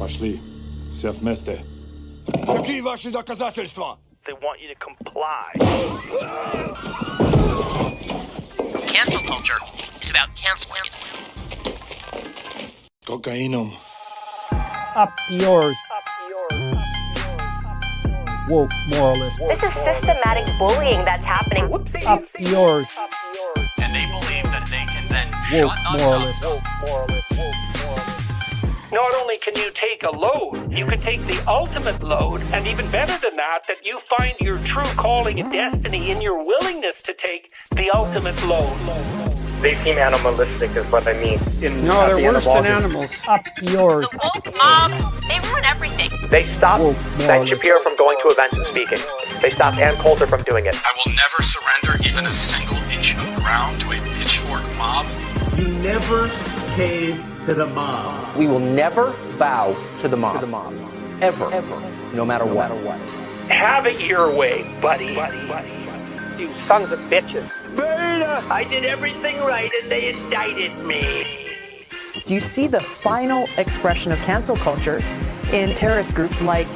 Пошли. Все вместе. Какие ваши доказательства? They want you to comply. Cancel culture is about canceling. Кокаином. Up yours. Woke moralist. This is systematic bullying that's happening. Up yours. And they believe that they can then Woke shut us moralist. up. Not only can you take a load, you can take the ultimate load, and even better than that you find your true calling and destiny in your willingness to take the ultimate load. They seem animalistic is what I mean. No, they're worse than animals. Up yours. The woke mob, they ruin everything. They stopped Woke Ben moralist. Shapiro from going to events and speaking. They stopped Ann Coulter from doing it. I will never surrender even a single inch of ground to a pitchfork mob. You never cave to the mob. We will never bow to the mob. Ever. No matter what. Have it your way, buddy. You sons of bitches. Beta! I did everything right and they indicted me. Do you see the final expression of cancel culture in terrorist groups like?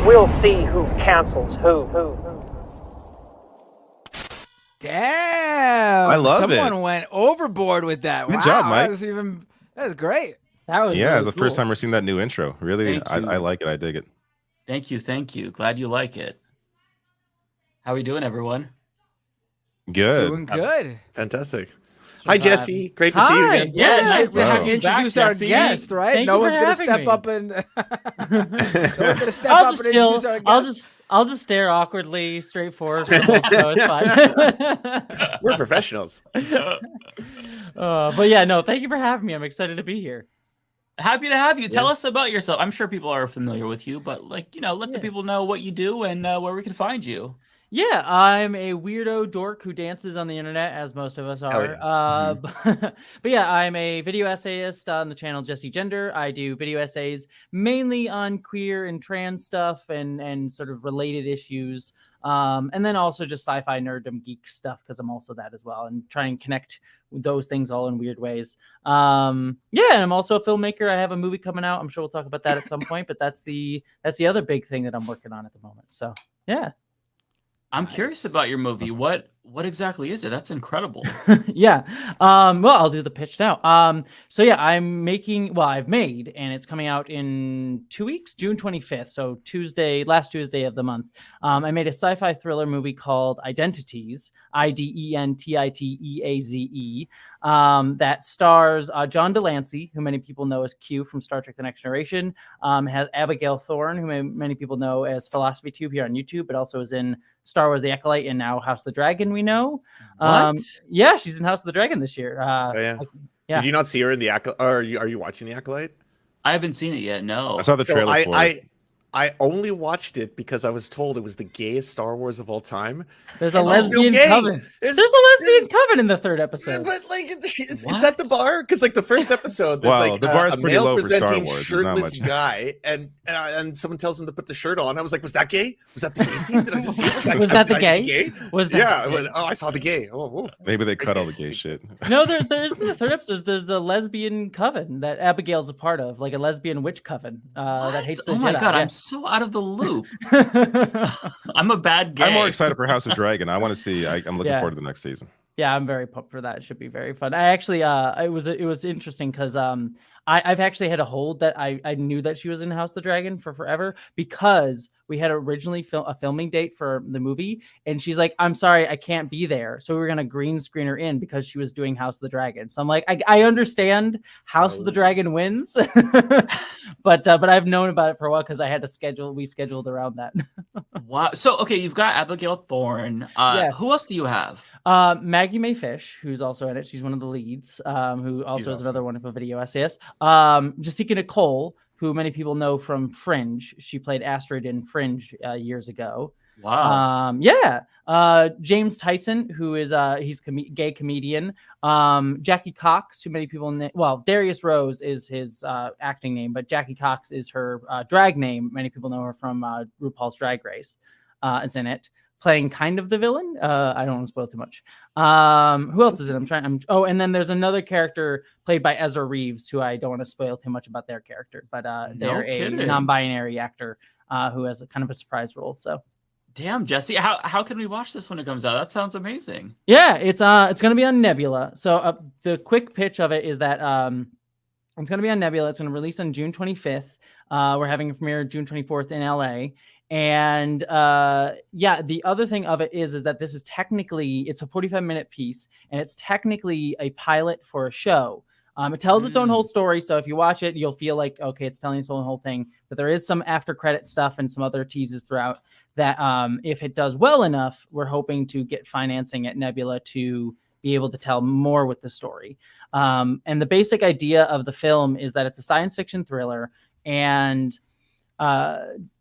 We'll see who cancels who. Damn! I love Someone it. went overboard with that. Good Wow, job, Mike. That was great. That was Yeah, really it's the cool. first time we're seeing that new intro. Really, Thank you. I like it. I dig it. Thank you. Glad you like it. How we doing, everyone? Good. Doing good. Fantastic. Hi, Jesse. Great to see you again. Yeah, nice to to have you introduce back, our Jesse. guest, right? Thank no you one's for gonna having step me. up and no one's gonna step I'll up just and chill. introduce our guest. I'll just stare awkwardly, straightforward. For the whole show. It's fine. We're professionals. But yeah, no, thank you for having me. I'm excited to be here. Happy to have you. Tell us about yourself. I'm sure people are familiar with you, but let the people know what you do and where we can find you. Yeah, I'm a weirdo dork who dances on the internet, as most of us are. Yeah. But yeah, I'm a video essayist on the channel Jessie Gender. I do video essays mainly on queer and trans stuff and sort of related issues. And then also just sci-fi nerddom geek stuff, because I'm also that as well, and try and connect those things all in weird ways. Yeah, and I'm also a filmmaker. I have a movie coming out. I'm sure we'll talk about that at some point, but that's the other big thing that I'm working on at the moment. So yeah. I'm curious about your movie. What exactly is it? That's incredible. Yeah. Well, I'll do the pitch now. So yeah, I've made, and it's coming out in 2 weeks, June 25th. So last Tuesday of the month. I made a sci-fi thriller movie called Identiteaze, Identiteaze, that stars John Delancey, who many people know as Q from Star Trek The Next Generation, has Abigail Thorne, who many people know as Philosophy Tube here on YouTube, but also is in Star Wars The Acolyte and now House of the Dragon, we know. What? Yeah, she's in House of the Dragon this year. Yeah. Did you not see her in the Acolyte? Or are you watching the Acolyte? I haven't seen it yet. No. I saw the trailer for it. I only watched it because I was told it was the gayest Star Wars of all time. There's a lesbian coven. There's a lesbian coven in the third episode. But like, is that the bar? Because like the first episode, there's Wow, like the bar is a pretty low male for Star presenting Wars. There's not shirtless much. guy, and someone tells him to put the shirt on. I was like, was that gay? Was that the gay scene? Did I just see it? Was that the did I see gay? Was that yeah. the I gay? went, oh, I saw the gay. Oh. Maybe they cut all the gay shit. No, there's in the third episode. There's a lesbian coven that Abigail's a part of, like a lesbian witch coven that hates the Oh my Jedi. god, Yeah. I'm so out of the loop. I'm a bad gay. I'm more excited for House of Dragon. I want to see. I'm looking Yeah. forward to the next season. Yeah, I'm very pumped for that. It should be very fun. I actually, it was interesting because I've actually had a hold that I knew that she was in House of the Dragon for forever, because we had originally a filming date for the movie, and she's like, "I'm sorry, I can't be there." So we were gonna green screen her in because she was doing House of the Dragon. So I'm like, I understand House of the Dragon wins, but I've known about it for a while because I had to we scheduled around that. Wow. So okay, you've got Abigail Thorne. Yes. Who else do you have? Maggie Mae Fish, who's also in it. She's one of the leads, who also is another wonderful video essayist. Jessica Nicole, who many people know from Fringe. She played Astrid in Fringe years ago. Wow. James Tyson, who is he's gay comedian. Jackie Cox, who many people Darius Rose is his acting name, but Jackie Cox is her drag name. Many people know her from RuPaul's Drag Race. Is in it. playing kind of the villain. I don't want to spoil too much. Who else is it? And then there's another character played by Ezra Reeves, who I don't want to spoil too much about their character, but they're a non-binary actor who has a kind of a surprise role. So, damn, Jesse, how can we watch this when it comes out? That sounds amazing. Yeah, it's going to be on Nebula. So the quick pitch of it is that it's going to be on Nebula. It's going to release on June 25th. We're having a premiere June 24th in LA. And the other thing of it is that this is technically, it's a 45-minute piece, and it's technically a pilot for a show. It tells its own whole story, so if you watch it, you'll feel like, okay, it's telling its own whole thing. But there is some after-credit stuff and some other teases throughout that if it does well enough, we're hoping to get financing at Nebula to be able to tell more with the story. And the basic idea of the film is that it's a science fiction thriller, and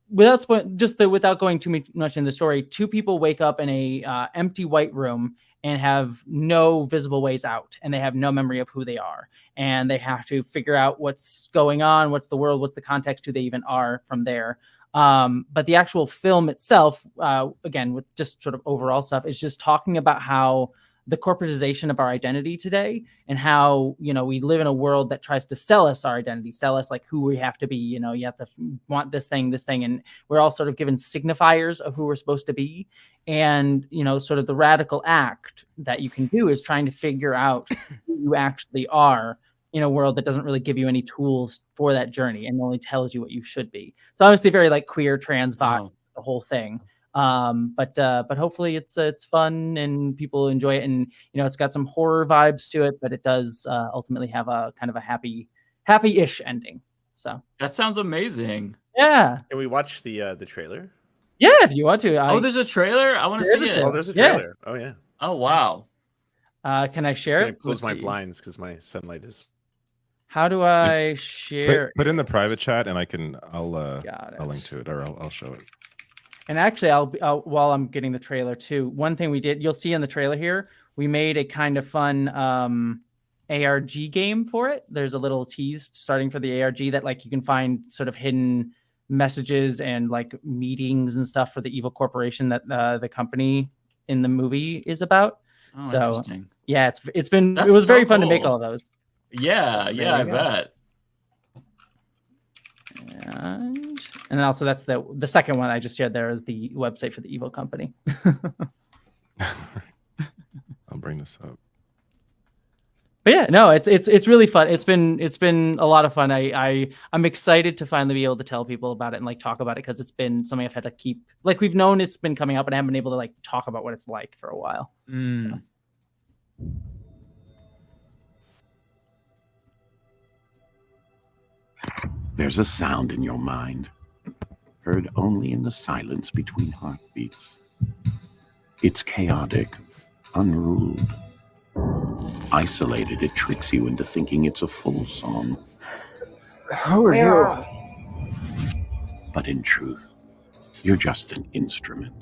without going too much in the story, two people wake up in a empty white room and have no visible ways out, and they have no memory of who they are, and they have to figure out what's going on, what's the world, what's the context, who they even are from there. But the actual film itself, again, with just sort of overall stuff, is just talking about how the corporatization of our identity today, and how, we live in a world that tries to sell us our identity, sell us like who we have to be. You have to want this thing, and we're all sort of given signifiers of who we're supposed to be. And, sort of the radical act that you can do is trying to figure out who you actually are in a world that doesn't really give you any tools for that journey and only tells you what you should be. So obviously very like queer, trans vibe, the whole thing. But hopefully it's fun and people enjoy it, and it's got some horror vibes to it, but it does ultimately have a kind of a happy-ish ending. So that sounds amazing. Yeah. Can we watch the trailer? Yeah, if you want to. There's a trailer. I want to see it. Oh, there's a trailer. Yeah. Oh yeah. Oh wow. Can I share it? Close my blinds because my sunlight is. How do I share? Put in the private chat, and I'll link to it, or I'll show it. And actually, I'll while I'm getting the trailer too, one thing we did, you'll see in the trailer here, we made a kind of fun ARG game for it. There's a little tease starting for the ARG that like you can find sort of hidden messages and like meetings and stuff for the evil corporation that the company in the movie is about. Oh, so interesting. Yeah, it was very fun to make all those. Yeah, I bet. And then also that's the second one I just shared there is the website for the evil company. I'll bring this up. But yeah, no, it's really fun. It's been a lot of fun. I'm excited to finally be able to tell people about it and like talk about it, because it's been something I've had to keep, like, we've known it's been coming up and I haven't been able to like talk about what it's like for a while. So. There's a sound in your mind, heard only in the silence between heartbeats. It's chaotic, unruled. Isolated, it tricks you into thinking it's a full song. Who are you? But in truth, you're just an instrument.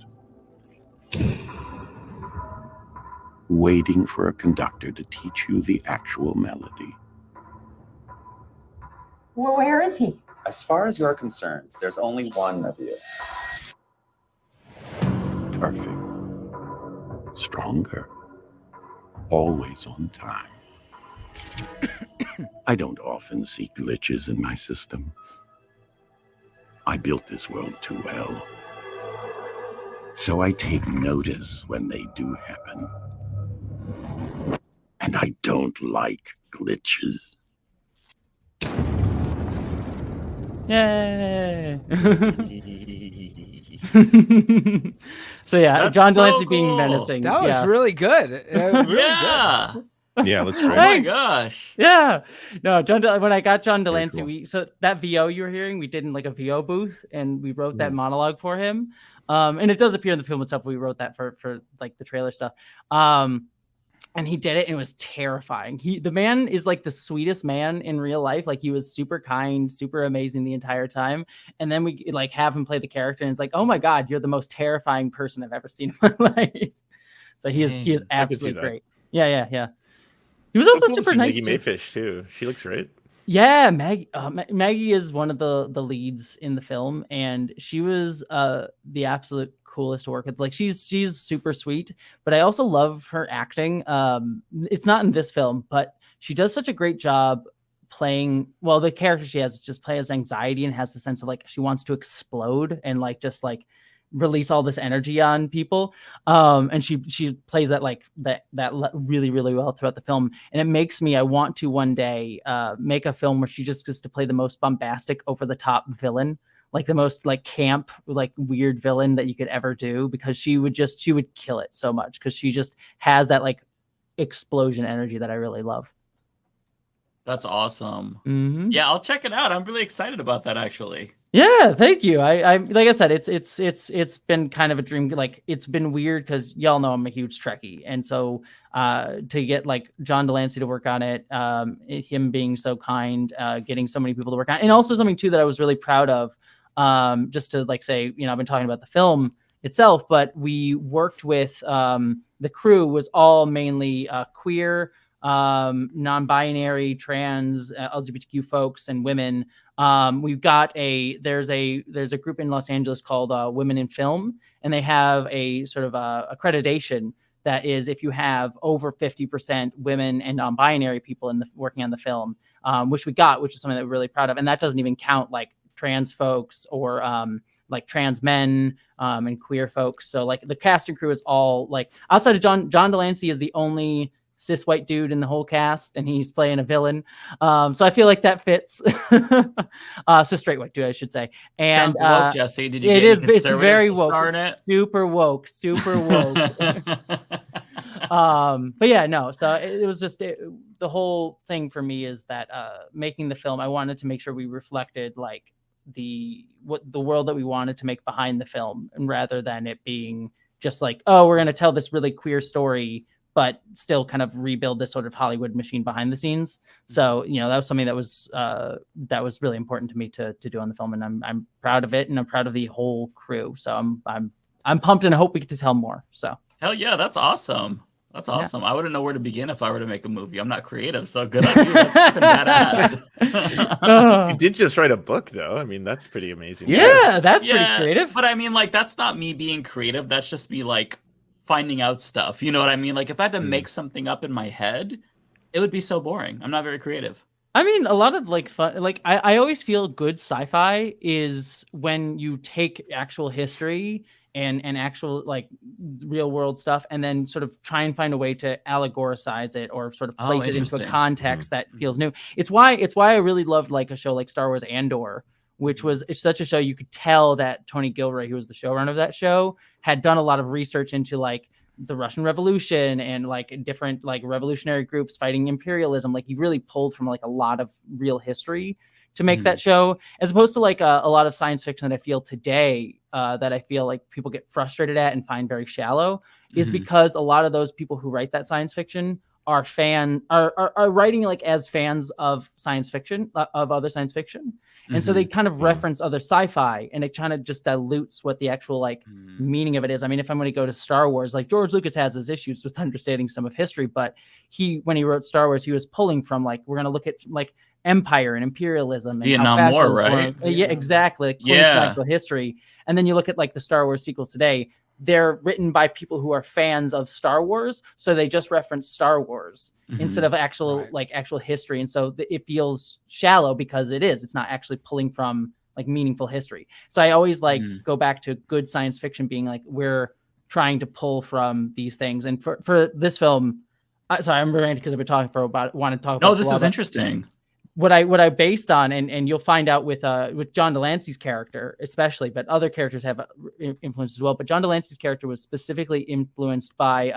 Waiting for a conductor to teach you the actual melody. Well, where is he? As far as you're concerned, there's only one of you. Perfect. Stronger. Always on time. I don't often see glitches in my system. I built this world too well. So I take notice when they do happen. And I don't like glitches. Yay! So yeah, That's John so Delancey being cool. menacing. That was really good. Really Yeah. Yeah, let's great. Oh my gosh. Yeah. No, when I got John Very Delancey, cool. so that VO you were hearing, we did in like a VO booth and we wrote that monologue for him. And it does appear in the film itself. We wrote that for like the trailer stuff. And he did it and it was terrifying. The man is like the sweetest man in real life. Like he was super kind, super amazing the entire time. And then we like have him play the character and it's like, oh my God, you're the most terrifying person I've ever seen in my life. So he is absolutely great. Yeah. He was also super nice. Maggie Mayfish too. She looks great. Yeah, Maggie is one of the leads in the film, and she was the absolute coolest to work with. Like she's super sweet, but I also love her acting. It's not in this film, but she does such a great job playing. Well, the character she has just plays anxiety and has the sense of like she wants to explode and like just like release all this energy on people. And she plays that like that really, really well throughout the film. And it makes me, I want to one day make a film where she just gets to play the most bombastic, over the top villain, like the most like camp, like weird villain that you could ever do, because she would kill it so much. Cause she just has that like explosion energy that I really love. That's awesome. Mm-hmm. Yeah, I'll check it out. I'm really excited about that, actually. Yeah, thank you. I like I said, it's been kind of a dream. Like it's been weird because y'all know I'm a huge Trekkie, and so to get like John Delancey to work on it, him being so kind, getting so many people to work on it, and also something too that I was really proud of. Just to like say, you know, I've been talking about the film itself, but we worked with the crew was all mainly queer, non-binary, trans, LGBTQ folks and women. We've got there's a group in Los Angeles called Women in Film, and they have a sort of accreditation that is if you have over 50% women and non-binary people working on the film, which we got, which is something that we're really proud of. And that doesn't even count like trans folks or like trans men and queer folks. So like the cast and crew is all like outside of John Delancey is the only cis white dude in the whole cast, and he's playing a villain. So I feel like that fits. Cis straight white dude, I should say. And sounds woke, Jesse. Did you get it's very woke. Super woke. But yeah, no. So it was just the whole thing for me is that making the film, I wanted to make sure we reflected like the world that we wanted to make behind the film, and rather than it being just like, oh, we're going to tell this really queer story, but still kind of rebuild this sort of Hollywood machine behind the scenes. So, you know, that was something that was really important to me to do on the film, and I'm proud of it, and I'm proud of the whole crew. So I'm pumped, and I hope we get to tell more. So hell yeah, that's awesome. That's awesome. Yeah. I wouldn't know where to begin if I were to make a movie. I'm not creative, so good on you. That's fucking badass. You did just write a book, though. I mean, that's pretty amazing. Yeah, that's pretty creative. But I mean, like, that's not me being creative. That's just me like finding out stuff. You know what I mean? Like if I had to make something up in my head, it would be so boring. I'm not very creative. I mean, a lot of like fun, like I always feel good sci-fi is when you take actual history and actual like real world stuff, and then sort of try and find a way to allegoricize it or sort of place it into a context that feels new. It's why I really loved like a show like Star Wars Andor, which was such a show you could tell that Tony Gilroy, who was the showrunner of that show, had done a lot of research into like the Russian Revolution and like different like revolutionary groups fighting imperialism. Like he really pulled from like a lot of real history to make that show, as opposed to like a lot of science fiction that I feel today that I feel like people get frustrated at and find very shallow, is because a lot of those people who write that science fiction are writing like as fans of science fiction, of other science fiction. And so they kind of reference other sci-fi, and it kind of just dilutes what the actual like meaning of it is. I mean, if I'm going to go to Star Wars, like George Lucas has his issues with understanding some of history, but when he wrote Star Wars, he was pulling from like, we're going to look at like empire and imperialism and Vietnam War, right? Yeah, exactly. Like, actual history. And then you look at like the Star Wars sequels today, they're written by people who are fans of Star Wars, so they just reference Star Wars instead of actual history, and so it feels shallow because it's not actually pulling from like meaningful history. So I always like go back to good science fiction being like, we're trying to pull from these things. And for this film, sorry, I'm ranting because I've been talking want to talk about. No, this is interesting. What I based on, and you'll find out with John Delancey's character especially, but other characters have influence as well. But John Delancey's character was specifically influenced by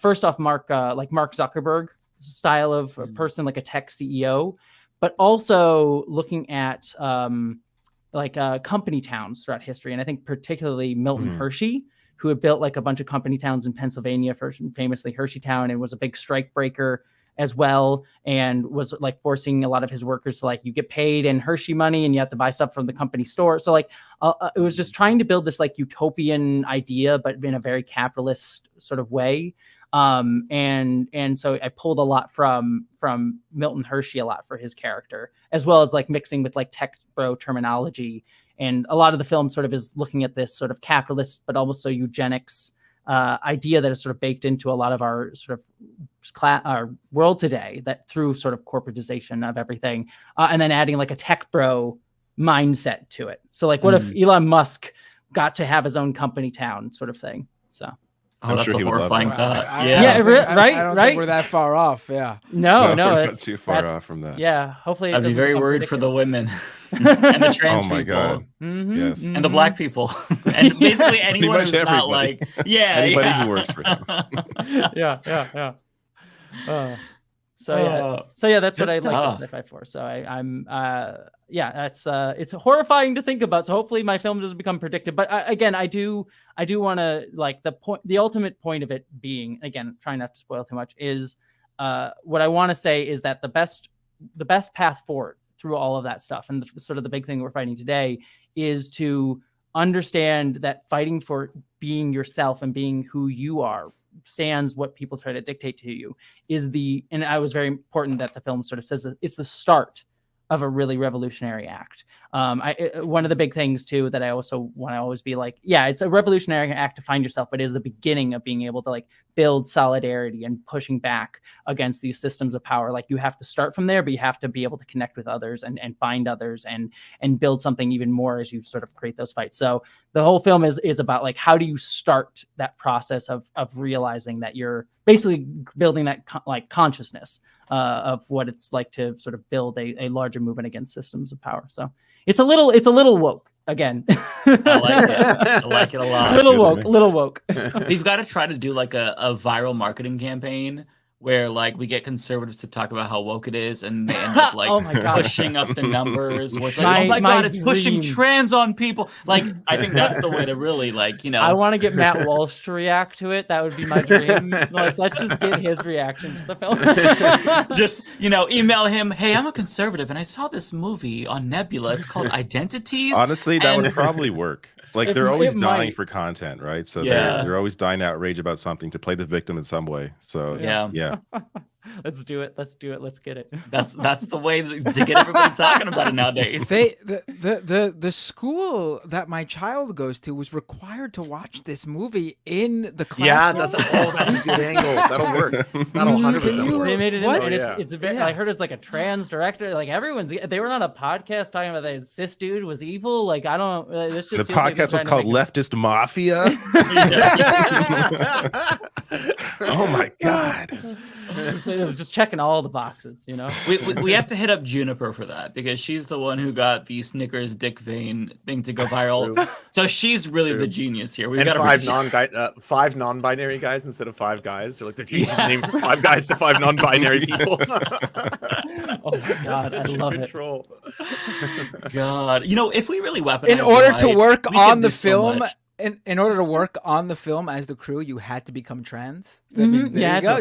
first off Mark Zuckerberg style of a person, like a tech CEO, but also looking at company towns throughout history, and I think particularly Milton Hershey, who had built like a bunch of company towns in Pennsylvania, famously Hersheytown, and was a big strike breaker as well, and was like forcing a lot of his workers to like, you get paid in Hershey money and you have to buy stuff from the company store. So like it was just trying to build this like utopian idea, but in a very capitalist sort of way. And so I pulled a lot from Milton Hershey a lot for his character, as well as like mixing with like tech bro terminology And a lot of the film sort of is looking at this sort of capitalist, but also eugenics idea that is sort of baked into a lot of our sort of our world today, that through sort of corporatization of everything, and then adding like a tech bro mindset to it. So like, what if Elon Musk got to have his own company town sort of thing? So. Oh, that's a horrifying thought. Yeah, right. I don't think we're that far off. Yeah. No, we're not it's too far off from that. Yeah, hopefully. I'd be very worried for the women and the trans people. God. Yes. And the black people, and basically anyone who's not like, anybody who works for him. yeah. So yeah, that's what I like sci-fi for. So I'm it's horrifying to think about. So hopefully my film doesn't become predictive. But again, I do want to, like, the ultimate point of it being, again, trying not to spoil too much, is what I want to say is that the best path forward through all of that stuff, and sort of the big thing we're fighting today, is to understand that fighting for being yourself and being who you are, sans what people try to dictate to you, and I was very important that the film sort of says that it's the start of a really revolutionary act. One of the big things too that I also want to always be like, yeah, it's a revolutionary act to find yourself, but it is the beginning of being able to like build solidarity and pushing back against these systems of power. Like, you have to start from there, but you have to be able to connect with others and find others and build something even more as you sort of create those fights. So the whole film is about like, how do you start that process of realizing that you're basically building that consciousness of what it's like to sort of build a larger movement against systems of power. So it's a little woke again. I like it. I like it a lot. Little woke. We've got to try to do like a viral marketing campaign where like we get conservatives to talk about how woke it is, and they end up like pushing up the numbers. Where it's like, oh my God, it's pushing trans on people. Like, I think that's the way to really, like, I want to get Matt Walsh to react to it. That would be my dream. Like, let's just get his reaction to the film. Just, email him, hey, I'm a conservative and I saw this movie on Nebula. It's called Identiteaze. Honestly, that would probably work. Like, they're always dying for content, right? So they're always dying to outrage about something, to play the victim in some way. So yeah. Let's do it. Let's get it. That's the way to get everybody talking about it nowadays. The school that my child goes to was required to watch this movie in the classroom. Yeah, that's a good angle. That'll work. That'll 100% work. They made it. It's I heard it's like a trans director. Like, they were on a podcast talking about that cis dude was evil. Like, I don't. This just the podcast was called Leftist Mafia. Oh my God. It was just checking all the boxes, We have to hit up Juniper for that, because she's the one who got the Snickers dick vein thing to go viral. True. So she's really the genius here. We've got five non-binary guys instead of 5 guys. They're like, they're named 5 guys to 5 non-binary people. Oh my God, I love it. God, if we really weaponize in order to work on the film. In order to work on the film as the crew, you had to become trans. I mean, there you go.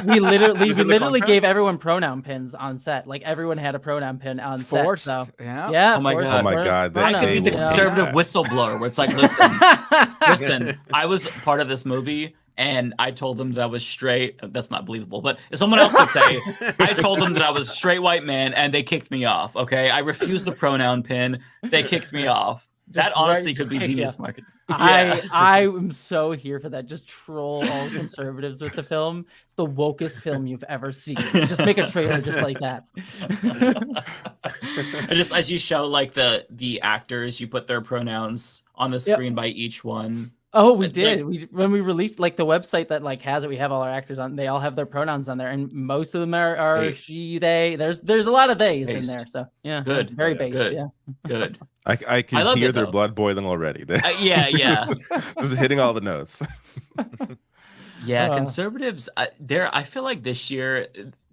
We literally gave everyone pronoun pins on set. Like, everyone had a pronoun pin on set. Forced. So. Yeah. Oh my God. I could be the conservative whistleblower, where it's like, listen, I was part of this movie, and I told them that I was straight. That's not believable, but if someone else could say, I told them that I was a straight white man, and they kicked me off. Okay, I refused the pronoun pin. They kicked me off. That honestly could be genius marketing. I am so here for that. Just troll all conservatives with the film. It's the wokest film you've ever seen. Just make a trailer just like that. And just as you show like the actors, you put their pronouns on the screen by each one. Oh, we did. When we released like the website that like has it, we have all our actors on. They all have their pronouns on there, and most of them are she, they. There's a lot of theys in there. So yeah, good, very based. Good. Yeah, good. I can hear their blood boiling already. Yeah. This is hitting all the notes. Yeah, conservatives. I feel like this year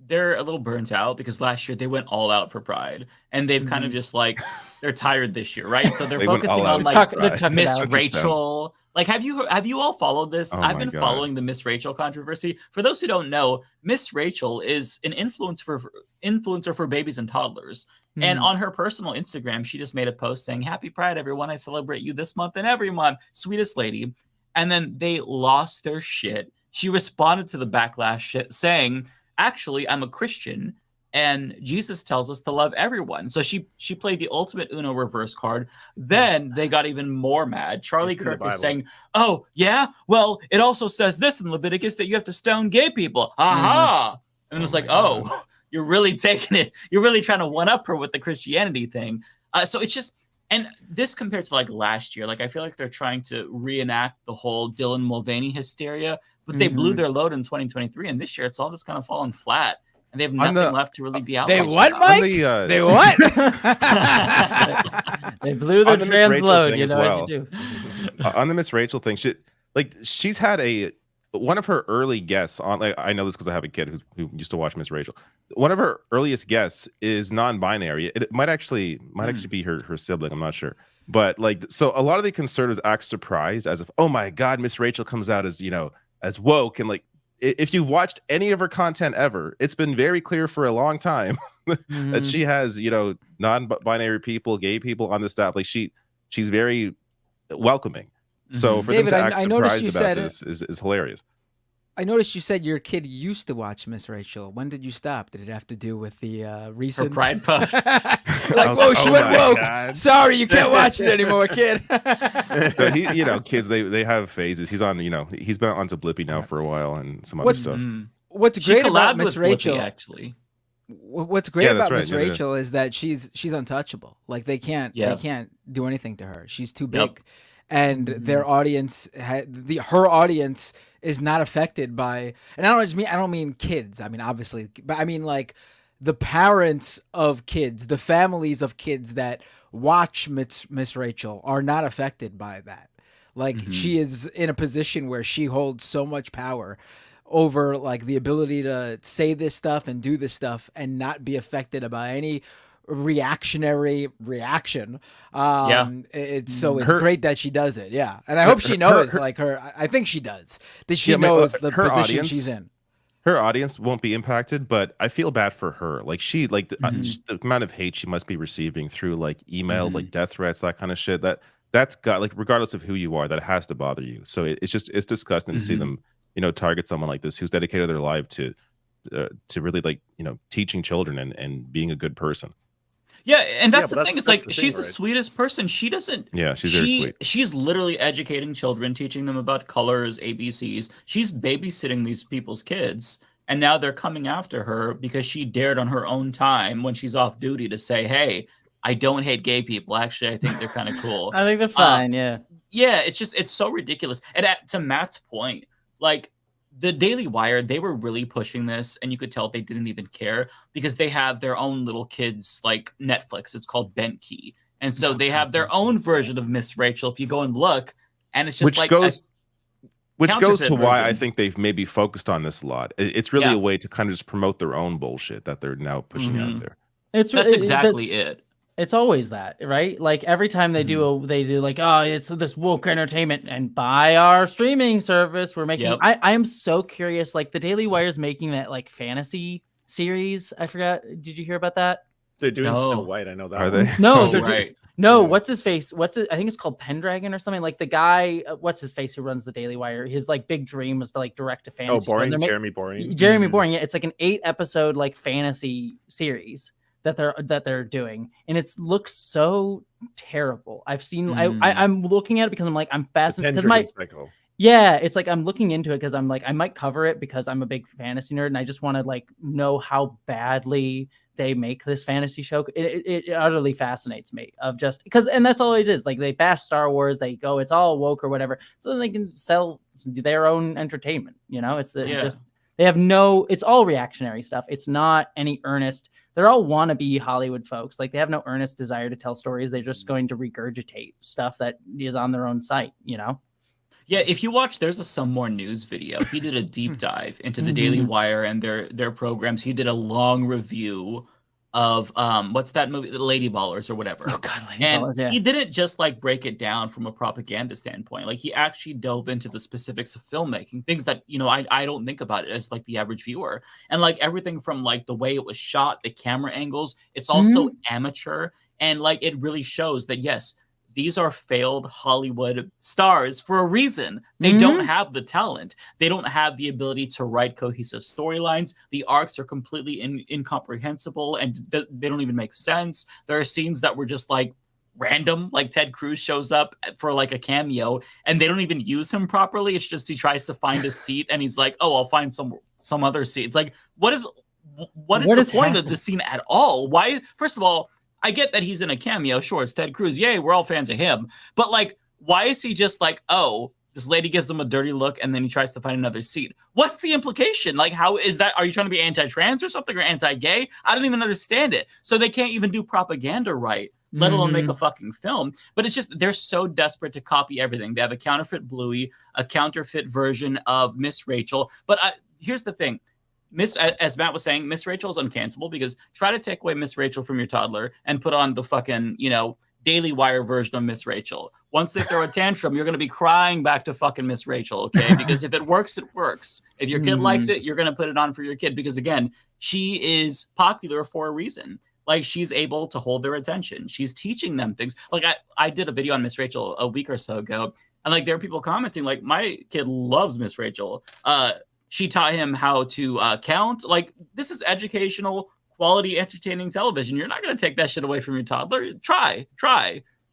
they're a little burnt out, because last year they went all out for Pride, and they've kind of just like they're tired this year, right? So they're focusing on like Miss Rachel. Like, have you all followed this? I've been following the Miss Rachel controversy. For those who don't know, Miss Rachel is an influencer for babies and toddlers. And on her personal Instagram, she just made a post saying, "Happy Pride, everyone. I celebrate you this month and every month. Sweetest lady." And then they lost their shit. She responded to the backlash shit saying, "Actually, I'm a Christian, And Jesus tells us to love everyone. So she played the ultimate Uno reverse card. Then they got even more mad. Charlie Kirk is saying, oh, yeah? Well, it also says this in Leviticus that you have to stone gay people. Aha! And it's like, oh, you're really taking it. You're really trying to one-up her with the Christianity thing. So it's just, and this compared to like last year, like I feel like they're trying to reenact the whole Dylan Mulvaney hysteria, but they blew their load in 2023. And this year it's all just kind of fallen flat. And they have nothing left to really be out. They what, Mike? They what? They blew their trans load, you know, well. as you do. On the Miss Rachel thing, she's had one of her early guests on. Like, I know this because I have a kid who used to watch Miss Rachel. One of her earliest guests is non-binary. It might actually be her sibling. I'm not sure. But so a lot of the conservatives act surprised, as if, oh my God, Miss Rachel comes out as as woke, and like. If you've watched any of her content ever, it's been very clear for a long time that she has, non-binary people, gay people on the staff. Like she's very welcoming. So for David, them to act I noticed you surprised about said this is hilarious. I noticed you said your kid used to watch Miss Rachel. When did you stop? Did it have to do with the recent her Pride post? Whoa, she went woke. God. Sorry, you can't watch it anymore, kid. So kids they have phases. He's on, he's been onto Blippi now for a while and some other stuff. What's great about Miss Rachel, Blippi, actually. What's great about Miss Rachel is that she's untouchable. Like they can't do anything to her. She's too big. And their audience, her audience is not affected by, and I don't mean kids. I mean, obviously, but I mean like the parents of kids, the families of kids that watch Miss Rachel are not affected by that. Like she is in a position where she holds so much power over like the ability to say this stuff and do this stuff and not be affected by any reactionary reaction. It's great that she does it. Yeah. And I hope she knows I think she does. That she knows the position audience, she's in. Her audience won't be impacted, but I feel bad for her. Like the amount of hate she must be receiving through like emails, like death threats, that kind of shit. That's got like, regardless of who you are, that has to bother you. So it's disgusting to see them, target someone like this who's dedicated their life to really teaching children and being a good person. Yeah, and that's the thing. It's like she's the sweetest person. She doesn't. Yeah, she's very sweet. She's literally educating children, teaching them about colors, ABCs. She's babysitting these people's kids, and now they're coming after her because she dared on her own time when she's off duty to say, "Hey, I don't hate gay people. Actually, I think they're kind of cool." I think they're fine. Yeah. It's so ridiculous. And to Matt's point, like. The Daily Wire, they were really pushing this, and you could tell they didn't even care because they have their own little kids like Netflix. It's called Bent Key. And so they have their own version of Miss Rachel. If you go and look, and it's just which goes to why I think they've maybe focused on this a lot. It's really a way to kind of just promote their own bullshit that they're now pushing out there. That's exactly it. It's always that, right? Like every time they do like, oh, it's this woke entertainment, and by our streaming service, we're making. I am so curious. Like the Daily Wire is making that like fantasy series. I forgot. Did you hear about that? They're doing Snow White. I know that. Are they? No, no. What's his face? I think it's called Pendragon or something. Like the guy, what's his face who runs the Daily Wire? His like big dream was to like direct a fantasy. Oh, Boring. Jeremy Boring. Jeremy Boring. Yeah, it's like an 8-episode like fantasy series that they're doing, and it looks so terrible. I've seen I'm looking at it because I'm like I'm fascinated because it's like I'm looking into it because I'm like I might cover it because I'm a big fantasy nerd and I just want to like know how badly they make this fantasy show. It utterly fascinates me of just because, and that's all it is. Like they bash Star Wars, they go it's all woke or whatever, so then they can sell their own entertainment. It's just they have it's all reactionary stuff. It's not any earnest. They're all wannabe Hollywood folks. Like they have no earnest desire to tell stories. They're just going to regurgitate stuff that is on their own site, Yeah, if you watch, there's a Some More News video. He did a deep dive into the Daily Wire and their programs. He did a long review of what's that movie, The Lady Ballers or whatever. Oh God, Lady Ballers, yeah. He didn't just like break it down from a propaganda standpoint. Like he actually dove into the specifics of filmmaking, things that I don't think about it as like the average viewer, and like everything from like the way it was shot, the camera angles. It's also amateur, and like it really shows that yes, these are failed Hollywood stars for a reason. They don't have the talent. They don't have the ability to write cohesive storylines. The arcs are completely incomprehensible and they don't even make sense. There are scenes that were just like random, like Ted Cruz shows up for like a cameo and they don't even use him properly. It's just he tries to find a seat and he's like, oh, I'll find some other seat. It's like, what is the point of this scene at all? Why? First of all, I get that he's in a cameo. Sure, it's Ted Cruz. Yay, we're all fans of him. But like, why is he just like, oh, this lady gives him a dirty look and then he tries to find another seat? What's the implication? Like, how is that? Are you trying to be anti-trans or something, or anti-gay? I don't even understand it. So they can't even do propaganda right, let alone make a fucking film. But it's just, they're so desperate to copy everything. They have a counterfeit Bluey, a counterfeit version of Miss Rachel. But here's the thing. As Matt was saying, Miss Rachel is uncancelable because try to take away Miss Rachel from your toddler and put on the fucking, Daily Wire version of Miss Rachel. Once they throw a tantrum, you're going to be crying back to fucking Miss Rachel, okay? Because if it works, it works. If your kid likes it, you're going to put it on for your kid because, again, she is popular for a reason. Like, she's able to hold their attention. She's teaching them things. Like, I did a video on Miss Rachel a week or so ago, and, like, there are people commenting, like, my kid loves Miss Rachel. She taught him how to count. Like, this is educational, quality, entertaining television. You're not going to take that shit away from your toddler. Try.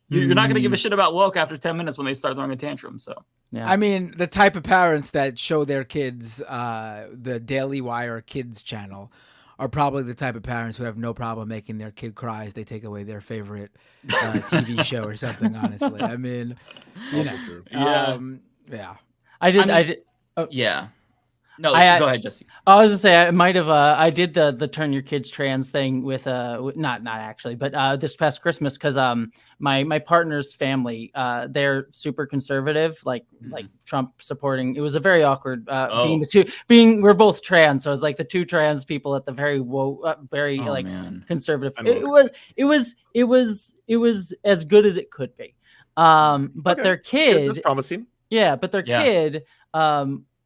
You're not going to give a shit about woke after 10 minutes when they start throwing a tantrum. So, yeah. I mean, the type of parents that show their kids the Daily Wire Kids channel are probably the type of parents who have no problem making their kid cry as they take away their favorite TV show or something, honestly. I mean, true. Yeah. I did. Yeah. No, go ahead, Jesse. I was gonna say I might have. I did the turn your kids trans thing with not actually, but this past Christmas because my partner's family they're super conservative, like Trump supporting. It was a very awkward we're both trans, so it was like the two trans people at the very conservative. It was as good as it could be. But their kid, that's promising. Yeah, but their kid.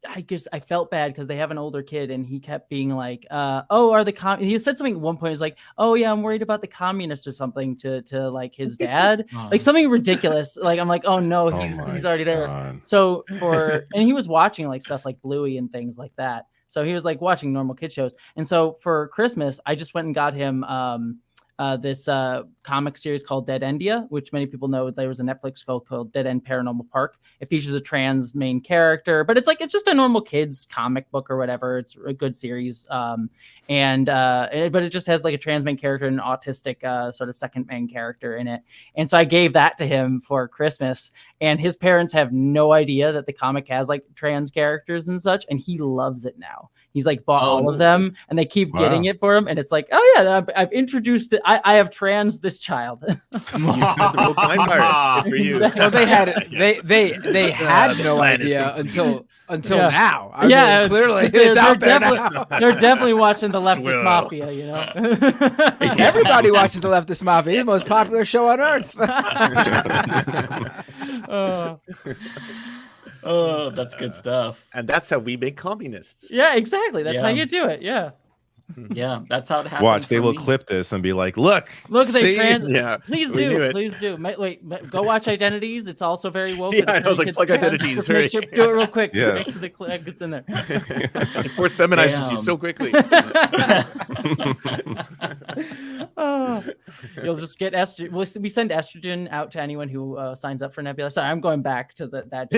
I guess I felt bad because they have an older kid and he kept being like, he said something at one point. He's like, oh yeah, I'm worried about the communists or something to like his dad, like something ridiculous. Like, I'm like, oh no, he's already there. God. So and he was watching like stuff like Bluey and things like that. So he was like watching normal kid shows. And so for Christmas, I just went and got him, this comic series called Dead Endia, which many people know. There was a Netflix called Dead End Paranormal Park. It features a trans main character, but it's just a normal kids comic book or whatever. It's a good series. But it just has like a trans main character and an autistic sort of second main character in it. And so I gave that to him for Christmas, and his parents have no idea that the comic has like trans characters and such, and he loves it now. He's like bought all of them, and they keep getting it for him. And it's like, oh yeah, I've introduced it. I have trans this child. Well, they had no idea until now. I mean, clearly it's out there now. They're definitely watching the Leftist Mafia. Everybody watches the Leftist Mafia. It's the most popular show on earth. Oh, that's good stuff. And that's how we make communists. Yeah, exactly. That's how you do it. Yeah. Yeah, that's how it happens. Watch, they will clip this and be like, look, they please do. Wait, go watch Identiteaze. It's also very woke. Yeah, I was like, plug Identiteaze. Make sure, do it real quick. Yes. Make sure the clip gets in there. It force feminizes you so quickly. You'll just get estrogen. We send estrogen out to anyone who signs up for Nebula. Sorry, I'm going back to that.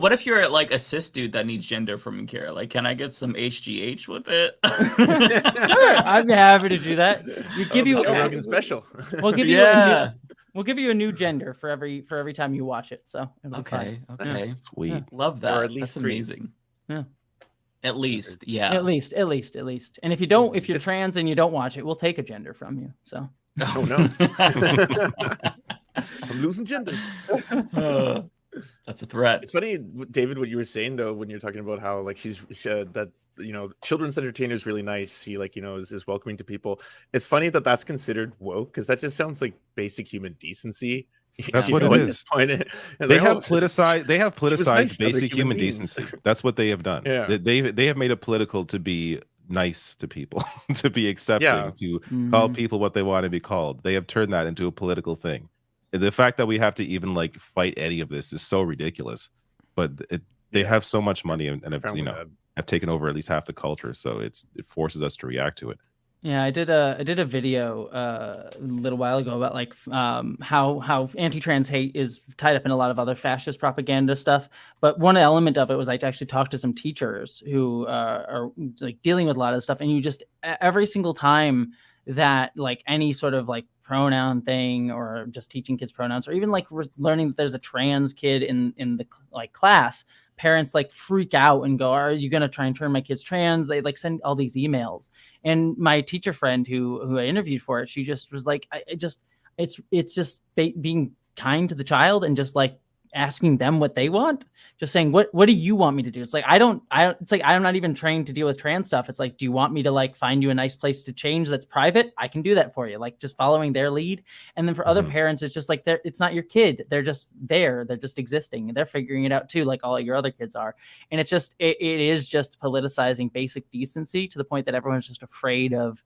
What if you're like a cis dude that needs gender from care? Like, can I get some HGH with it? Sure, I'm happy to do that. We give you Rogan special. We'll give you a new gender for every time you watch it. So okay, sweet, yeah. Love that. Or at least that's amazing. Yeah. At least, yeah. At least. And if you're trans and you don't watch it, we'll take a gender from you. So. Oh no. I'm losing genders. That's a threat. It's funny, David, what you were saying though, when you're talking about how like that children's entertainer is really nice. He is welcoming to people. It's funny that that's considered woke because that just sounds like basic human decency. That's what it is. They have politicized basic human decency. That's what they have done. Yeah. They have made it political to be nice to people, to be accepting, to call people what they want to be called. They have turned that into a political thing. The fact that we have to even like fight any of this is so ridiculous. But they have so much money and have taken over at least half the culture, so it forces us to react to it. Yeah, I did a video a little while ago about like how anti-trans hate is tied up in a lot of other fascist propaganda stuff. But one element of it was I actually talked to some teachers who are like dealing with a lot of stuff, and you just every single time that like any sort of like pronoun thing or just teaching kids pronouns or even like learning that there's a trans kid in the like class, parents like freak out and go, are you going to try and turn my kids trans? They like send all these emails. And my teacher friend who I interviewed for it, she just was like, it's just being kind to the child and just like asking them what they want, just saying, what do you want me to do? It's like, it's like, I'm not even trained to deal with trans stuff. It's like, do you want me to like find you a nice place to change that's private? I can do that for you. Like just following their lead. And then for other parents, it's just like, it's not your kid. They're just there. They're just existing and they're figuring it out too. Like all your other kids are. And it's just, it is just politicizing basic decency to the point that everyone's just afraid of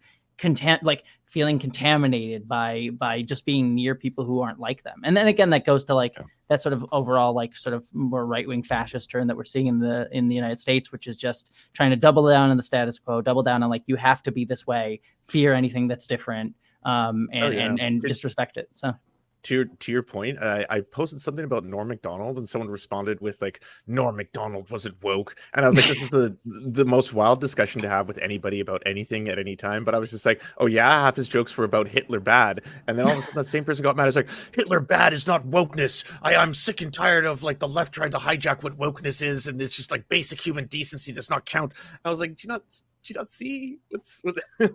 like feeling contaminated by just being near people who aren't like them. And then again, that goes to like that sort of overall like sort of more right-wing fascist turn that we're seeing in the United States, which is just trying to double down on the status quo, double down on like you have to be this way, fear anything that's different, and disrespect it. So to your point, I posted something about Norm Macdonald, and someone responded with like, Norm Macdonald wasn't woke, and I was like, this is the most wild discussion to have with anybody about anything at any time. But I was just like, oh yeah, half his jokes were about Hitler bad, and then all of a sudden that same person got mad. I was like, Hitler bad is not wokeness. I'm sick and tired of like the left trying to hijack what wokeness is, and it's just like basic human decency does not count. I was like, do you not see what's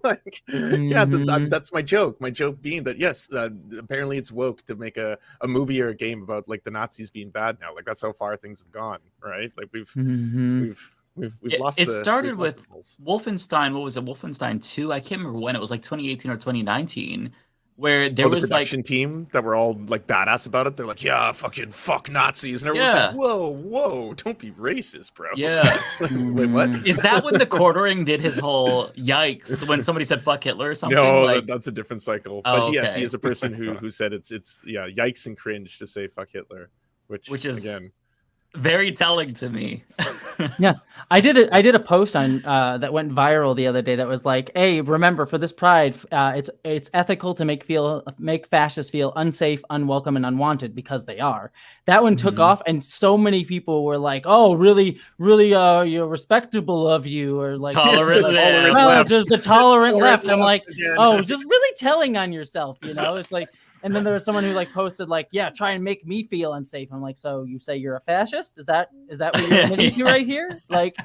like? Yeah, that's my joke. My joke being that yes, apparently it's woke to make a movie or a game about like the Nazis being bad now. Like that's how far things have gone, right? Like we've lost. It started with Wolfenstein. What was it? Wolfenstein 2. I can't remember when. It was like 2018 or 2019. Where there was the production like team that were all like badass about it. They're like, yeah, fuck Nazis, and everyone's like, whoa, don't be racist, bro. Yeah. Wait, what? Is that when the quartering did his whole yikes when somebody said fuck Hitler or something? No, like... that's a different cycle. Oh, but yes, okay. he is a person who said it's yikes and cringe to say fuck Hitler, which is again very telling to me. Yeah, I did a post on that went viral the other day that was like, hey, remember for this Pride, it's ethical to make fascists feel unsafe, unwelcome, and unwanted because they are. That one took off, and so many people were like, oh, really, you're respectable of you, or like tolerant left. Just the tolerant left. I'm like, oh, just really telling on yourself, you know? It's like. And then there was someone who like posted like, yeah, try and make me feel unsafe. I'm like, so you say you're a fascist? Is that what you're admitting to right here? Like,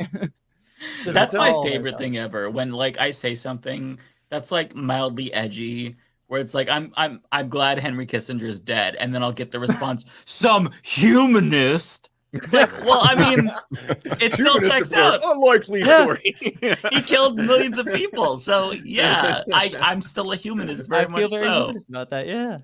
that's my favorite thing ever. When like I say something that's like mildly edgy, where it's like I'm glad Henry Kissinger is dead, and then I'll get the response, some humanist. Like, well, I mean, it still checks out. Unlikely story. He killed millions of people, so yeah, I'm still a humanist, very much so. Humanist about that, yeah.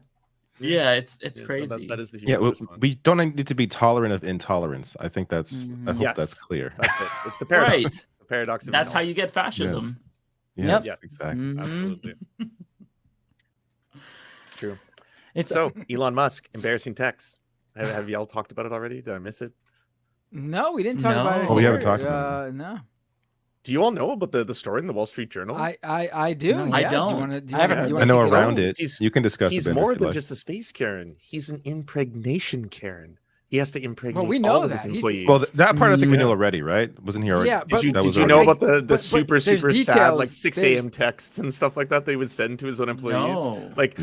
Yeah, it's crazy. That is the we don't need to be tolerant of intolerance. I think that's. I hope that's clear. That's it. It's the paradox. Right. The paradox. That's how you get fascism. Yes, yes exactly. Absolutely. It's true. So Elon Musk, embarrassing texts. Have y'all talked about it already? Did I miss it? No, we didn't talk about it. Oh, we haven't talked about it. No. Do you all know about the story in the Wall Street Journal? I do. No, I don't. I know around it. You can discuss it. He's more than just a space Karen. He's an impregnation Karen. He has to impregnate all of his employees. Well, that part I think we knew already, right? Wasn't he already? Yeah, did you know about the super sad like 6 a.m. texts and stuff like that they would send to his own employees? No. Like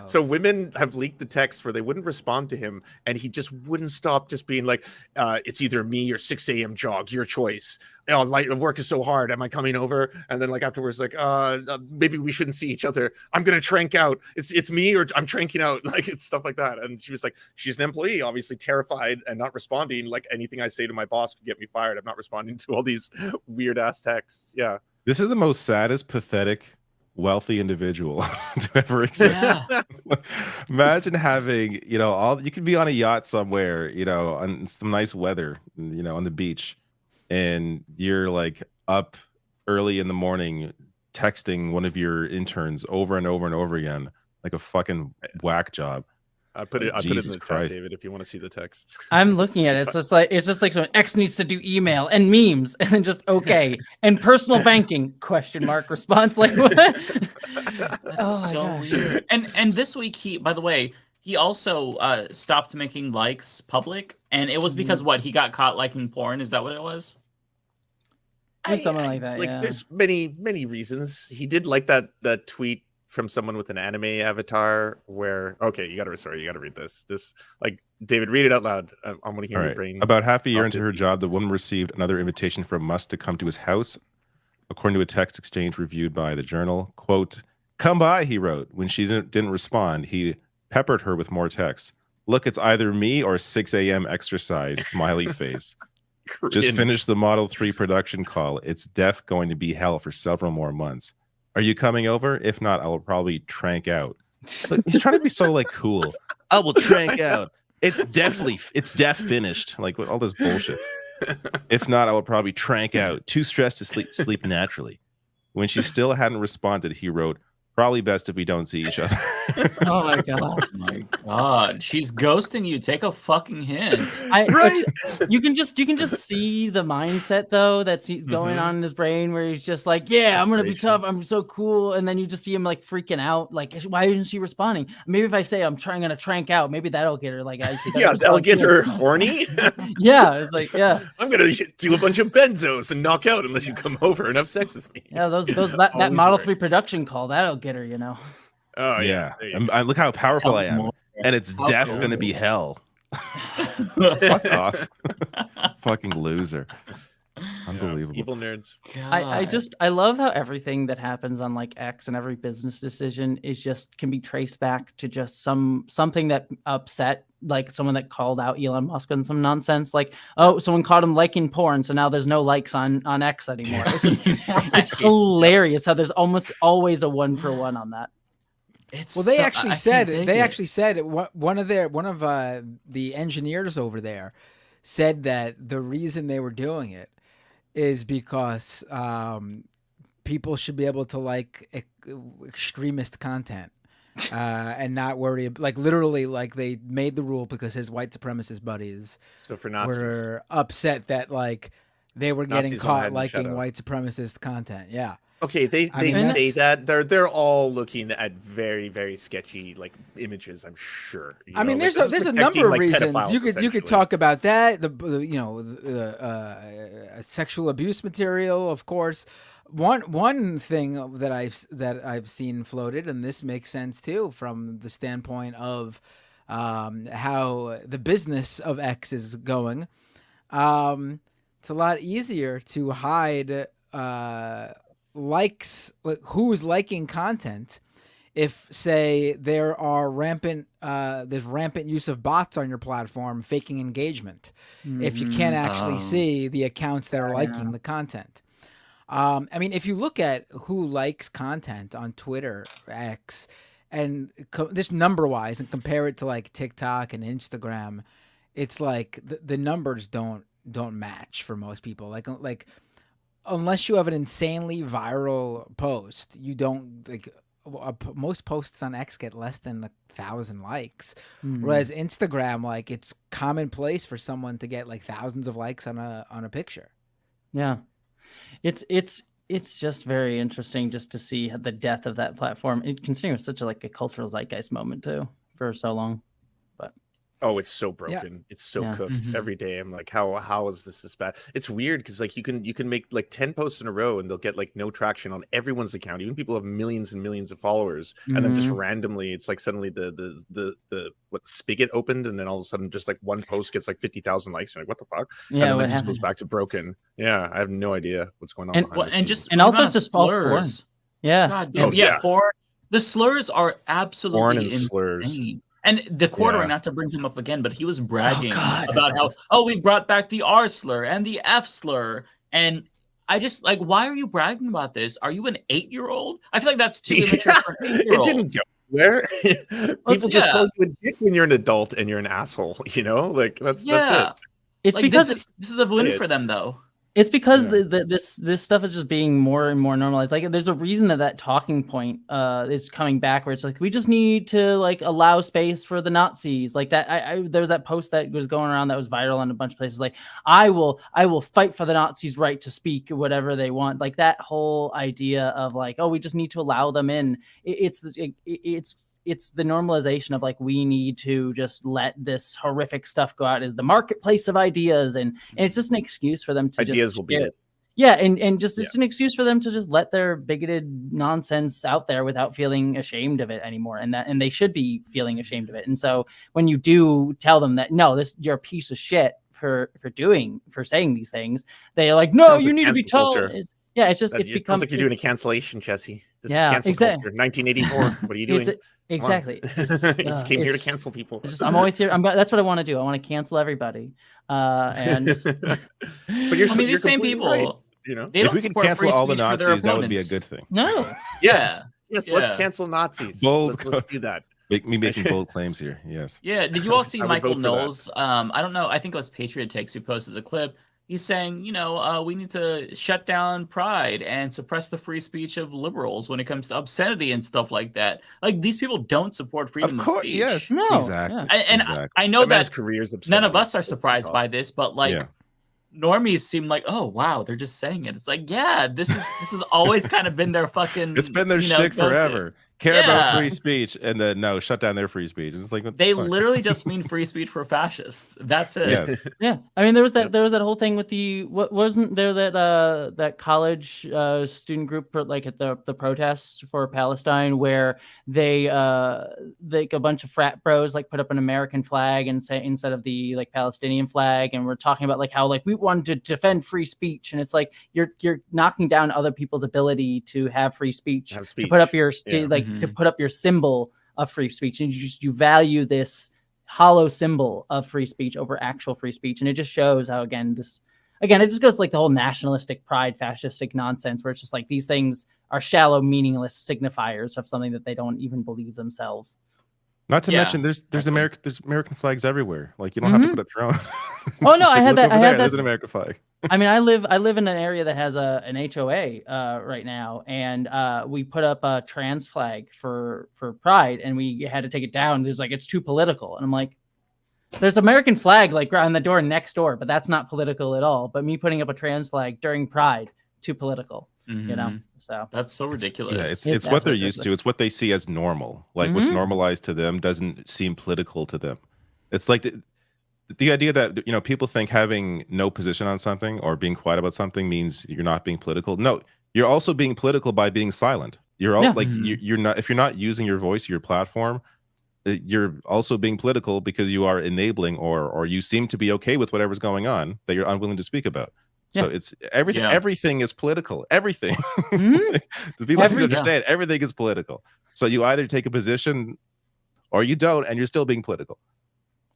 so women have leaked the texts where they wouldn't respond to him, and he just wouldn't stop just being like, it's either me or 6 a.m. jog, your choice. Oh, work is so hard. Am I coming over? And then like afterwards, like, maybe we shouldn't see each other. I'm gonna trank out. It's me or I'm tranking out. Like it's stuff like that. And she was like, she's an employee, obviously terrified and not responding. Like anything I say to my boss could get me fired. I'm not responding to all these weird ass texts. Yeah. This is the most saddest, pathetic, wealthy individual to ever exist. Yeah. Imagine having, you could be on a yacht somewhere, on some nice weather, on the beach. And you're like up early in the morning texting one of your interns over and over and over again like a fucking whack job. I put it in the Christ. chat, David, if you want to see the texts. I'm looking at it. It's just like some X needs to do email and memes and then just okay and personal banking ? Response like what? That's so weird. And this week by the way, he also stopped making likes public, and it was because what, he got caught liking porn? Is that what it was? Something like that. Like there's many reasons. He did like that tweet from someone with an anime avatar where you gotta read this. Like, David, read it out loud. I want to hear your brain. About half a year into her job, the woman received another invitation from Musk to come to his house. According to a text exchange reviewed by the Journal, quote, "Come by," he wrote. When she didn't respond, he peppered her with more texts. "Look, it's either me or 6 a.m. exercise, smiley face. Just finished the Model 3 production call. It's going to be hell for several more months. Are you coming over? If not, I will probably trank out." Look, he's trying to be so like cool. I will trank out. It's finished. Like with all this bullshit. If not, I will probably trank out. Too stressed to sleep naturally. When she still hadn't responded, he wrote, "Probably best if we don't see each other." Oh my god! Oh my god! She's ghosting you. Take a fucking hint. You can just see the mindset though that's going on in his brain, where he's just like, "Yeah, I'm gonna be tough. I'm so cool," and then you just see him like freaking out, like, "Why isn't she responding? Maybe if I say I'm gonna trank out, maybe that'll get her." Like, that'll get her horny. Yeah, it's like, yeah, I'm gonna do a bunch of benzos and knock out unless you come over and have sex with me. Yeah, that Model 3 production call, that'll get her, you know. Oh yeah. I look how powerful I am, and it's gonna be hell. Fuck off. Fucking loser. Unbelievable. Evil nerds. I love how everything that happens on like X and every business decision can be traced back to just something that upset, like someone that called out Elon Musk on some nonsense, like, oh, someone caught him liking porn, so now there's no likes on X anymore. It's just it's hilarious how there's almost always a 1-for-1 on that. They actually said one of the engineers over there said that the reason they were doing it is because people should be able to like extremist content and not worry, like literally, like they made the rule because his white supremacist buddies were upset that like they were getting caught liking white supremacist content. Yeah. Okay, they say that they're all looking at very, very sketchy like images. I'm sure. I mean, there's a number of reasons you could talk about that. The sexual abuse material, of course. One thing that I've seen floated, and this makes sense too, from the standpoint of how the business of X is going. It's a lot easier to hide likes, who's liking content, if say there's rampant use of bots on your platform faking engagement. If you can't actually see the accounts that are liking the content. I mean, if you look at who likes content on Twitter, X, and this number wise, and compare it to like TikTok and Instagram, it's like the numbers don't match for most people. Like unless you have an insanely viral post, you don't like. Most posts on X get less than 1,000 likes, whereas Instagram, like, it's commonplace for someone to get like thousands of likes on a picture. Yeah, it's just very interesting just to see the death of that platform. Considering it was such a cultural zeitgeist moment too for so long. Oh, it's so broken. Yeah. It's so cooked every day. I'm like, how is this bad? It's weird because like you can make like 10 posts in a row and they'll get like no traction on everyone's account. Even people have millions and millions of followers, and then just randomly, it's like suddenly the spigot opened, and then all of a sudden just like one post gets like 50,000 likes. You're like, what the fuck? Yeah, and then it just goes back to broken. Yeah, I have no idea what's going on. And also it's just slurs. Yeah. God damn. Porn. The slurs are absolutely insane. Slurs. And the quarter, not to bring him up again, but he was bragging about how, we brought back the R slur and the F slur. And I just, like, why are you bragging about this? Are you an 8-year-old? I feel like that's too immature for an 8-year-old. It didn't go where people just call you a dick when you're an adult and you're an asshole, you know? Like, that's it. It's like, because this is a win for them, though. It's because this stuff is just being more and more normalized. Like, there's a reason that talking point is coming back, where it's like, we just need to like allow space for the Nazis. Like that, there's that post that was going around that was viral on a bunch of places. Like, I will fight for the Nazis' right to speak whatever they want. Like that whole idea of like, oh, we just need to allow them in. It's the normalization of like, we need to just let this horrific stuff go out as the marketplace of ideas, and it's just an excuse for them to ideas will be it. Yeah, and just it's an excuse for them to just let their bigoted nonsense out there without feeling ashamed of it anymore, and they should be feeling ashamed of it. And so when you do tell them that no, you're a piece of shit for saying these things, they're like, no, you need to be told. It's become like you're doing a cancellation, Jesse. This is cancel culture. 1984. What are you doing? Exactly. You just came here to cancel people. I'm always here. That's what I want to do. I want to cancel everybody. And but you're these same people, right, you know, they don't if we can support cancel free all the speech for their Nazis, that would be a opponents. good thing. No. Yes. Let's cancel Nazis. Bold. Let's do that. Making bold claims here. Yes. Yeah. Did you all see I would Michael vote for that. Knowles? I don't know. I think it was Patriotics who posted the clip. He's saying, we need to shut down Pride and suppress the free speech of liberals when it comes to obscenity and stuff like that. Like, these people don't support freedom of speech. Yes. No. Exactly. And I know that career's none of us are surprised by this, but like normies seem like, oh wow, they're just saying it. It's like, yeah, this has always kind of been their fucking. It's been their shtick forever. Care about free speech, and then no, shut down their free speech. It's like they literally just mean free speech for fascists. That's it. Yes. Yeah, I mean, there was that whole thing with the wasn't there that college student group like at the protests for Palestine, where they like a bunch of frat bros like put up an American flag and say instead of the like Palestinian flag, and we're talking about like how like we wanted to defend free speech, and it's like you're knocking down other people's ability to have free speech. To put up your to put up your symbol of free speech, and you value this hollow symbol of free speech over actual free speech. And it just shows how it just goes like the whole nationalistic pride fascistic nonsense, where it's just like these things are shallow, meaningless signifiers of something that they don't even believe themselves. Not to mention, there's American flags everywhere. Like, you don't have to put up your own. Oh no, I had that. There's an American flag. I mean, I live in an area that has an HOA right now, and we put up a trans flag for Pride, and we had to take it down. There's like, it's too political, and I'm like, there's American flag like on the door next door, but that's not political at all. But me putting up a trans flag during Pride, too political. You know, so that's so ridiculous. It's what they're used to. It's what they see as normal. Like what's normalized to them doesn't seem political to them. It's like the idea that people think having no position on something or being quiet about something means you're not being political. No, you're also being political by being silent. You're all you're not, if you're not using your voice, your platform, you're also being political because you are enabling or you seem to be okay with whatever's going on that you're unwilling to speak about. So it's everything. Everything is political. Everything. The people have to understand everything is political. So you either take a position or you don't, and you're still being political.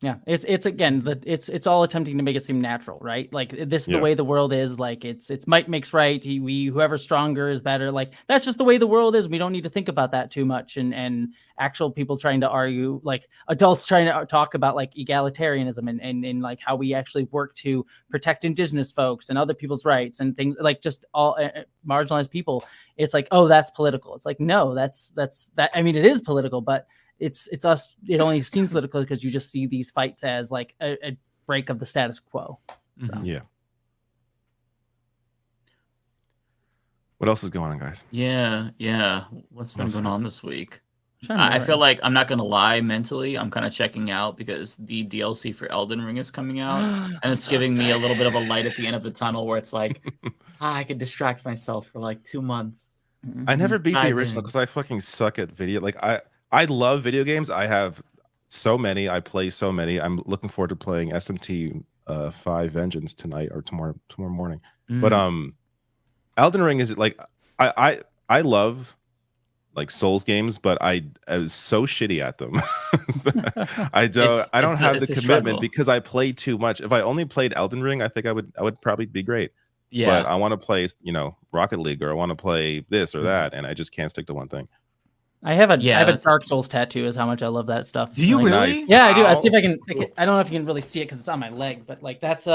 Yeah, it's again, it's all attempting to make it seem natural, right? Like this is the way the world is. Like it's might makes right. Whoever's stronger is better. Like that's just the way the world is. We don't need to think about that too much. And actual people trying to argue, like adults trying to talk about like egalitarianism and like how we actually work to protect indigenous folks and other people's rights and things like just all marginalized people. It's like, oh, that's political. It's like, no, that's that. I mean, it is political, but it's us. It only seems political because you just see these fights as like a break of the status quo. So. Yeah. What else is going on, guys? Yeah. What's been going on this week? I feel like I'm not gonna lie. Mentally, I'm kind of checking out because the DLC for Elden Ring is coming out, and it's giving me a little bit of a light at the end of the tunnel where it's like, I could distract myself for like 2 months. I never beat the original because I fucking suck at video. Like I love video games. I have so many. I play so many. I'm looking forward to playing SMT 5 Vengeance tonight or tomorrow morning. But Elden Ring is like I love like Souls games, but I was so shitty at them. I don't have the commitment because I play too much. If I only played Elden Ring, I think I would probably be great. Yeah. But I want to play, Rocket League, or I want to play this or that, and I just can't stick to one thing. I have a Dark Souls tattoo. Is how much I love that stuff. Do you really? Yeah, I do. I'll see if I can. I don't know if you can really see it because it's on my leg, but like that's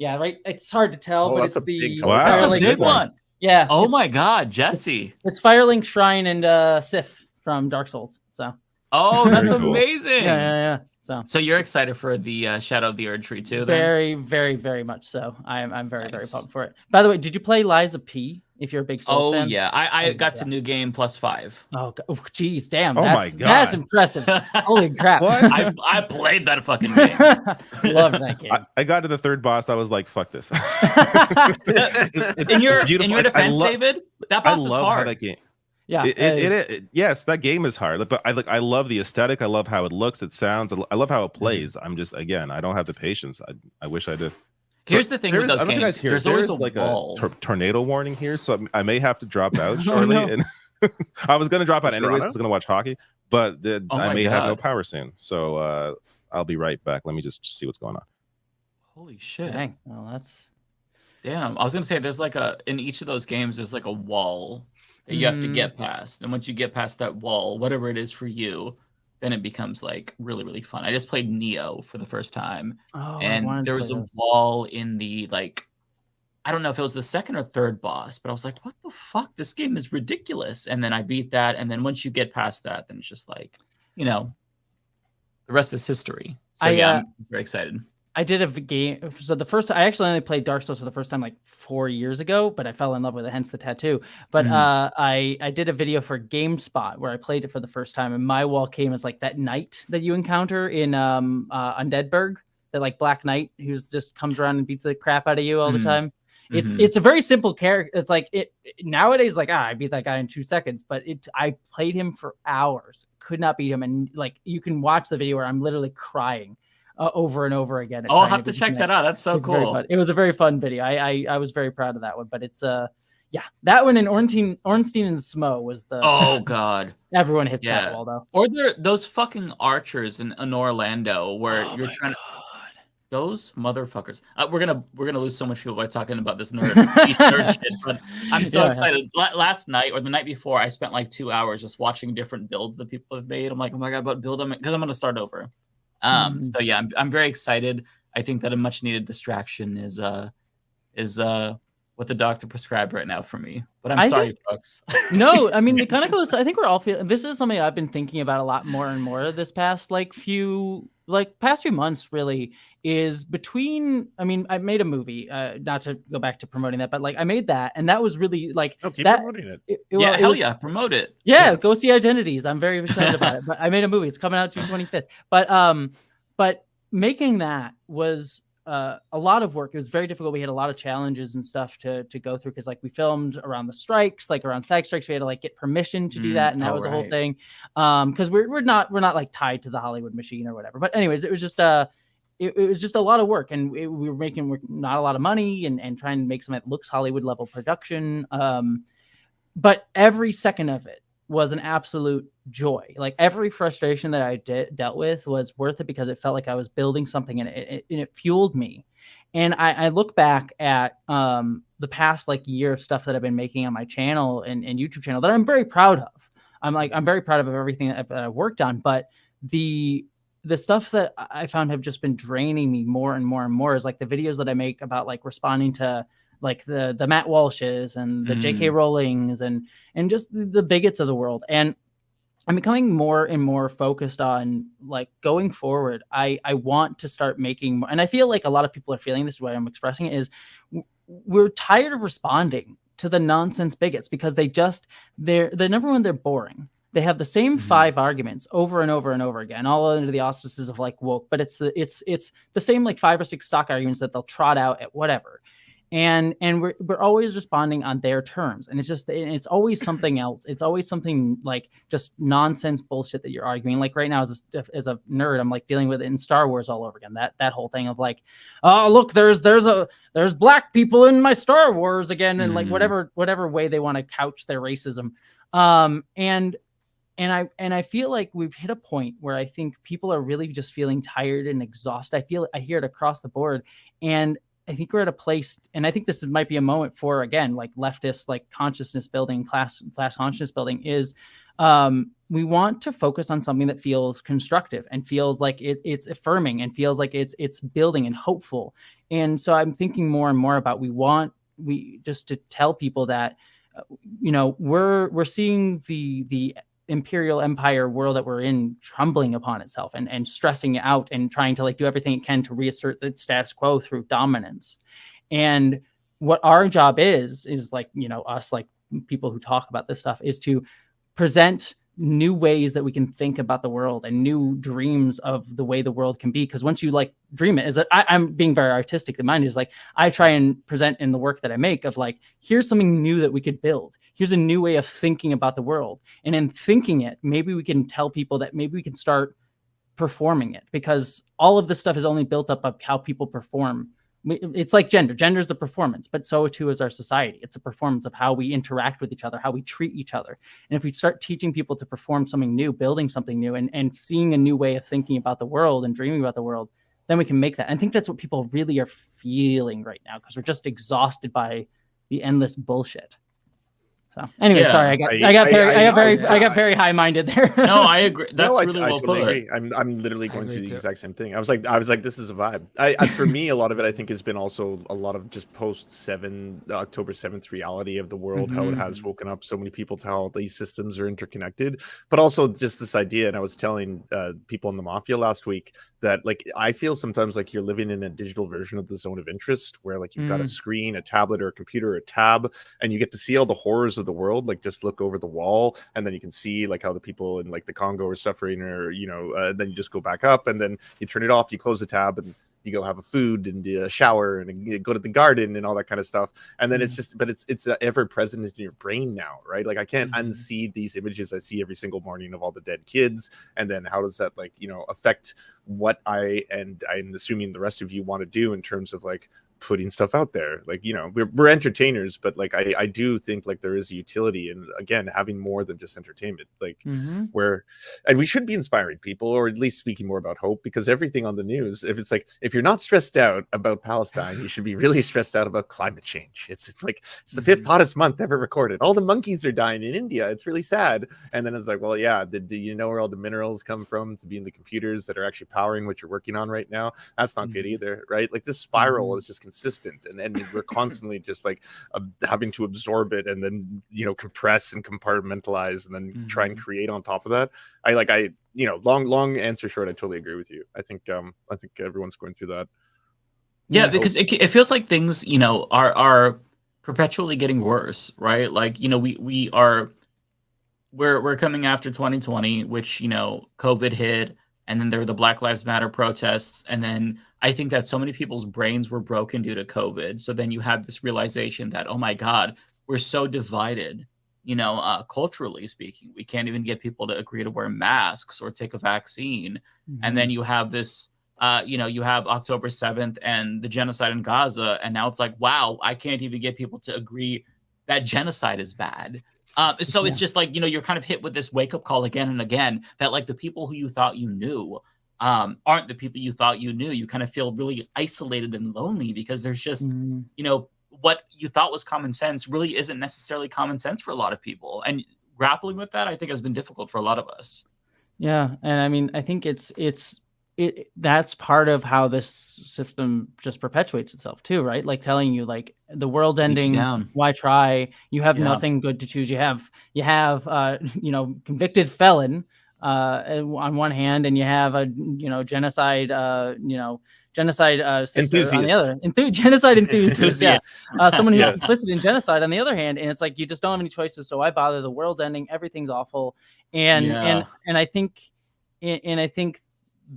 Yeah, right. It's hard to tell, but that's it's a the big color. Wow. That's a Firelink big one. Yeah. Oh my God, Jessie. It's Firelink Shrine and Sif from Dark Souls. So. Oh, that's Very cool. amazing. Yeah. So you're excited for the Shadow of the Erd Tree too? Then? Very, very, very much so. I'm very, very pumped for it. By the way, did you play Liza P? If you're a big Souls fan. Oh yeah, I got to new game +5. Oh geez, damn. Oh my God, that's impressive. Holy crap! What? I played that fucking game. Love that game. I got to the third boss. I was like, "Fuck this." in your defense, David, that boss is hard. How that game. Yeah, yes, that game is hard. But I love the aesthetic. I love how it looks. It sounds. I love how it plays. I'm just I don't have the patience. I wish I did. Here's the thing with those games. There's always a wall. Tornado warning here, so I may have to drop out shortly. And I was going to drop out anyways because I was going to watch hockey, but I may have no power soon. So I'll be right back. Let me just see what's going on. Holy shit! Dang. Well, that's damn. I was going to say there's like in each of those games there's like a wall that you have to get past, and once you get past that wall, whatever it is for you, then it becomes like really, really fun. I just played Neo for the first time, and there was a wall in the I don't know if it was the second or third boss, but I was like, what the fuck? This game is ridiculous. And then I beat that, and then once you get past that, then it's just like, the rest is history. So I'm very excited. I did a game. So I actually only played Dark Souls for the first time like 4 years ago, but I fell in love with it, hence the tattoo. But I did a video for GameSpot where I played it for the first time, and my wall came as like that knight that you encounter in Undeadburg, that like Black Knight who's just comes around and beats the crap out of you all the time. It's a very simple character. It's like nowadays, like I beat that guy in 2 seconds, but I played him for hours, could not beat him, and like you can watch the video where I'm literally crying over and over again. I'll have to check that out. That's so cool. It was a very fun video. I was very proud of that one, but it's that one in Ornstein and Smo was the oh god. Everyone hits that wall though. Or those fucking archers in Orlando where you're trying to. Those motherfuckers. We're gonna lose so much people by talking about this nerd shit. But I'm so excited. Last night or the night before, I spent like 2 hours just watching different builds that people have made. I'm like, oh my god, what build them? Because I'm gonna start over. So yeah, I'm very excited. I think that a much needed distraction is what the doctor prescribed right now for me. But I'm sorry, folks. No, I mean it kind of goes. I think we're all feeling. This is something I've been thinking about a lot more and more this past few months. Really, is between. I mean, I made a movie. Not to go back to promoting that, but I made that, and that was really keep that. Promoting it. Yeah, promote it. Yeah, go see Identiteaze. I'm very excited about it. But I made a movie. It's coming out June 25th. But making that was a lot of work. It was very difficult. We had a lot of challenges and stuff to go through because we filmed around the strikes, around SAG strikes. We had to get permission to do that, and that was a whole thing. Because we're not tied to the Hollywood machine or whatever. But anyways, it was just it was just a lot of work, and we were making not a lot of money and trying to make something that looks Hollywood level production. But every second of it was an absolute joy. Every frustration that I dealt with was worth it because it felt like I was building something, and it fueled me. And I look back at the past year of stuff that I've been making on my channel and YouTube channel that I'm very proud of. I'm very proud of everything that I've worked on, but the stuff that I found have just been draining me more and more and more is the videos that I make about responding to the Matt Walshes and the J.K. Rowlings and just the bigots of the world. And I'm becoming more and more focused on going forward. I want to start making more, and I feel like a lot of people are feeling this way. I'm expressing it is we're tired of responding to the nonsense bigots because they're number one, they're boring. They have the same 5 arguments over and over and over again, all under the auspices of woke, but it's the same 5 or 6 stock arguments that they'll trot out at whatever. And we're always responding on their terms, and it's always something else. It's always something just nonsense bullshit that you're arguing. Right now, as a nerd, I'm dealing with it in Star Wars all over again. That whole thing of oh look, there's black people in my Star Wars again, and whatever way they want to couch their racism. And I feel like we've hit a point where I think people are really just feeling tired and exhausted. I hear it across the board, and I think we're at a place, and I think this might be a moment for, again, leftist, consciousness building, class consciousness building is we want to focus on something that feels constructive and feels like it's affirming and feels like it's building and hopeful. And so I'm thinking more and more about we just to tell people that we're seeing the imperial empire world that we're in crumbling upon itself and stressing out and trying to like do everything it can to reassert the status quo through dominance. And what our job is like, us, like people who talk about this stuff, is to present new ways that we can think about the world and new dreams of the way the world can be. Because once you like dream it, I'm being very artistic in mind, is like I try and present in the work that I make of like, here's something new that we could build. Here's a new way of thinking about the world. And in thinking it, maybe we can tell people that maybe we can start performing it, because all of this stuff is only built up of how people perform. It's like gender. Gender is a performance, but so too is our society. It's a performance of how we interact with each other, how we treat each other. And if we start teaching people to perform something new, building something new, and seeing a new way of thinking about the world and dreaming about the world, then we can make that. I think that's what people really are feeling right now, because we're just exhausted by the endless bullshit. So anyway, sorry, I got very high-minded there. No, I agree. That's I really well totally put. agree. I'm literally going through the exact same thing. I was like, this is a vibe. For me, a lot of it I think has been also a lot of just post October 7th reality of the world, how it has woken up so many people to how these systems are interconnected, but also just this idea. And I was telling people in the Mafia last week that like I feel sometimes like you're living in a digital version of the zone of interest, where like you've got a screen, a tablet, or a computer, or a tab, and you get to see all the horrors of the world. Like just look over the wall, and then you can see like how the people in like the Congo are suffering, or then you just go back up, and then you turn it off, you close the tab, and you go have a food and a shower and you go to the garden and all that kind of stuff. And then it's just, but it's ever present in your brain now, right? Like I can't unsee these images I see every single morning of all the dead kids. And then how does that like, affect what I'm assuming the rest of you want to do in terms of like putting stuff out there? Like, we're entertainers, but like I do think like there is utility in, again, having more than just entertainment, like and we should be inspiring people, or at least speaking more about hope, because everything on the news, if you're not stressed out about Palestine, you should be really stressed out about climate change. It's the 5th hottest month ever recorded. All the monkeys are dying in India. It's really sad. And then it's like, well, yeah, do you know where all the minerals come from to be in the computers that are actually powering what you're working on right now? That's not good either, right? Like this spiral is just consistent, and we're constantly just like having to absorb it, and then compress and compartmentalize, and then try and create on top of that. Long answer short, I totally agree with you. I think everyone's going through that. Yeah, because it feels like things are perpetually getting worse, right? Like we're coming after 2020, which COVID hit, and then there were the Black Lives Matter protests, and then I think that so many people's brains were broken due to COVID. So then you have this realization that, oh my God, we're so divided, culturally speaking. We can't even get people to agree to wear masks or take a vaccine. And then you have this, you have October 7th and the genocide in Gaza. And now it's like, wow, I can't even get people to agree that genocide is bad. So it's just like, you're kind of hit with this wake up call again and again, that like the people who you thought you knew aren't the people you thought you knew. You kind of feel really isolated and lonely, because there's just, what you thought was common sense really isn't necessarily common sense for a lot of people. And grappling with that, I think, has been difficult for a lot of us. Yeah. And I mean, I think that's part of how this system just perpetuates itself too, right? Like telling you like the world's ending, why try? You have nothing good to choose. You have convicted felon on one hand, and you have a genocide sister on the other. Genocide enthusiast. Yeah. Someone who's complicit in genocide on the other hand, and it's like you just don't have any choices. So why bother? The world's ending. Everything's awful. And I think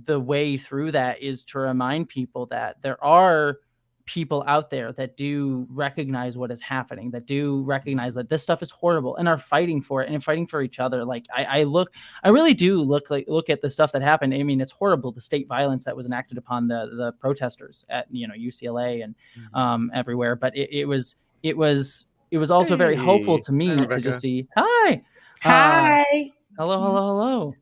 the way through that is to remind people that there are people out there that do recognize what is happening, that do recognize that this stuff is horrible, and are fighting for it and fighting for each other. Like I really do look at the stuff that happened. I mean, it's horrible, the state violence that was enacted upon the protesters at UCLA and everywhere. But it was also very hopeful to me to just see. Hi. Hi. Hello.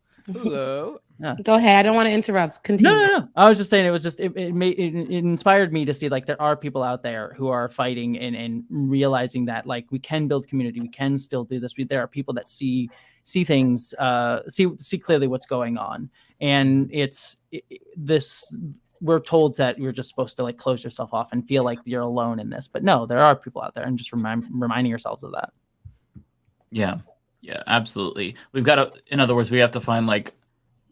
Go ahead. I don't want to interrupt. Continue. No. I was just saying it inspired me to see like there are people out there who are fighting and realizing that like we can build community, we can still do this. There are people that see things, see clearly what's going on, and we're told that you're just supposed to like close yourself off and feel like you're alone in this, but no, there are people out there, and just reminding yourselves of that. Yeah, absolutely. We've got to, in other words, we have to find like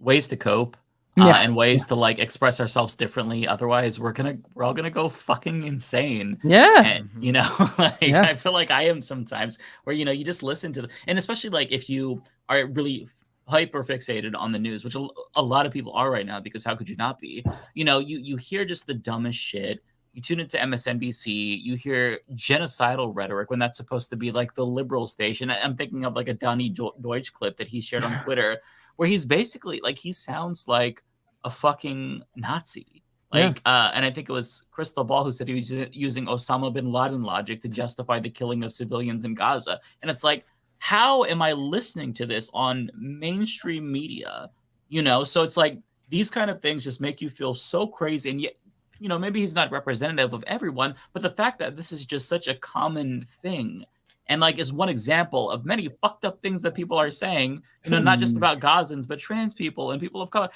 ways to cope and ways to like express ourselves differently. Otherwise, we're all gonna go fucking insane. Yeah, and you know, like I feel like I am sometimes where you just listen to and especially like if you are really hyper fixated on the news, which a lot of people are right now, because how could you not be? You hear just the dumbest shit. You tune into MSNBC, you hear genocidal rhetoric when that's supposed to be like the liberal station. I'm thinking of like a Donny Deutsch clip that he shared on Twitter, where he's basically like, he sounds like a fucking Nazi. And I think it was Crystal Ball who said he was using Osama bin Laden logic to justify the killing of civilians in Gaza. And it's like, how am I listening to this on mainstream media? So it's like these kind of things just make you feel so crazy. And yet, maybe he's not representative of everyone, but the fact that this is just such a common thing and like is one example of many fucked up things that people are saying, not just about Gazans, but trans people and people of color.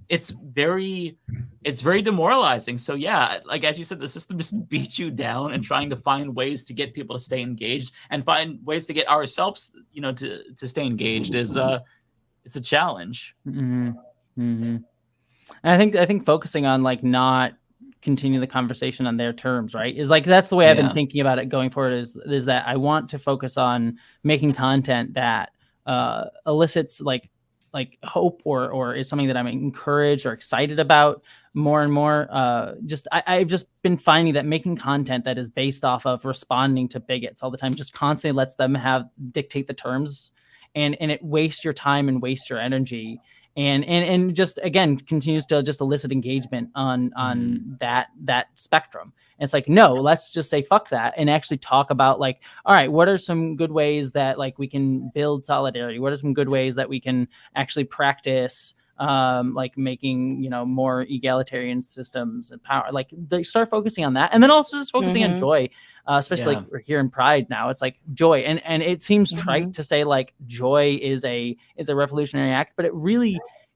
It's very demoralizing. So yeah, like as you said, the system just beats you down, and trying to find ways to get people to stay engaged and find ways to get ourselves, to stay engaged is it's a challenge. Mm-hmm. Mm-hmm. And I think focusing on like not continue the conversation on their terms, right, is like that's the way I've been thinking about it going forward. Is that I want to focus on making content that elicits like hope or is something that I'm encouraged or excited about more and more. I've just been finding that making content that is based off of responding to bigots all the time just constantly lets them dictate the terms, and it wastes your time and wastes your energy. And just again continues to just elicit engagement on that spectrum. And it's like, no, let's just say fuck that and actually talk about like, all right, what are some good ways that like we can build solidarity? What are some good ways that we can actually practice like making more egalitarian systems and power? Like they start focusing on that, and then also just focusing on joy, especially like we're here in Pride now. It's like joy, and it seems trite to say like joy is a revolutionary act, but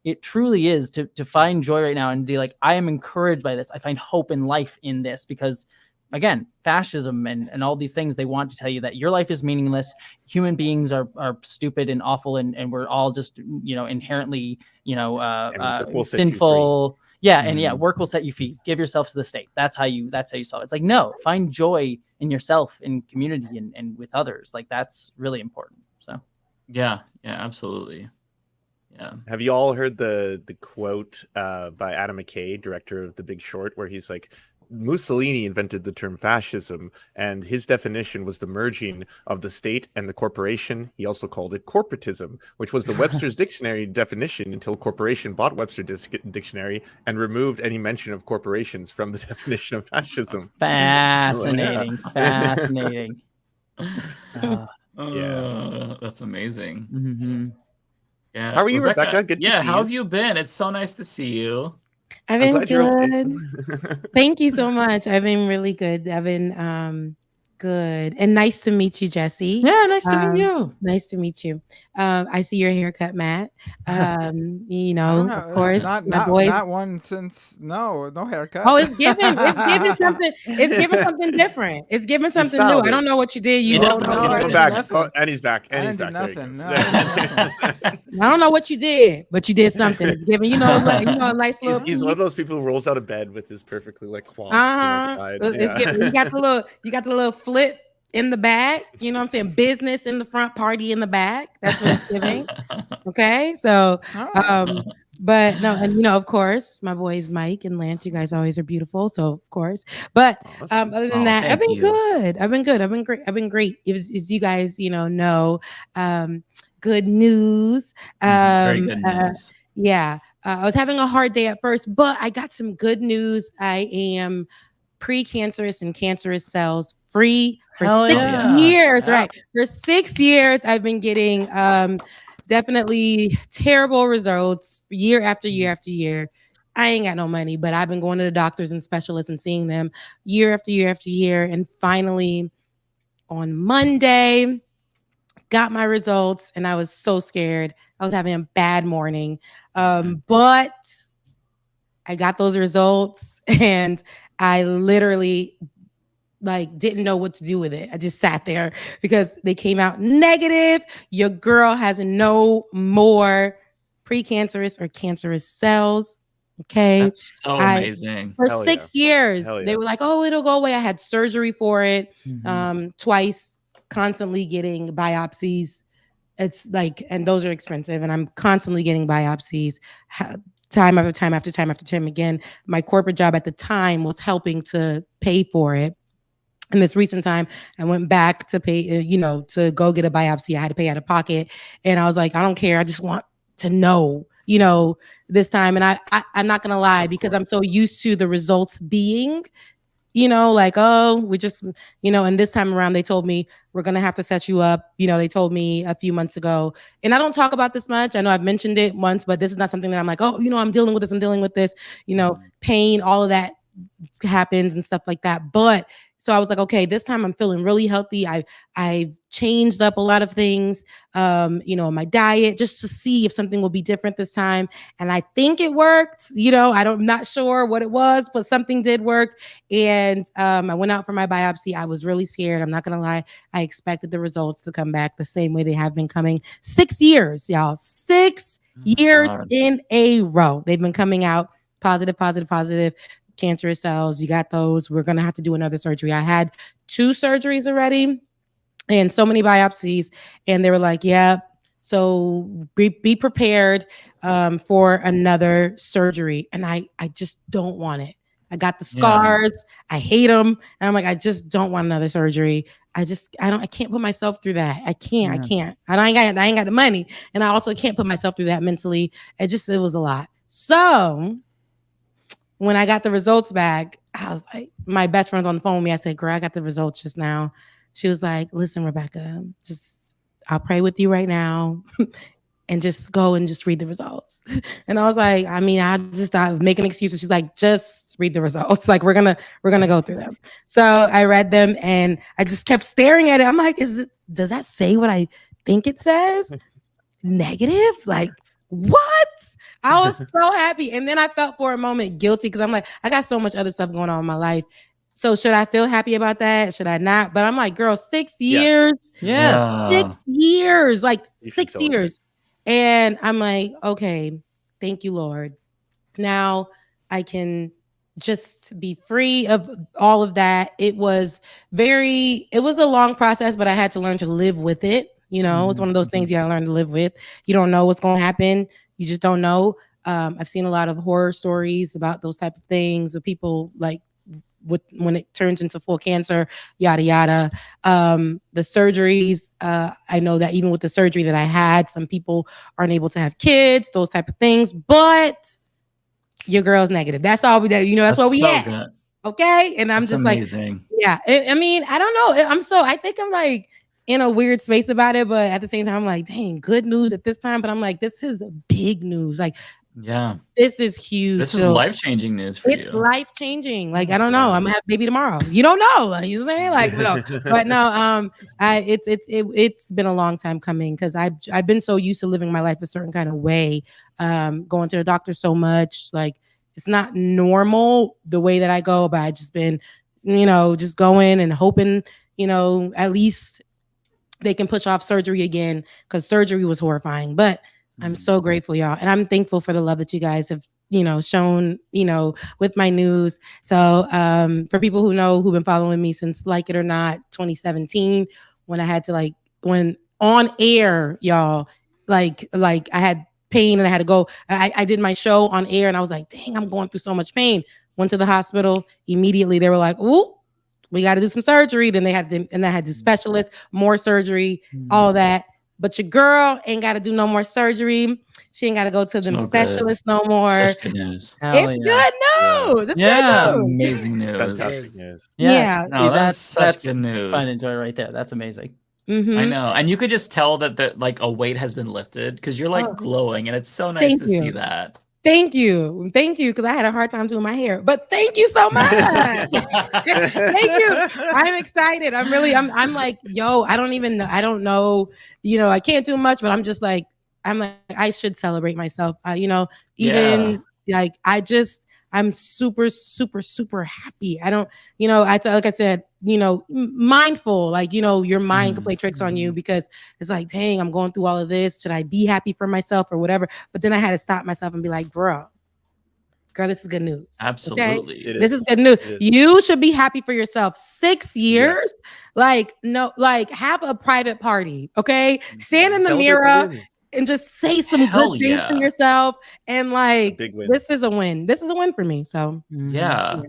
it truly is to find joy right now and be like, I am encouraged by this. I find hope in life in this, because again, fascism and all these things, they want to tell you that your life is meaningless. Human beings are stupid and awful. And we're all just, inherently, sinful. Yeah. And work will set you free. Give yourself to the state. That's how you solve it. It's like, no, find joy in yourself, in community and with others. Like that's really important. So. Yeah, absolutely. Yeah. Have you all heard the quote by Adam McKay, director of The Big Short, where he's like, Mussolini invented the term fascism, and his definition was the merging of the state and the corporation. He also called it corporatism, which was the Webster's Dictionary definition until corporation bought Webster's Dictionary and removed any mention of corporations from the definition of fascism. Fascinating. Fascinating. That's amazing. Mm-hmm. Yeah. How are you, Rebecca? Good to see how you. have you been? It's so nice to see you. I've been good. Thank you so much. I've been really good. I've been good. And nice to meet you, Jessie. Yeah, nice to meet you. Nice to meet you. I see your haircut, Matt. Of course, not one since no haircut. Oh, it's giving something. It's giving something different. It's giving something new. I don't know what you did. He's going back. And he's back. And he's back. Nothing. I don't know what you did, but you did something. It's giving, a nice little. He's one of those people who rolls out of bed with his perfectly quaff. It's giving. You got the little flip in the back, you know what I'm saying? Business in the front, party in the back. That's what it's giving. Okay. So, but no, and of course, my boys Mike and Lance, you guys always are beautiful. So of course, but other than that, I've been good. I've been good. I've been great. I've been great. As you guys, know, good news. Very good news. Yeah. I was having a hard day at first, but I got some good news. I am precancerous and cancerous cells free for 6 years. Right. For 6 years, I've been getting definitely terrible results year after year after year. I ain't got no money, but I've been going to the doctors and specialists and seeing them year after year after year. And finally, on Monday, got my results, and I was so scared. I was having a bad morning. But I got those results, and I literally didn't know what to do with it. I just sat there because they came out negative. Your girl has no more precancerous or cancerous cells. Okay. That's so amazing. For 6 years, they were like, oh, it'll go away. I had surgery for it twice, constantly getting biopsies. It's and those are expensive, and I'm constantly getting biopsies time after time after time after time again. My corporate job at the time was helping to pay for it. In this recent time, I went back to pay, to go get a biopsy. I had to pay out of pocket. And I was like, I don't care. I just want to know, this time. And I'm not going to lie, because I'm so used to the results being, oh, we just, and this time around, they told me, we're going to have to set you up. They told me a few months ago, and I don't talk about this much. I know I've mentioned it once, but this is not something that I'm like, oh, I'm dealing with this, pain, all of that happens and stuff like that. But so I was like, okay, this time I'm feeling really healthy. I've changed up a lot of things, my diet, just to see if something will be different this time. And I think it worked. I'm not sure what it was, but something did work. And I went out for my biopsy. I was really scared. I'm not gonna lie. I expected the results to come back the same way they have been coming. 6 years, y'all. 6 years in a row. They've been coming out positive. Cancerous cells, you got those. We're gonna have to do another surgery. I had 2 surgeries already and so many biopsies, and they were like, yeah, so be prepared for another surgery. And I just don't want it. I got the scars. I hate them. And I'm like, I just don't want another surgery. I can't put myself through that. I can't. I ain't got the money. And I also can't put myself through that mentally. It was a lot. So when I got the results back, I was like, my best friend's on the phone with me. I said, girl, I got the results just now. She was like, listen, Rebecca, I'll pray with you right now and just go and just read the results. And I was like, I was making excuses. She's like, just read the results. Like, we're going to go through them. So I read them and I just kept staring at it. I'm like, does that say what I think it says? Negative? Like, what? I was so happy. And then I felt for a moment guilty because I'm like, I got so much other stuff going on in my life. So should I feel happy about that? Should I not? But I'm like, girl, 6 years. Yes. 6 years. Like 6 years. And I'm like, okay, thank you, Lord. Now I can just be free of all of that. It was a long process, but I had to learn to live with it. It's one of those things you gotta learn to live with. You don't know what's going to happen. You just don't know. I've seen a lot of horror stories about those type of things of people when it turns into full cancer, yada, yada. The surgeries, I know that even with the surgery that I had, some people aren't able to have kids, those type of things, but your girl's negative. That's all that's what we had. Good. Okay. And I'm just amazing. I don't know. I think I'm like in a weird space about it, but at the same time, I'm like, dang, good news at this time. But I'm like, this is big news. Like, yeah, this is huge. This is life-changing news for you. It's life-changing. Like, I don't know. I'm gonna have a baby tomorrow. You don't know. Like, you know what I'm saying? Like, no. But no, it's been a long time coming because I've been so used to living my life a certain kind of way. Going to the doctor so much. Like, it's not normal the way that I go, but I just been, just going and hoping, at least they can push off surgery again because surgery was horrifying. But I'm so grateful, y'all. And I'm thankful for the love that you guys have, shown, with my news. So for people who've been following me since Like It or Not 2017, when I had to when on air, y'all, like I had pain and I had to go. I did my show on air and I was like, dang, I'm going through so much pain. Went to the hospital. Immediately they were like, ooh, we got to do some surgery. Then I had to do specialists, more surgery, all that. But your girl ain't got to do no more surgery. She ain't got to go to them specialists no more. Such good news. It's good news. It's good news. Amazing news. Fantastic news. Yeah. No, that's such good news. Fun and joy right there. That's amazing. I know, and you could just tell that like a weight has been lifted because you're like glowing, and it's so nice to see that. Thank you, because I had a hard time doing my hair, but thank you so much. Thank you. I'm excited. I'm like, yo, I don't know, I can't do much, but I should celebrate myself. I'm super, super, super happy. I don't, like I said, mindful, like, your mind can play tricks on you because it's like, dang, I'm going through all of this. Should I be happy for myself or whatever? But then I had to stop myself and be like, girl, this is good news. Absolutely. Okay? This is good news. You should be happy for yourself. 6 years. Yes. Have a private party. Okay. Stand in the mirror and just say some good things to yourself. And this is a win. This is a win for me. So yeah.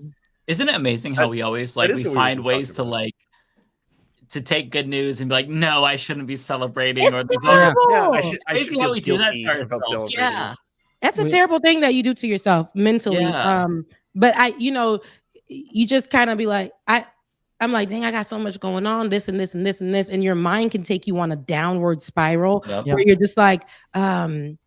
Isn't it amazing how we always we find ways to take good news and be like, no, I shouldn't be celebrating. It's terrible. It's crazy how we do that to ourselves. Yeah. That's a terrible thing that you do to yourself mentally. Yeah. But you just kind of be like, I'm like, dang, I got so much going on, this and this and this and this. And your mind can take you on a downward spiral where you're just like, dang,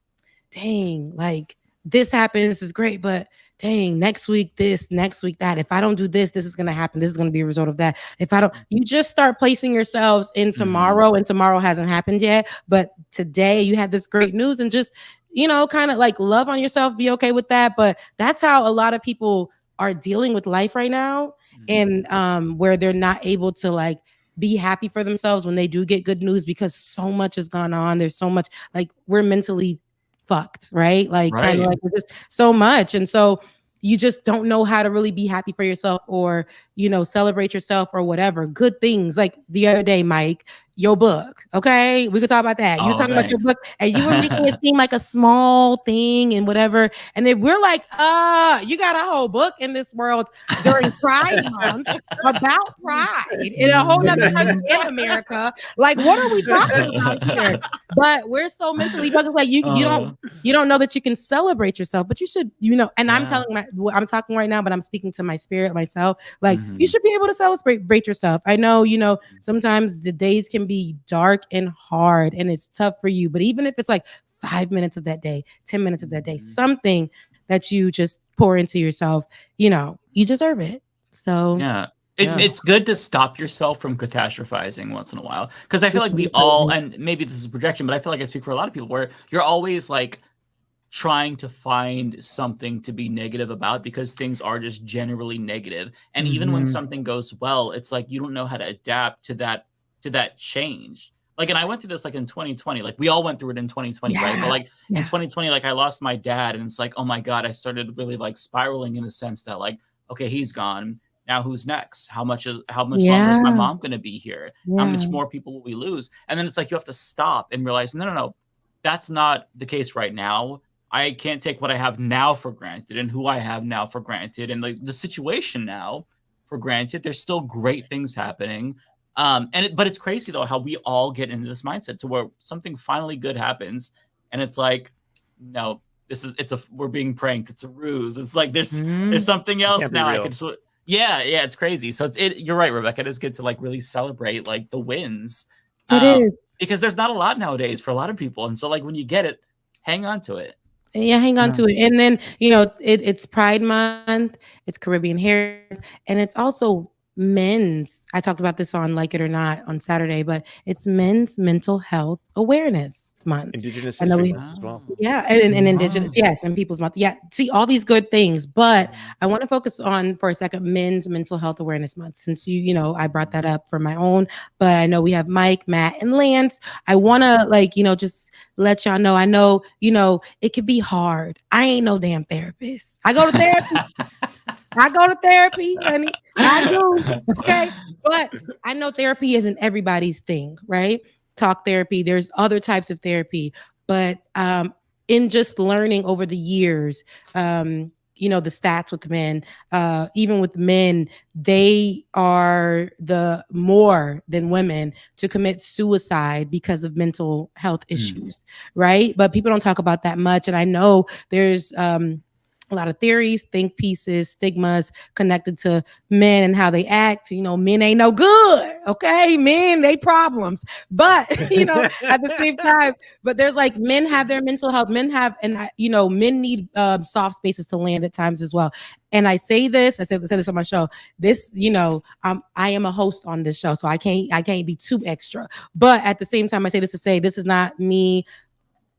like this happened, this is great, but dang, next week this, next week that. If I don't do this, this is going to happen. This is going to be a result of that. If I don't, you just start placing yourselves in tomorrow, and tomorrow hasn't happened yet. But today you had this great news, and just, kind of like love on yourself, be okay with that. But that's how a lot of people are dealing with life right now. And where they're not able to be happy for themselves when they do get good news, because so much has gone on. There's so much, we're mentally fucked, right? Kind of we're just so much. And so you just don't know how to really be happy for yourself or, celebrate yourself or whatever. Good things. Like the other day, Mike, your book. Okay. We could talk about that. You were talking about your book, and you were making it seem like a small thing and whatever. And then we're like, you got a whole book in this world during Pride Month about pride in a whole nother country in America. Like, what are we talking about here? But we're so mentally fucked. Like you don't know that you can celebrate yourself, but you should, and I'm talking right now, but I'm speaking to my spirit, myself. Like you should be able to celebrate yourself. I know, sometimes the days can be dark and hard and it's tough for you, but even if it's 5 minutes of that day, 10 minutes of that day, something that you just pour into yourself, you deserve it. So it's good to stop yourself from catastrophizing once in a while, because I feel like we all, and maybe this is projection, but I feel like I speak for a lot of people, where you're always trying to find something to be negative about because things are just generally negative. And even when something goes well, it's you don't know how to adapt to that change. And I went through this in 2020. We all went through it in 2020, right? But in 2020, I lost my dad, and it's oh my God, I started really spiraling in the sense that okay, he's gone. Now who's next? How much longer is my mom going to be here? How much more people will we lose? And then it's you have to stop and realize, no, that's not the case right now. I can't take what I have now for granted and who I have now for granted and the situation now for granted. There's still great things happening. But it's crazy though how we all get into this mindset to where something finally good happens, and it's no, we're being pranked. It's a ruse. It's there's something else now. It's crazy. So you're right, Rebecca. It is good to really celebrate the wins. It is, because there's not a lot nowadays for a lot of people, and so when you get it, hang on to it. Yeah, hang on to it. And then it's Pride Month, it's Caribbean Heritage, and it's also men's. I talked about this on Like It or Not on Saturday, but it's Men's Mental Health Awareness Month. Indigenous History Month as well. Yeah, and Indigenous, and People's Month. Yeah, see all these good things, but I want to focus on for a second Men's Mental Health Awareness Month, since I brought that up for my own. But I know we have Mike, Matt, and Lance. I want to just let y'all know. I know it could be hard. I ain't no damn therapist. I go to therapy. Honey. I do. Okay, but I know therapy isn't everybody's thing, right? Talk therapy. There's other types of therapy, but in just learning over the years, the stats with men, even with men, they are the more than women to commit suicide because of mental health issues, right? But people don't talk about that much. And I know there's a lot of theories, think pieces, stigmas connected to men and how they act. Men ain't no good. Okay. Men, they problems. But, at the same time, but there's like men have their mental health. Men have, and men need soft spaces to land at times as well. And I say this on my show. This, I am a host on this show, so I can't be too extra. But at the same time, I say this to say this is not me.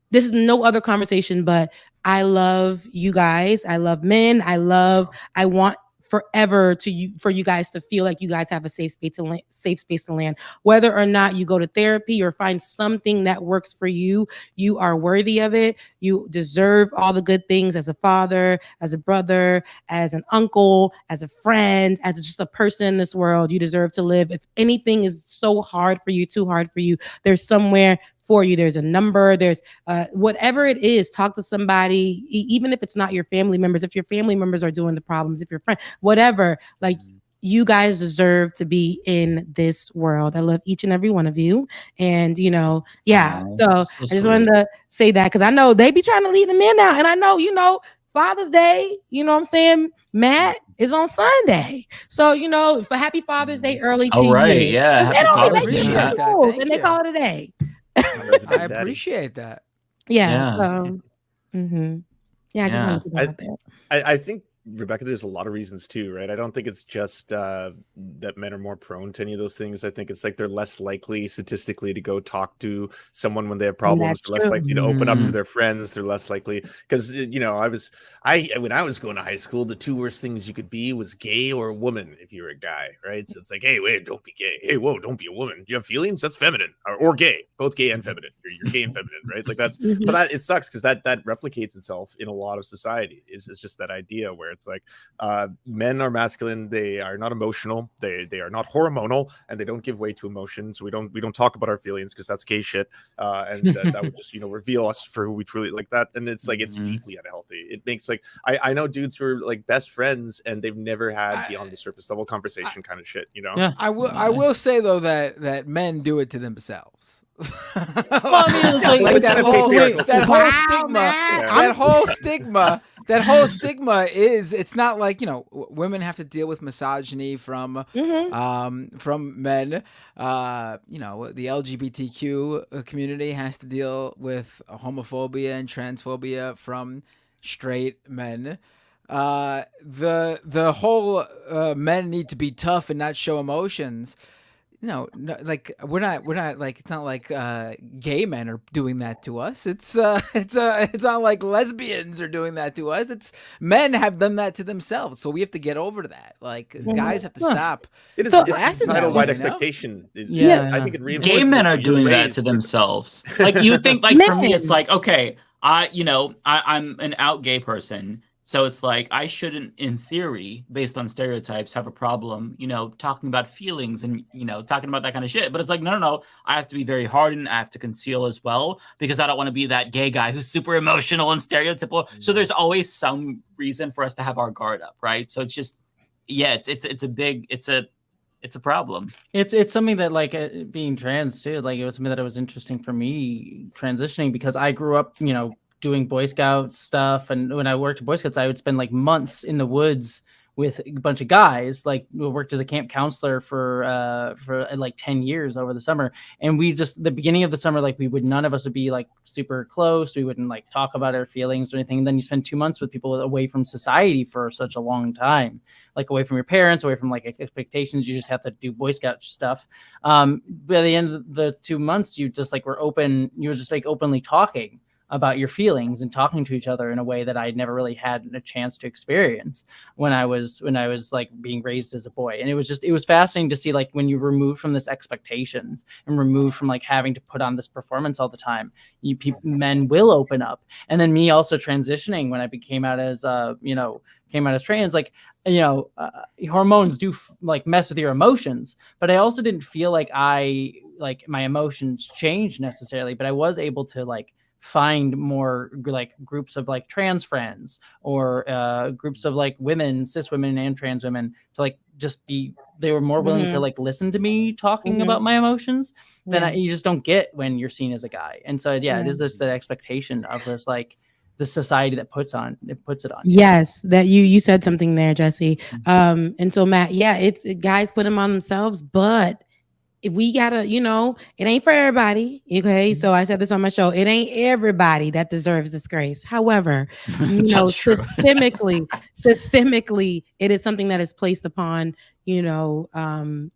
This is no other conversation, but I love you guys. I love men. I want forever for you guys to feel like you guys have a safe space to land. Whether or not you go to therapy or find something that works for you, you are worthy of it. You deserve all the good things as a father, as a brother, as an uncle, as a friend, as just a person in this world. You deserve to live. If anything is so hard for you, too hard for you, there's somewhere for you. There's a number, there's whatever it is, talk to somebody, even if it's not your family members, if your family members are doing the problems, if your friend, whatever, like you guys deserve to be in this world. I love each and every one of you. And, so I just wanted to say that because I know they be trying to lead the men out. And I know, Father's Day, you know what I'm saying? Matt is on Sunday. So, for happy Father's Day early to you. Yeah. Happy Father's Day, Matt. And they call it a day. I appreciate that. Yeah. So, I just wanted to talk about that. I think, Rebecca, there's a lot of reasons too, right? I don't think it's just that men are more prone to any of those things. I think it's like they're less likely statistically to go talk to someone when they have problems. They're less likely to open up to their friends. They're less likely because when I was going to high school, the two worst things you could be was gay or a woman if you were a guy, right? So it's like, hey, wait, don't be gay. Hey, whoa, don't be a woman. Do you have feelings? That's feminine or gay, both gay and feminine. You're gay and feminine, right? Like that's, but that it sucks because that replicates itself in a lot of society. It's just that idea where it's like men are masculine, they are not emotional, they are not hormonal, and they don't give way to emotions. We don't talk about our feelings because that's gay shit, and that would just reveal us for who we truly like that. And it's like it's deeply unhealthy. It makes like I know dudes who are like best friends and they've never had beyond the surface level conversation kind of shit. Yeah. I will say though that men do it to themselves. That whole stigma is, it's not like women have to deal with misogyny from men. The LGBTQ community has to deal with homophobia and transphobia from straight men. The whole men need to be tough and not show emotions. No, like we're not like, it's not like gay men are doing that to us. It's not like lesbians are doing that to us. It's men have done that to themselves. So we have to get over that. Like guys have to stop. It's a societal-wide expectation. I think it reinforces. Gay men are doing that to themselves. Like you think, like for me, it's like, okay, I'm an out gay person. So it's like I shouldn't, in theory, based on stereotypes, have a problem, talking about feelings and, talking about that kind of shit. But it's like, no. I have to be very hardened. I have to conceal as well because I don't want to be that gay guy who's super emotional and stereotypical. So there's always some reason for us to have our guard up, right? So it's just, it's a problem. It's something that like being trans too, like it was something that was interesting for me transitioning because I grew up, doing Boy Scout stuff. And when I worked at Boy Scouts, I would spend like months in the woods with a bunch of guys. Like we worked as a camp counselor for like 10 years over the summer. And we just, the beginning of the summer, like none of us would be like super close. We wouldn't like talk about our feelings or anything. And then you spend 2 months with people away from society for such a long time, like away from your parents, away from like expectations. You just have to do Boy Scout stuff. By the end of the 2 months, you just like were open. You were just like openly talking about your feelings and talking to each other in a way that I'd never really had a chance to experience when I was like being raised as a boy. And it was fascinating to see like when you remove from this expectations and remove from like having to put on this performance all the time, men will open up. And then me also transitioning when I came out as trans, like, hormones do like mess with your emotions, but I also didn't feel like my emotions changed necessarily, but I was able to like find more like groups of like trans friends or groups of like cis women and trans women to like they were more willing to like listen to me talking about my emotions than you just don't get when you're seen as a guy. And so it is this that expectation of this like the society that puts it on. Yes, that you said something there, Jesse. And so Matt, it's guys put them on themselves, but if we gotta, it ain't for everybody. Okay. So I said this on my show. It ain't everybody that deserves this grace. However, systemically, it is something that is placed upon,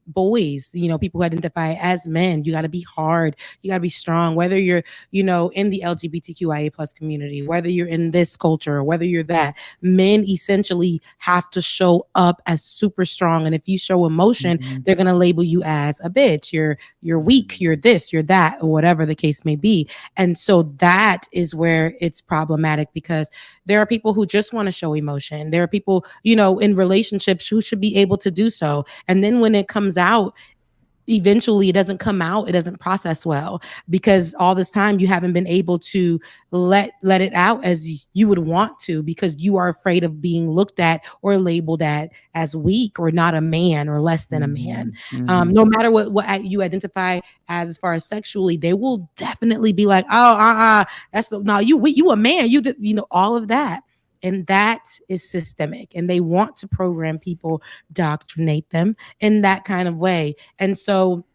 boys, people who identify as men. You got to be hard. You got to be strong, whether you're, in the LGBTQIA plus community, whether you're in this culture, or whether you're that. Men essentially have to show up as super strong. And if you show emotion, they're going to label you as a bitch. You're weak. You're this, you're that, or whatever the case may be. And so that is where it's problematic, because there are people who just want to show emotion. There are people, in relationships who should be able to do so. And then when it comes out, eventually it doesn't come out, it doesn't process well, because all this time you haven't been able to let it out as you would want to, because you are afraid of being looked at or labeled at as weak or not a man or less than a man. No matter what you identify as far as sexually, they will definitely be like, you a man, all of that. And that is systemic, and they want to program people, doctrinate them in that kind of way. And so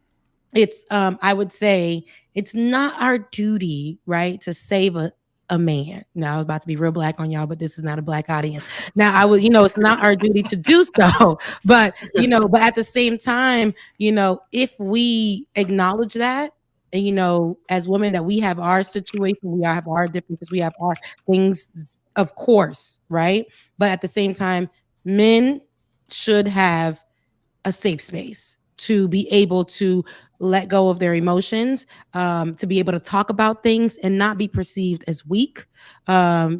it's, I would say it's not our duty, right, to save a man. Now, I was about to be real black on y'all, but this is not a black audience. Now, it's not our duty to do so, but at the same time, if we acknowledge that, and, as women, that we have our situation, we have our differences, we have our things, of course, right? But at the same time, men should have a safe space to be able to let go of their emotions, to be able to talk about things and not be perceived as weak, like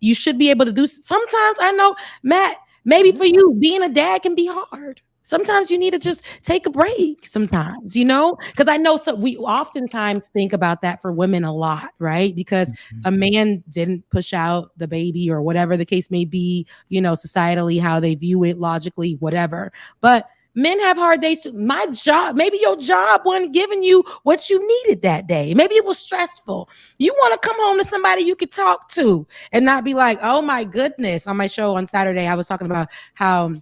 you should be able to do. Sometimes I know, Matt, maybe for you, being a dad can be hard. Sometimes you need to just take a break sometimes, because I know we oftentimes think about that for women a lot, right? Because a man didn't push out the baby or whatever the case may be, societally, how they view it, logically, whatever. But men have hard days too. My job, maybe your job wasn't giving you what you needed that day. Maybe it was stressful. You want to come home to somebody you could talk to and not be like, oh my goodness. On my show on Saturday, I was talking about how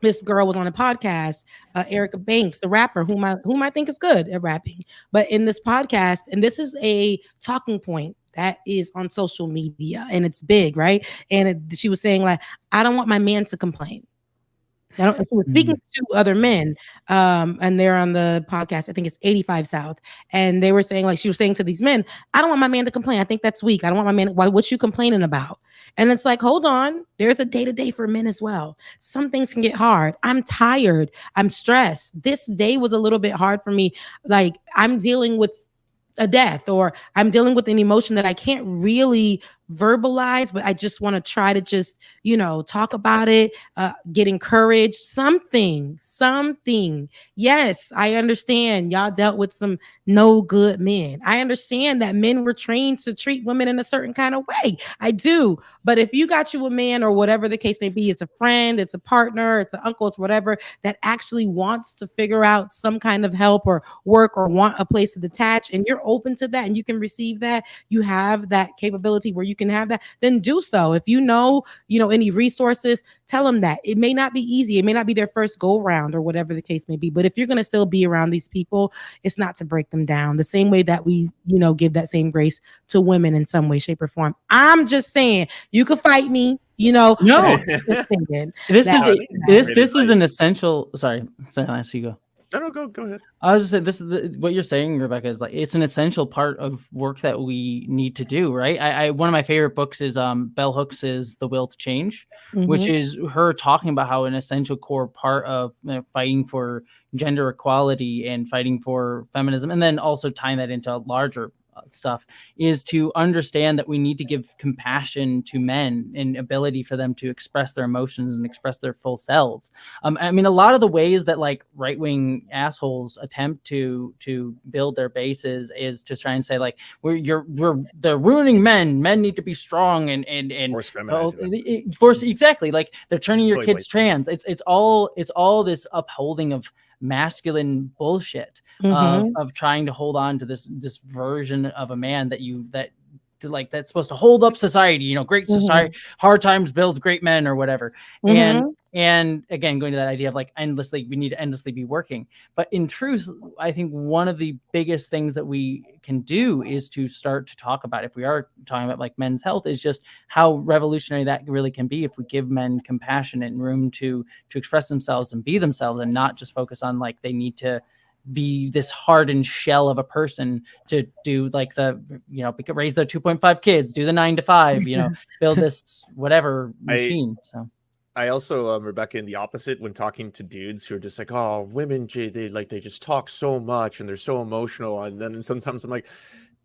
this girl was on a podcast, Erica Banks, a rapper whom I think is good at rapping. But in this podcast, and this is a talking point that is on social media, and it's big, right? And she was saying, like, I don't want my man to complain. She was speaking to other men, and they're on the podcast. I think it's 85 South. And they were saying, like, she was saying to these men, I don't want my man to complain. I think that's weak. I don't want my man. What you complaining about? And it's like, hold on. There's a day-to-day for men as well. Some things can get hard. I'm tired. I'm stressed. This day was a little bit hard for me. Like, I'm dealing with a death, or I'm dealing with an emotion that I can't really verbalize, but I just want to try to just, talk about it, get encouraged, something. Yes, I understand y'all dealt with some no good men. I understand that men were trained to treat women in a certain kind of way. I do. But if you got you a man, or whatever the case may be, it's a friend, it's a partner, it's an uncle, it's whatever, that actually wants to figure out some kind of help or work, or want a place to detach, and you're open to that and you can receive that, you have that capability where you can have that, then do so. If any resources, tell them that. It may not be easy. It may not be their first go round, or whatever the case may be. But if you're going to still be around these people, it's not to break them down. The same way that we, give that same grace to women in some way, shape, or form. I'm just saying, you could fight me, No, this is an essential. Sorry, you go. No, go ahead. I was just saying, this is what you're saying, Rebecca, is like, it's an essential part of work that we need to do, right? I one of my favorite books is Bell Hooks' The Will to Change, which is her talking about how an essential core part of fighting for gender equality and fighting for feminism, and then also tying that into larger stuff, is to understand that we need to give compassion to men and ability for them to express their emotions and express their full selves. I mean, a lot of the ways that like right-wing assholes attempt to build their bases is to try and say like, they're ruining men. Men need to be strong and force exactly, like they're turning your kids trans. It's all this upholding of masculine bullshit of trying to hold on to this version of a man that's supposed to hold up society, great society, hard times build great men or whatever. And again, going to that idea of like we need to endlessly be working. But in truth, I think one of the biggest things that we can do is to start to talk about, if we are talking about like men's health, is just how revolutionary that really can be if we give men compassion and room to express themselves and be themselves, and not just focus on like they need to be this hardened shell of a person to do like raise their 2.5 kids, do the 9 to 5, build this whatever machine. I also, Rebecca, in the opposite, when talking to dudes who are just like, oh, women, they just talk so much and they're so emotional. And then sometimes I'm like,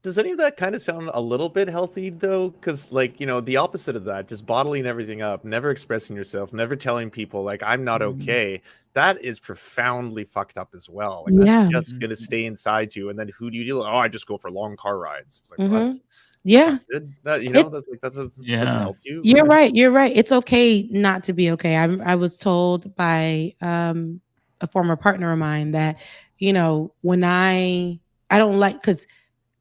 does any of that kind of sound a little bit healthy though? Because like, the opposite of that, just bottling everything up, never expressing yourself, never telling people like, I'm not okay. That is profoundly fucked up as well. Like that's just going to stay inside you. And then who do you deal with? Oh, I just go for long car rides. It's like, well, that's good. That doesn't help you. You're right. It's okay not to be okay. I was told by a former partner of mine that, when I don't like, because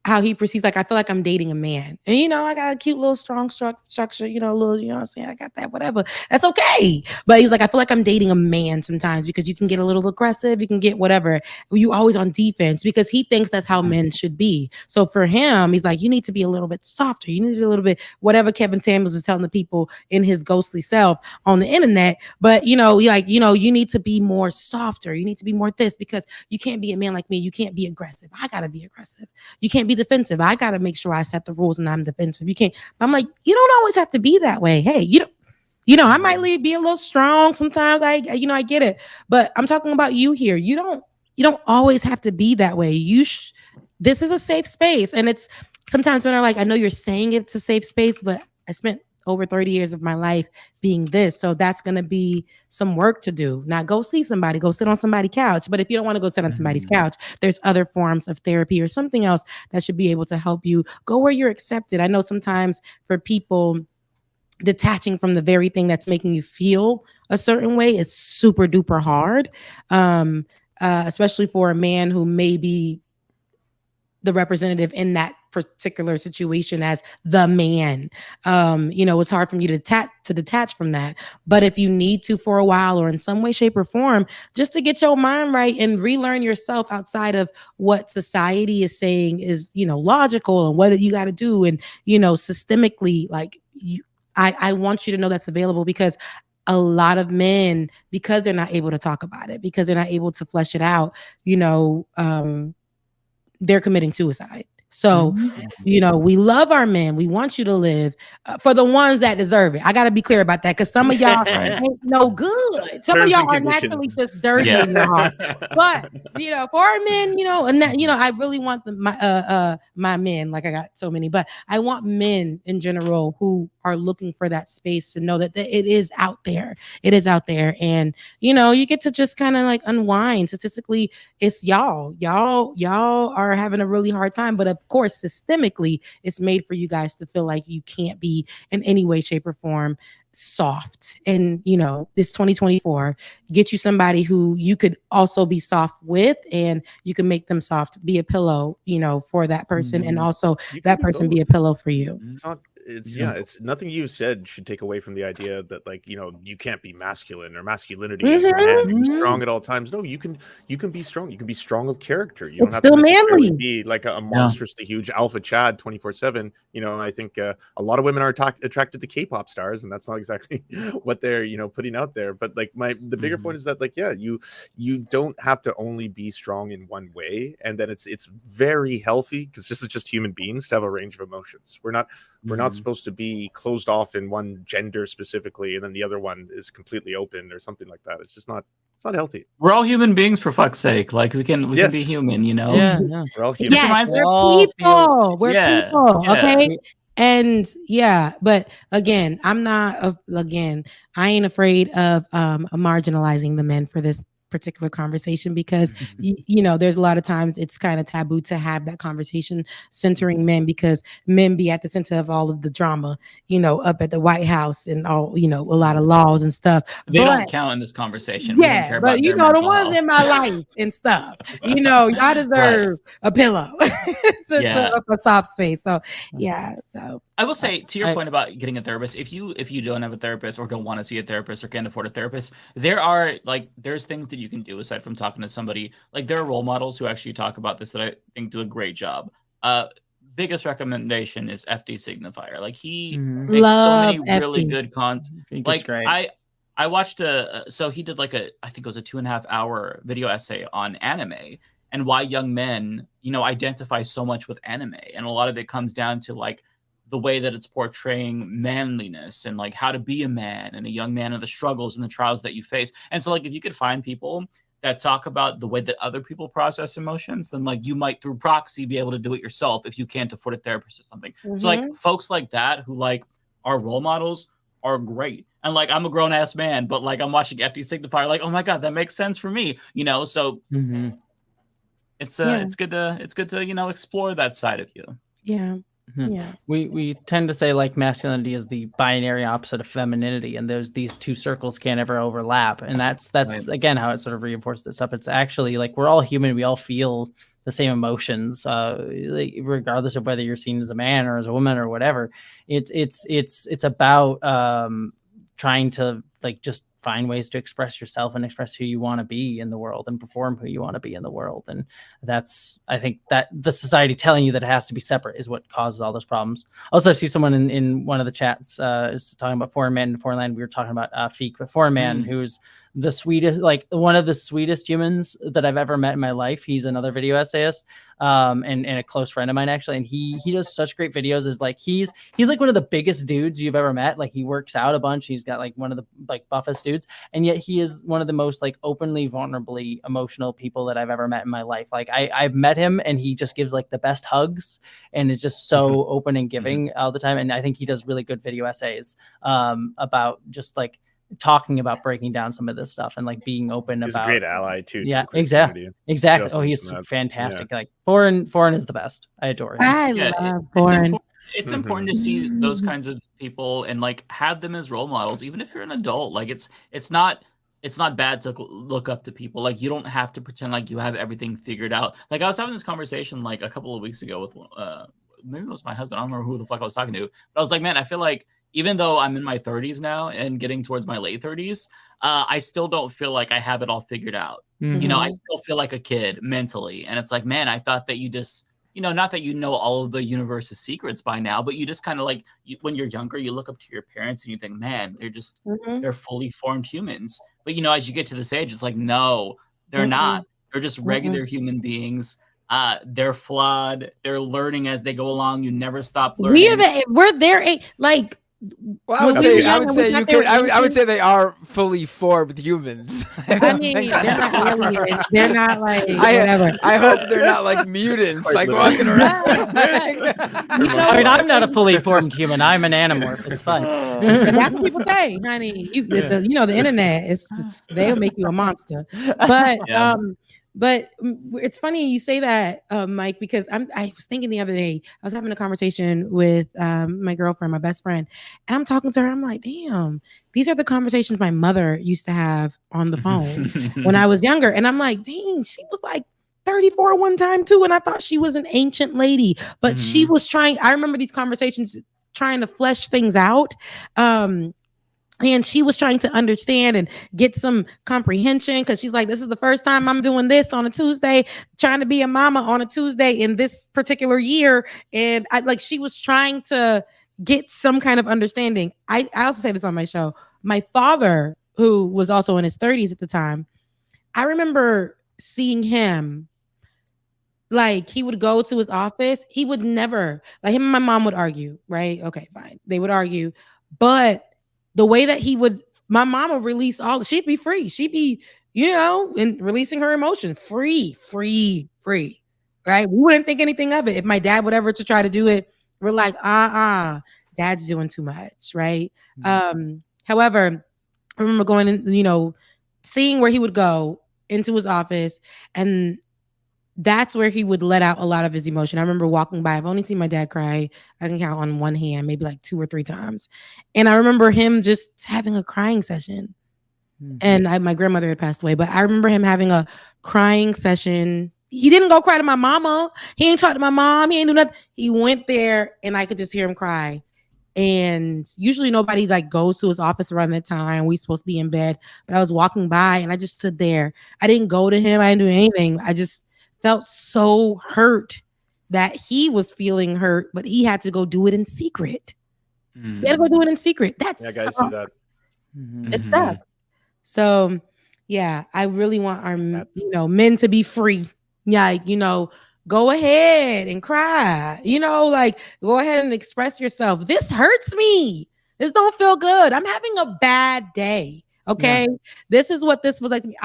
how he perceives, like, I feel like I'm dating a man. And, I got a cute little strong structure, a little, what I'm saying? I got that, whatever. That's okay. But he's like, I feel like I'm dating a man sometimes because you can get a little aggressive. You can get whatever. You always on defense because he thinks that's how men should be. So for him, he's like, you need to be a little bit softer. You need a little bit, whatever Kevin Samuels is telling the people in his ghostly self on the internet. But, you need to be more softer. You need to be more this because you can't be a man like me. You can't be aggressive. I got to be aggressive. You can't be defensive. I got to make sure I set the rules and I'm defensive. You can't. I'm like, you don't always have to be that way. Hey, I might be a little strong sometimes. I get it. But I'm talking about you here. You don't always have to be that way. This is a safe space. And it's sometimes when I'm like, I know you're saying it's a safe space, but I spent over 30 years of my life being this. So that's going to be some work to do. Now go see somebody, go sit on somebody's couch. But if you don't want to go sit on somebody's couch, there's other forms of therapy or something else that should be able to help you go where you're accepted. I know sometimes for people, detaching from the very thing that's making you feel a certain way is super duper hard. Especially for a man who may be the representative in that particular situation as the man. It's hard for you to detach from that. But if you need to for a while or in some way, shape, or form, just to get your mind right and relearn yourself outside of what society is saying is, logical and what you got to do. And, systemically, like I want you to know that's available because a lot of men, because they're not able to talk about it, because they're not able to flesh it out, they're committing suicide. So, we love our men. We want you to live for the ones that deserve it. I got to be clear about that because some of y'all ain't no good. Some of y'all are naturally just dirty in your heart. But, for our men, and that, I really want my men, like I got so many, but I want men in general who are looking for that space to know that it is out there. It is out there. And, you get to just kind of like unwind. Statistically, it's y'all are having a really hard time, but of course, systemically, it's made for you guys to feel like you can't be in any way, shape, or form soft. And, this 2024, get you somebody who you could also be soft with, and you can make them soft, be a pillow, for that person, and also that person be a pillow for you. It's nothing you said should take away from the idea that you can't be masculine or masculinity is be strong at all times. No, you can be strong. You can be strong of character. You don't have to necessarily be like a monstrously huge alpha Chad 24/7. I think a lot of women are attracted to K-pop stars, and that's not exactly what they're putting out there. But like the bigger point is that you don't have to only be strong in one way, and then it's very healthy because this is just human beings to have a range of emotions. We're not supposed to be closed off in one gender specifically, and then the other one is completely open or something like that. It's just not. It's not healthy. We're all human beings, for fuck's sake. Like we can be human, Yeah. We're all human. Yes, we're people. We're people. Okay. And but again, I ain't afraid of marginalizing the men for this particular conversation because you know, there's a lot of times it's kind of taboo to have that conversation centering men because men be at the center of all of the drama, you know, up at the White House and all, you know, a lot of laws and stuff. They don't count in this conversation. We don't care about you their know, the mental ones health. in my life and stuff, you know, y'all deserve a pillow to a soft space. So so I will say, to your point about getting a therapist, if you don't have a therapist or don't want to see a therapist or can't afford a therapist, there's things that you can do aside from talking to somebody. Like, there are role models who actually talk about this that I think do a great job. Biggest recommendation is FD Signifier. Like, he makes so many really good content. Like, I watched so he did like I think it was a 2.5 hour video essay on anime and why young men, you know, identify so much with anime. And a lot of it comes down to like the way that it's portraying manliness and like how to be a man and a young man and the struggles and the trials that you face. And so, like, if you could find people that talk about the way that other people process emotions, then like you might through proxy be able to do it yourself if you can't afford a therapist or something. So like folks like that who like are role models are great. And like, I'm a grown ass man, but like I'm watching FD Signifier, like, oh my God, that makes sense for me, you know? So it's good to, you know, explore that side of you. Yeah. Yeah. We tend to say like masculinity is the binary opposite of femininity, and these two circles can't ever overlap. And that's right. Again, how it sort of reinforces this stuff. It's actually like we're all human, we all feel the same emotions, like, regardless of whether you're seen as a man or as a woman or whatever. It's about trying to like just find ways to express yourself and express who you want to be in the world and perform who you want to be in the world. And I think that the society telling you that it has to be separate is what causes all those problems. Also, I see someone in one of the chats is talking about foreign man in foreign land. We were talking about Feek, but foreign man, who's the sweetest, like one of the sweetest humans that I've ever met in my life. He's another video essayist, and a close friend of mine actually. And he does such great videos. Is like he's like one of the biggest dudes you've ever met. Like, he works out a bunch. He's got like one of the like buffest dudes, and yet he is one of the most like openly, vulnerably emotional people that I've ever met in my life. Like, I've met him, and he just gives like the best hugs, and is just so open and giving all the time. And I think he does really good video essays about just like talking about breaking down some of this stuff and like being open He's about. a great ally too. Yeah, to the exactly. Oh, he's fantastic. Yeah. Like foreign is the best. I adore him. I love foreign. It's important to see those kinds of people and like have them as role models, even if you're an adult. Like, it's not bad to look up to people. Like, you don't have to pretend like you have everything figured out. Like, I was having this conversation like a couple of weeks ago with maybe it was my husband. I don't remember who the fuck I was talking to. But I was like, man, I feel like even though I'm in my 30s now and getting towards my late 30s, I still don't feel like I have it all figured out. You know, I still feel like a kid mentally. And it's like, man, I thought that you just, you know, not that you know all of the universe's secrets by now, but you just kind of like, when you're younger, you look up to your parents and you think, man, they're just, they're fully formed humans. But, you know, as you get to this age, it's like, no, they're not. They're just regular human beings. They're flawed. They're learning as they go along. You never stop learning. We're there. Like, well, I would say they are fully formed humans. I mean, they're not aliens. They're not like whatever. I hope they're not like mutants, like walking around. I mean, I'm not a fully formed human. I'm an animorph. It's fine. That's what people say, honey. You know, the internet they'll make you a monster. But But it's funny you say that, Mike, because I was thinking the other day, I was having a conversation with my girlfriend, my best friend, and I'm talking to her. I'm like, damn, these are the conversations my mother used to have on the phone when I was younger. And I'm like, dang, she was like 34 one time too. And I thought she was an ancient lady, but she was trying. I remember these conversations trying to flesh things out. And she was trying to understand and get some comprehension because she's like, this is the first time I'm doing this on a Tuesday, trying to be a mama on a Tuesday in this particular year. And she was trying to get some kind of understanding. I also say this on my show. My father, who was also in his 30s at the time, I remember seeing him. Like, he would go to his office. He would never, like, him and my mom would argue, right? Okay, fine. They would argue. But the way that my mom would release she'd be free. She'd be, and releasing her emotion. Free. Right? We wouldn't think anything of it. If my dad would ever to try to do it, we're like, dad's doing too much, right? However, I remember going in, seeing where he would go into his office, and that's where he would let out a lot of his emotion. I remember walking by. I've only seen my dad cry, I can count on one hand, maybe like 2 or 3 times. And I remember him just having a crying session. And my grandmother had passed away, but I remember him having a crying session. He didn't go cry to my mama. He ain't talk to my mom. He ain't do nothing. He went there, and I could just hear him cry. And usually nobody like goes to his office around that time. We supposed to be in bed, but I was walking by, and I just stood there. I didn't go to him. I didn't do anything. I just felt so hurt that he was feeling hurt, but he had to go do it in secret. He had to go do it in secret. That's guys do that. It's tough. So yeah, I really want our men to be free. Yeah, go ahead and cry. Go ahead and express yourself. This hurts me. This don't feel good. I'm having a bad day. Okay. Yeah. This is what this was like to me.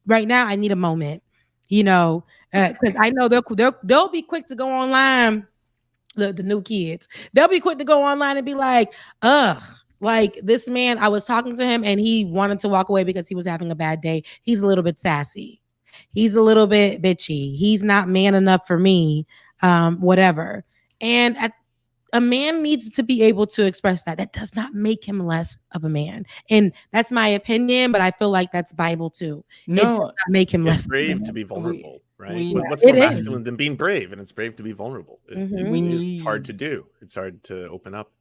Right now I need a moment. Because I know they'll be quick to go online. The new kids, they'll be quick to go online and be like, ugh, like this man, I was talking to him and he wanted to walk away because he was having a bad day. He's a little bit sassy. He's a little bit bitchy. He's not man enough for me, whatever. And a man needs to be able to express that. That does not make him less of a man. And that's my opinion, but I feel like that's Bible too. No, it does not make him less brave to be vulnerable, right? What's more masculine than being brave? And it's brave to be vulnerable. It's hard to do. It's hard to open up.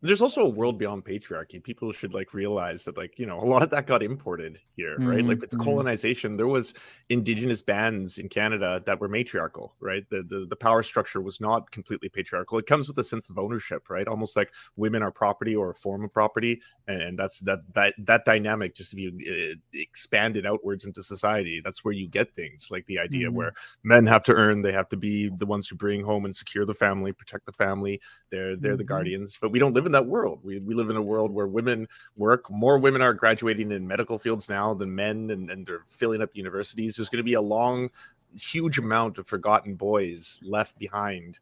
There's also a world beyond patriarchy. People should realize that a lot of that got imported here, right? Like with the colonization, there was indigenous bands in Canada that were matriarchal, right? The power structure was not completely patriarchal. It comes with a sense of ownership, right? Almost like women are property or a form of property, and that's that dynamic. Just if you expand it outwards into society, that's where you get things like the idea where men have to earn, they have to be the ones who bring home and secure the family, protect the family. They're the guardians, but we don't live in that world. We live in a world where women work. More women are graduating in medical fields now than men, and they're filling up universities. There's going to be a huge amount of forgotten boys left behind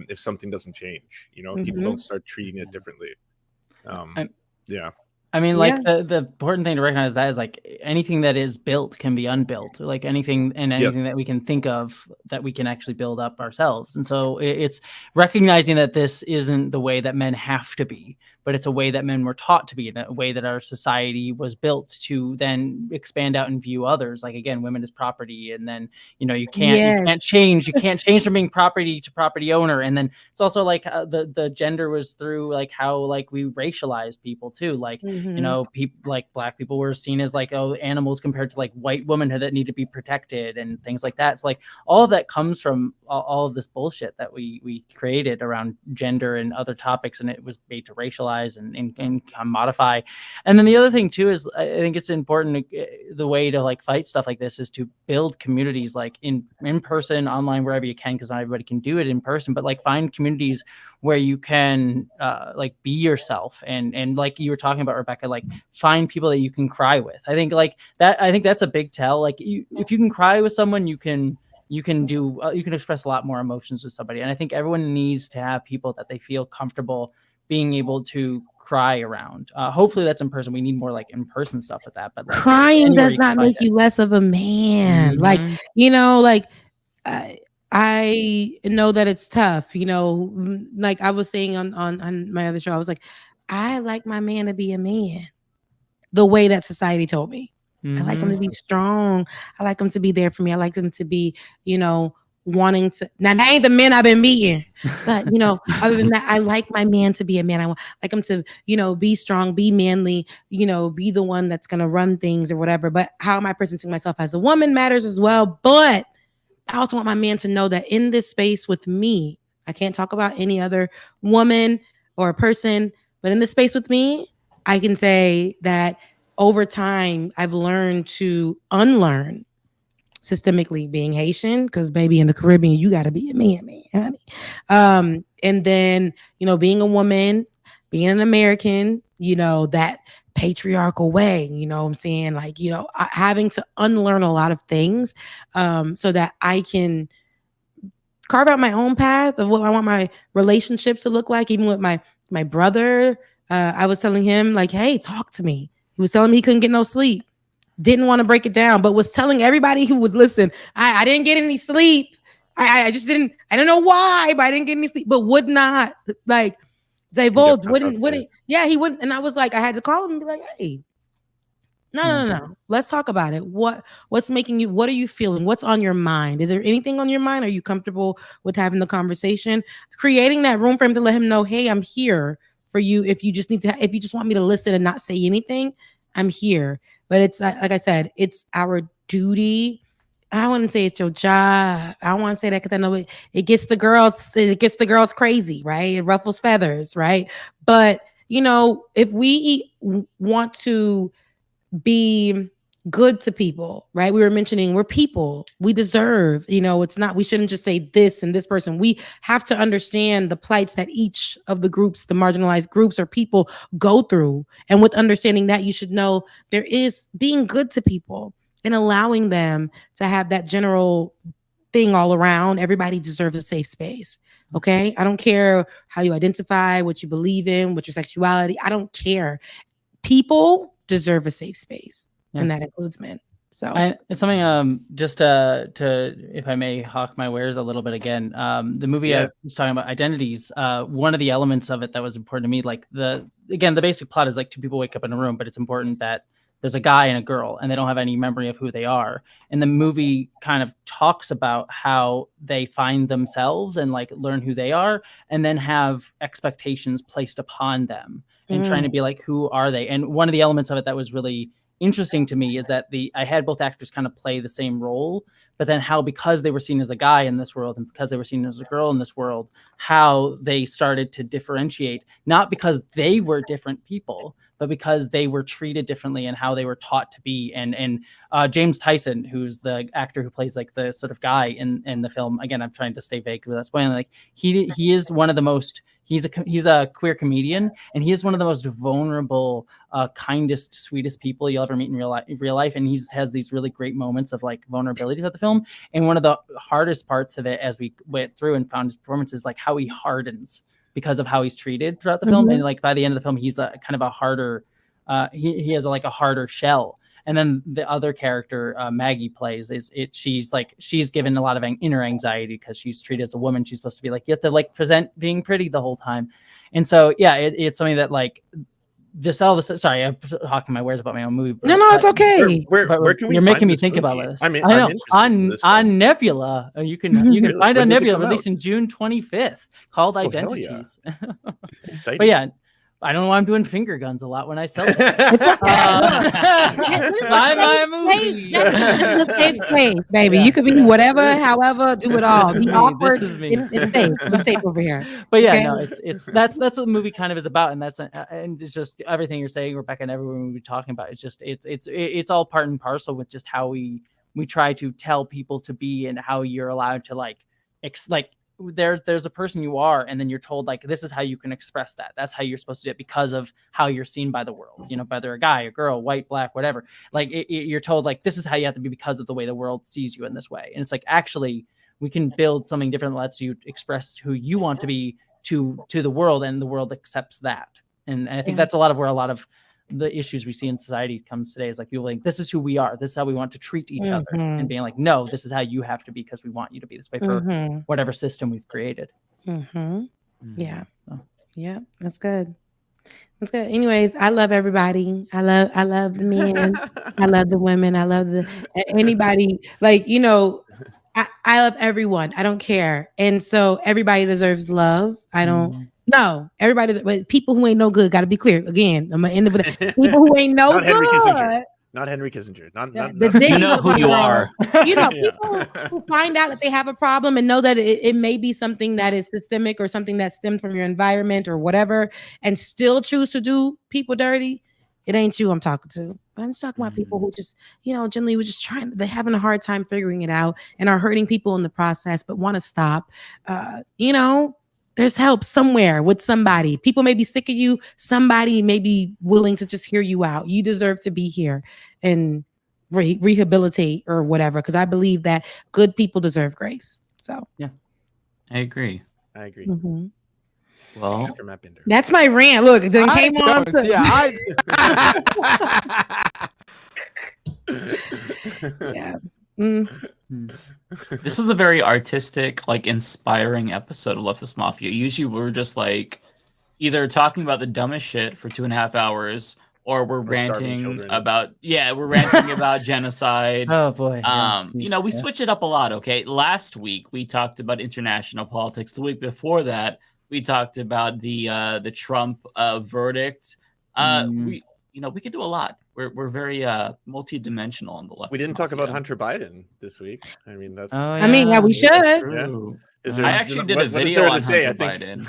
if something doesn't change. People don't start treating it differently. Yeah. I mean, the important thing to recognize that is anything that is built can be unbuilt, anything that we can think of that we can actually build up ourselves. And so it's recognizing that this isn't the way that men have to be, but it's a way that men were taught to be, in a way that our society was built to then expand out and view others. Like, again, women as property. And then, you can't change from being property to property owner. And then it's also the gender was through how we racialized people too. People black people were seen as animals compared to white womanhood that need to be protected and things like that. So all of that comes from all of this bullshit that we created around gender and other topics, and it was made to racialize and modify. And then the other thing too is I think it's important the way to fight stuff like this is to build communities in person, online, wherever you can, because not everybody can do it in person, but find communities where you can be yourself and like you were talking about, Rebecca, find people that you can cry with. I think that's a big tell. If you can cry with someone, you can express a lot more emotions with somebody. And I think everyone needs to have people that they feel comfortable being able to cry around. Hopefully that's in person. We need more in-person stuff with that. But crying does not make you less of a man. I know that it's tough, like I was saying on my other show, I was like, I like my man to be a man the way that society told me. I like him to be strong. I like him to be there for me. I like him to be, wanting to. Now, that ain't the men I've been meeting, but, other than that, I like my man to be a man. I like him to, be strong, be manly, be the one that's going to run things or whatever. But how am I presenting myself as a woman matters as well. But I also want my man to know that in this space with me, I can't talk about any other woman or person, but in this space with me, I can say that over time, I've learned to unlearn systemically being Haitian, because baby, in the Caribbean, you got to be a man, honey. And then, being a woman, being an American, that patriarchal way, what I'm saying? Having to unlearn a lot of things so that I can carve out my own path of what I want my relationships to look like. Even with my brother, I was telling him hey, talk to me. He was telling me he couldn't get no sleep. didn't want to break it down, but was telling everybody who would listen, I didn't get any sleep. I just didn't, I don't know why, but I didn't get any sleep, but would not like divulge, wouldn't, yeah, he wouldn't. And I was like, I had to call him and be like, hey, no. Let's talk about it. What's making you, what are you feeling? What's on your mind? Is there anything on your mind? Are you comfortable with having the conversation? Creating that room for him to let him know, hey, I'm here for you. If you just if you just want me to listen and not say anything, I'm here. But it's like I said, it's our duty. I wouldn't say it's your job. I don't want to say that because I know it gets the girls crazy, right? It ruffles feathers, right? But if we want to be good to people, right? We were mentioning we're people. We deserve, it's not, we shouldn't just say this and this person. We have to understand the plights that each of the groups, the marginalized groups or people go through. And with understanding that, you should know there is being good to people and allowing them to have that general thing all around. Everybody deserves a safe space. Okay. I don't care how you identify, what you believe in, what your sexuality, I don't care. People deserve a safe space, and that includes men. So it's something just to if I may hawk my wares a little bit again, the movie I was talking about, Identiteaze, one of the elements of it that was important to me, like the basic plot is like two people wake up in a room, but it's important that there's a guy and a girl and they don't have any memory of who they are. And the movie kind of talks about how they find themselves and like learn who they are and then have expectations placed upon them. And trying to be like, who are they? And one of the elements of it that was really interesting to me is that I had both actors kind of play the same role, but then how, because they were seen as a guy in this world and because they were seen as a girl in this world, how they started to differentiate, not because they were different people, but because they were treated differently and how they were taught to be. And James Tyson, who's the actor who plays like the sort of guy in the film, again, I'm trying to stay vague without spoiling, like he is one of the most, he's a queer comedian, and he is one of the most vulnerable, kindest, sweetest people you'll ever meet in real life. And he has these really great moments of like vulnerability throughout the film. And one of the hardest parts of it, as we went through and found his performance, is like how he hardens because of how he's treated throughout the film. And like by the end of the film, he's a kind of a harder, he has like a harder shell. And then the other character Maggie plays she's given a lot of inner anxiety because she's treated as a woman. She's supposed to be like, you have to like present being pretty the whole time. And so, yeah, it's something that like sorry, I'm talking my wares about my own movie. No, it's okay. Where can we You're making me think movie? about this. I mean, I know on Nebula. You can find on Nebula, released in June 25th, called Identiteaze. Exciting. But yeah, I don't know why I'm doing finger guns a lot when I sell it. Buy my movie. This is a safe space, baby. You could be whatever, however, do it all. Be awkward. It's safe. It's safe over here. But yeah, no, that's what the movie kind of is about, and and it's just everything you're saying, Rebecca, and everyone we're talking about. It's just it's all part and parcel with just how we try to tell people to be and how you're allowed to like there's a person you are, and then you're told like this is how you can express that. That's how you're supposed to do it because of how you're seen by the world. Whether a guy, a girl, white, black, whatever. Like you're told like this is how you have to be because of the way the world sees you in this way. And it's like actually we can build something different that lets you express who you want to be to the world, and the world accepts that. And I think that's a lot of where a lot of the issues we see in society comes today is like people like this is who we are, this is how we want to treat each other, and being like no, this is how you have to be because we want you to be this way for whatever system we've created. Yeah, that's good. Anyways, I love everybody. I love the men. I love the women. I love anybody. Like I love everyone. I don't care. And so everybody deserves love. I don't. No, everybody does, but people who ain't no good, got to be clear. Again, I'm gonna end up with people who ain't no not good. Not Henry Kissinger. Not you know who you are. People who find out that they have a problem and know that it may be something that is systemic or something that stemmed from your environment or whatever, and still choose to do people dirty. It ain't you I'm talking to. But I'm just talking about people who just, generally were just they're having a hard time figuring it out and are hurting people in the process, but want to stop. There's help somewhere with somebody. People may be sick of you. Somebody may be willing to just hear you out. You deserve to be here and rehabilitate or whatever. Because I believe that good people deserve grace. So yeah, I agree. Well, that's my rant. Look, then came on. Yeah. This was a very artistic, like inspiring episode of Leftist Mafia. Usually we're just like either talking about the dumbest shit for 2.5 hours, or we're ranting about genocide. Oh boy. We switch it up a lot. Okay. Last week we talked about international politics. The week before that, we talked about the Trump verdict. We could do a lot. We're very multi-dimensional on the left. We didn't talk about Hunter Biden this week. I mean, that's. We should. Yeah. I actually did a video on Hunter Biden.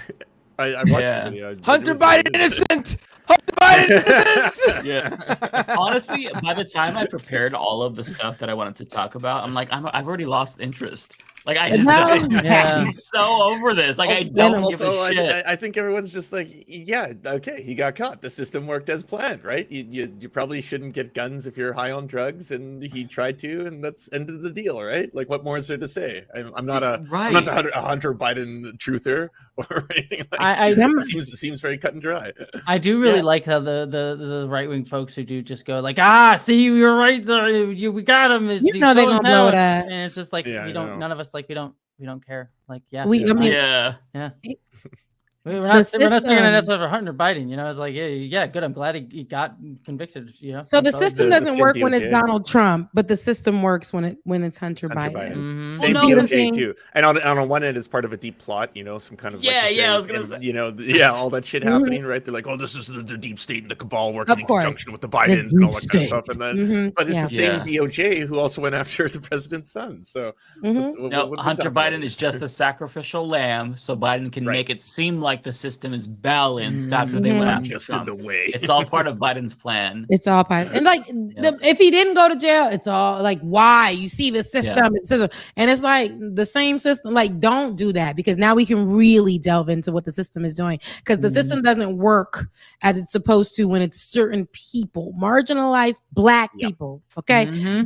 I watched the video. Hunter Biden innocent. Hunter Biden innocent. Yeah. Honestly, by the time I prepared all of the stuff that I wanted to talk about, I'm like, I've already lost interest. Like I'm so over this. Like I don't give a shit. I think everyone's just like, yeah, okay, he got caught. The system worked as planned, right? You probably shouldn't get guns if you're high on drugs, and he tried to, and that's ended the deal, right? Like, what more is there to say? I'm not a Hunter Biden truther or anything like that. It seems very cut and dry. I do really like how the right wing folks who do just go like, see, you're right there, we got him. They're gonna blow that, and it's just like none of us. Like we don't care. Like we're not saying that's over Hunter Biden. It's like good. I'm glad he got convicted. So the system doesn't work when it's Donald Trump, but the system works when it's Hunter Biden. Mm-hmm. Same DOJ too. And on one end, it's part of a deep plot. Some kind of I was gonna say. All that shit happening, right? They're like, oh, this is the deep state and the cabal working in conjunction with the Bidens and all that kind of stuff. And then, but it's the same DOJ who also went after the president's son. So Hunter Biden is just a sacrificial lamb, so Biden can make it seem like the system is balanced after they went after Trump. In the way. It's all part of Biden's plan. It's all part. And like, if he didn't go to jail, it's all like, why? You see the system, and it's like the same system. Like, don't do that, because now we can really delve into what the system is doing, because the system doesn't work as it's supposed to when it's certain people, marginalized Black people. Okay,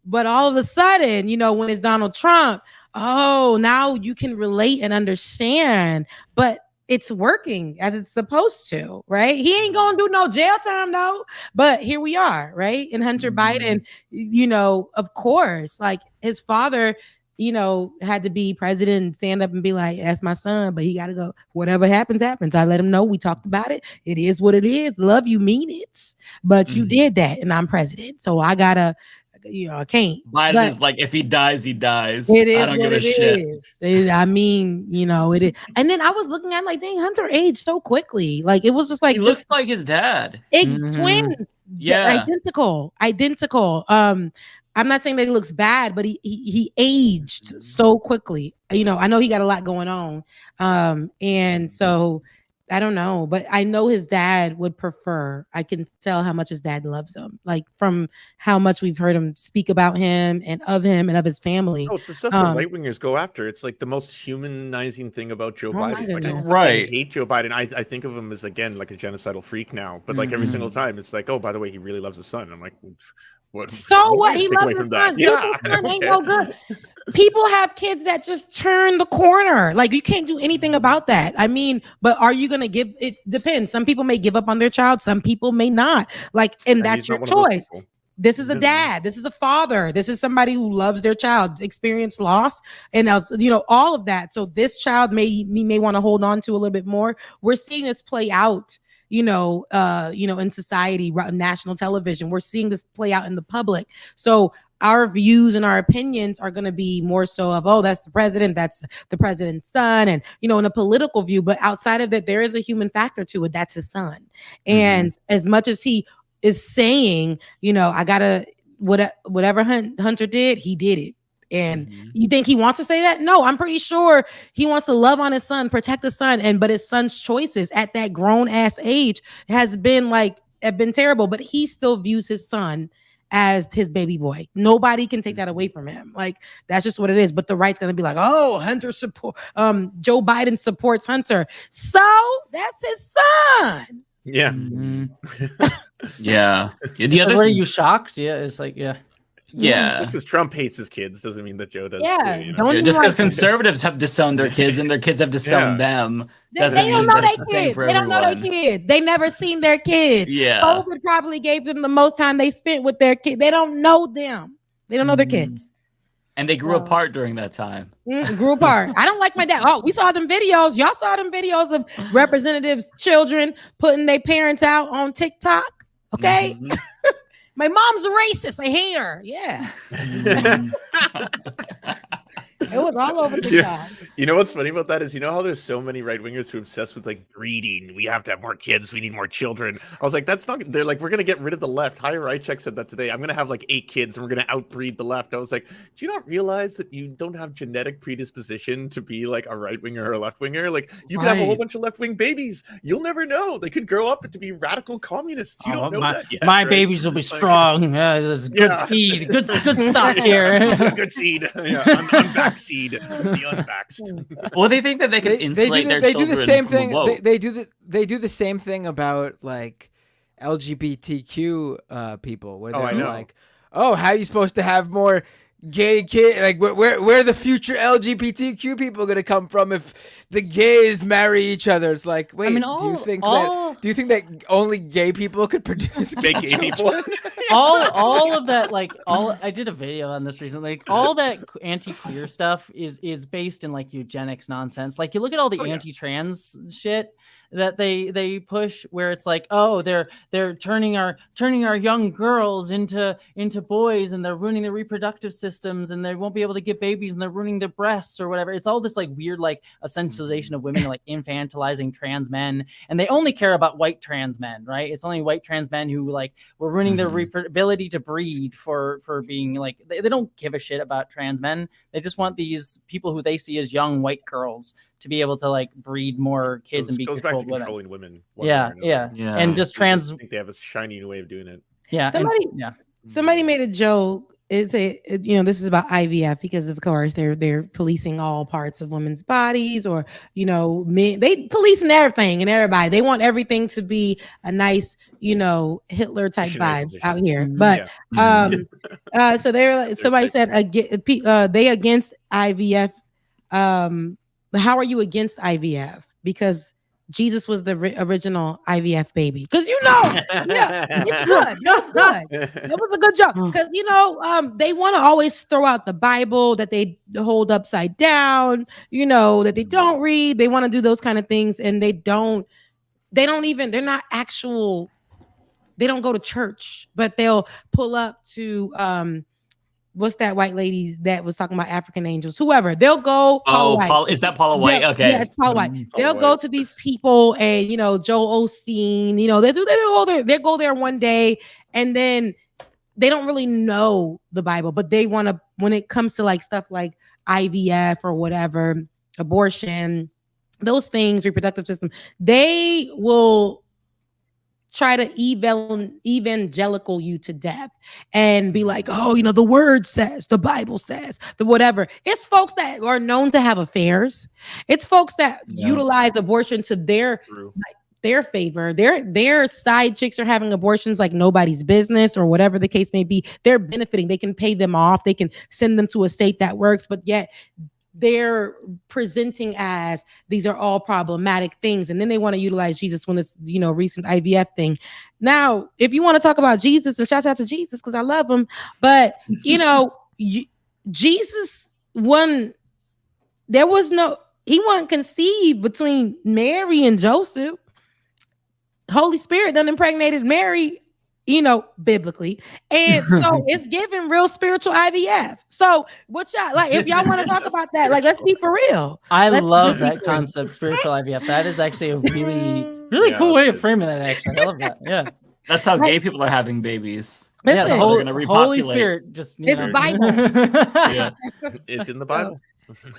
but all of a sudden, when it's Donald Trump, now you can relate and understand, but it's working as it's supposed to, right? He ain't gonna do no jail time though, but here we are, right? And Hunter Biden, of course, like his father, had to be president and stand up and be like, that's my son, but he got to go. Whatever happens, happens. I let him know. We talked about it. It is what it is. Love you, mean it. But you did that, and I'm president, so I gotta. I can't. Biden is like, if he dies, he dies. It is I don't give a shit. I mean, it is. And then I was looking at like, dang, Hunter aged so quickly. Like it was just like he looks like his dad. Twins. Yeah, identical. I'm not saying that he looks bad, but he aged so quickly. I know he got a lot going on, and so. I don't know, but I know his dad would prefer. I can tell how much his dad loves him, like from how much we've heard him speak about him and of his family. Oh, it's the stuff that right wingers go after. It's like the most humanizing thing about Joe Biden. Like, I hate Joe Biden. I think of him as, again, like a genocidal freak now. But like every single time, it's like, oh, by the way, he really loves his son. I'm like, what? So what? He loves his son. Ain't no good. People have kids that just turn the corner. Like you can't do anything about that. I mean, but are you gonna give? It depends. Some people may give up on their child. Some people may not. Like, and that's your choice. This is a dad. This is a father. This is somebody who loves their child, experienced loss, and else, all of that. So this child may want to hold on to a little bit more. We're seeing this play out. In society, national television. We're seeing this play out in the public. So our views and our opinions are going to be more so of, that's the president, that's the president's son, and in a political view. But outside of that, there is a human factor to it. That's his son. And as much as he is saying, I gotta whatever Hunter did, he did it. And you think he wants to say that? No, I'm pretty sure he wants to love on his son, protect the son, but his son's choices at that grown ass age have been terrible. But he still views his son as his baby boy. Nobody can take that away from him. Like that's just what it is. But the right's gonna be like, Hunter support. Joe Biden supports Hunter, so that's his son. Yeah. Yeah. The other. Were you shocked? Yeah, it's like Yeah. Just because Trump hates his kids doesn't mean that Joe does. Yeah, too, you know? Yeah, just because conservatives have disowned their kids and their kids have disowned them They doesn't don't mean know that their it's the same kids. for They don't know everyone. their kids. They never seen their kids. Yeah. COVID probably gave them the most time they spent with their kids. They don't know them. They don't know their kids. And they grew apart during that time. Grew apart. I don't like my dad. Oh, we saw them videos. Y'all saw them videos of representatives' children putting their parents out on TikTok. Okay. Mm-hmm. My mom's a racist. I hate her. Yeah. It was all over TikTok. You know what's funny about that is, you know how there's so many right wingers who are obsessed with like breeding. We have to have more kids. We need more children. I was like, that's not. They're like, we're gonna get rid of the left. Higher Right Check said that today. I'm gonna have like 8 kids and we're gonna outbreed the left. I was like, do you not realize that you don't have genetic predisposition to be like a right winger or a left winger? Like you could have a whole bunch of left wing babies. You'll never know. They could grow up to be radical communists. You don't know that yet. My right? babies will be strong. There's good seed. Good stock here. Good seed. Yeah, unvaxxed seed. The unvaxxed. Well, they think that they can insulate their they children do the same from the thing. woke. They do the same thing about like LGBTQ people, where Oh, I they're know. like, "Oh, how are you supposed to have more gay kids? Like, where are the future LGBTQ people gonna come from if the gays marry each other?" It's like, wait, do you think that only gay people could produce gay people? all of that, like I did a video on this recently. Like all that anti-queer stuff is based in like eugenics nonsense. Like you look at all the anti-trans shit that they push, where it's like, oh, they're turning our young girls into boys, and they're ruining their reproductive systems, and they won't be able to get babies, and they're ruining their breasts or whatever. It's all this like weird like essentialization of women, like infantilizing trans men, and they only care about white trans men, right? It's only white trans men who like were ruining their ability to breed for being like they don't give a shit about trans men. They just want these people who they see as young white girls to be able to like breed more kids and be goes back to controlled controlling women. Yeah. And just trans. I think they have a shiny new way of doing it. Yeah. Somebody made a joke. This is about IVF, because of course they're policing all parts of women's bodies, or men. They policing everything and everybody. They want everything to be a nice, Hitler type vibe out here. But so they're somebody said they against IVF. How are you against IVF? Because Jesus was the original IVF baby. Because it's good. That's good. That was a good joke. Because they want to always throw out the Bible that they hold upside down. That they don't read. They want to do those kind of things, and they don't. They're not actual. They don't go to church, but they'll pull up to what's that white lady that was talking about African angels? Whoever. They'll go. Is that Paula White? Okay. Yeah, it's Paula White. They'll go to these people, and Joel Osteen, they go there one day, and then they don't really know the Bible, but they want to, when it comes to like stuff like IVF or whatever, abortion, those things, reproductive system, they will try to evangelical you to death and be like, oh, the word says, the Bible says, the whatever. It's folks that are known to have affairs. It's folks that utilize abortion to their favor. Their side chicks are having abortions like nobody's business, or whatever the case may be. They're benefiting. They can pay them off. They can send them to a state that works, but yet they're presenting as these are all problematic things. And then they want to utilize Jesus when it's, recent IVF thing. Now, if you want to talk about Jesus, and shout out to Jesus, because I love him, but Jesus he wasn't conceived between Mary and Joseph. Holy Spirit done impregnated Mary, biblically. And so it's giving real spiritual IVF. So what y'all like, if y'all want to talk about that, like, let's be for real. I love that concept, spiritual IVF. That is actually a really cool way of framing that, actually. I love that. Yeah. That's how gay people are having babies. Listen, Holy Spirit just it's the Bible. It's in the Bible.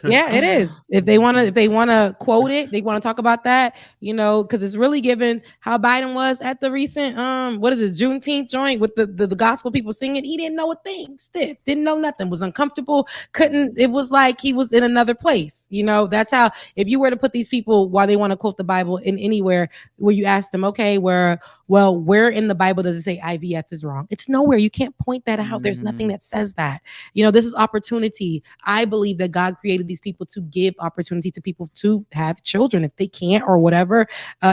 Yeah, it is. If they want to quote it, they want to talk about that, you know, because it's really given how Biden was at the recent what is it, Juneteenth joint with the gospel people singing. He didn't know a thing, stiff, didn't know nothing, was uncomfortable, couldn't. It was like he was in another place. You know, that's how. If you were to put these people while they want to quote the Bible in anywhere where you ask them, okay, where in the Bible does it say IVF is wrong? It's nowhere. You can't point that out. There's nothing that says that. You know, this is opportunity. I believe that God created these people to give opportunity to people to have children if they can't or whatever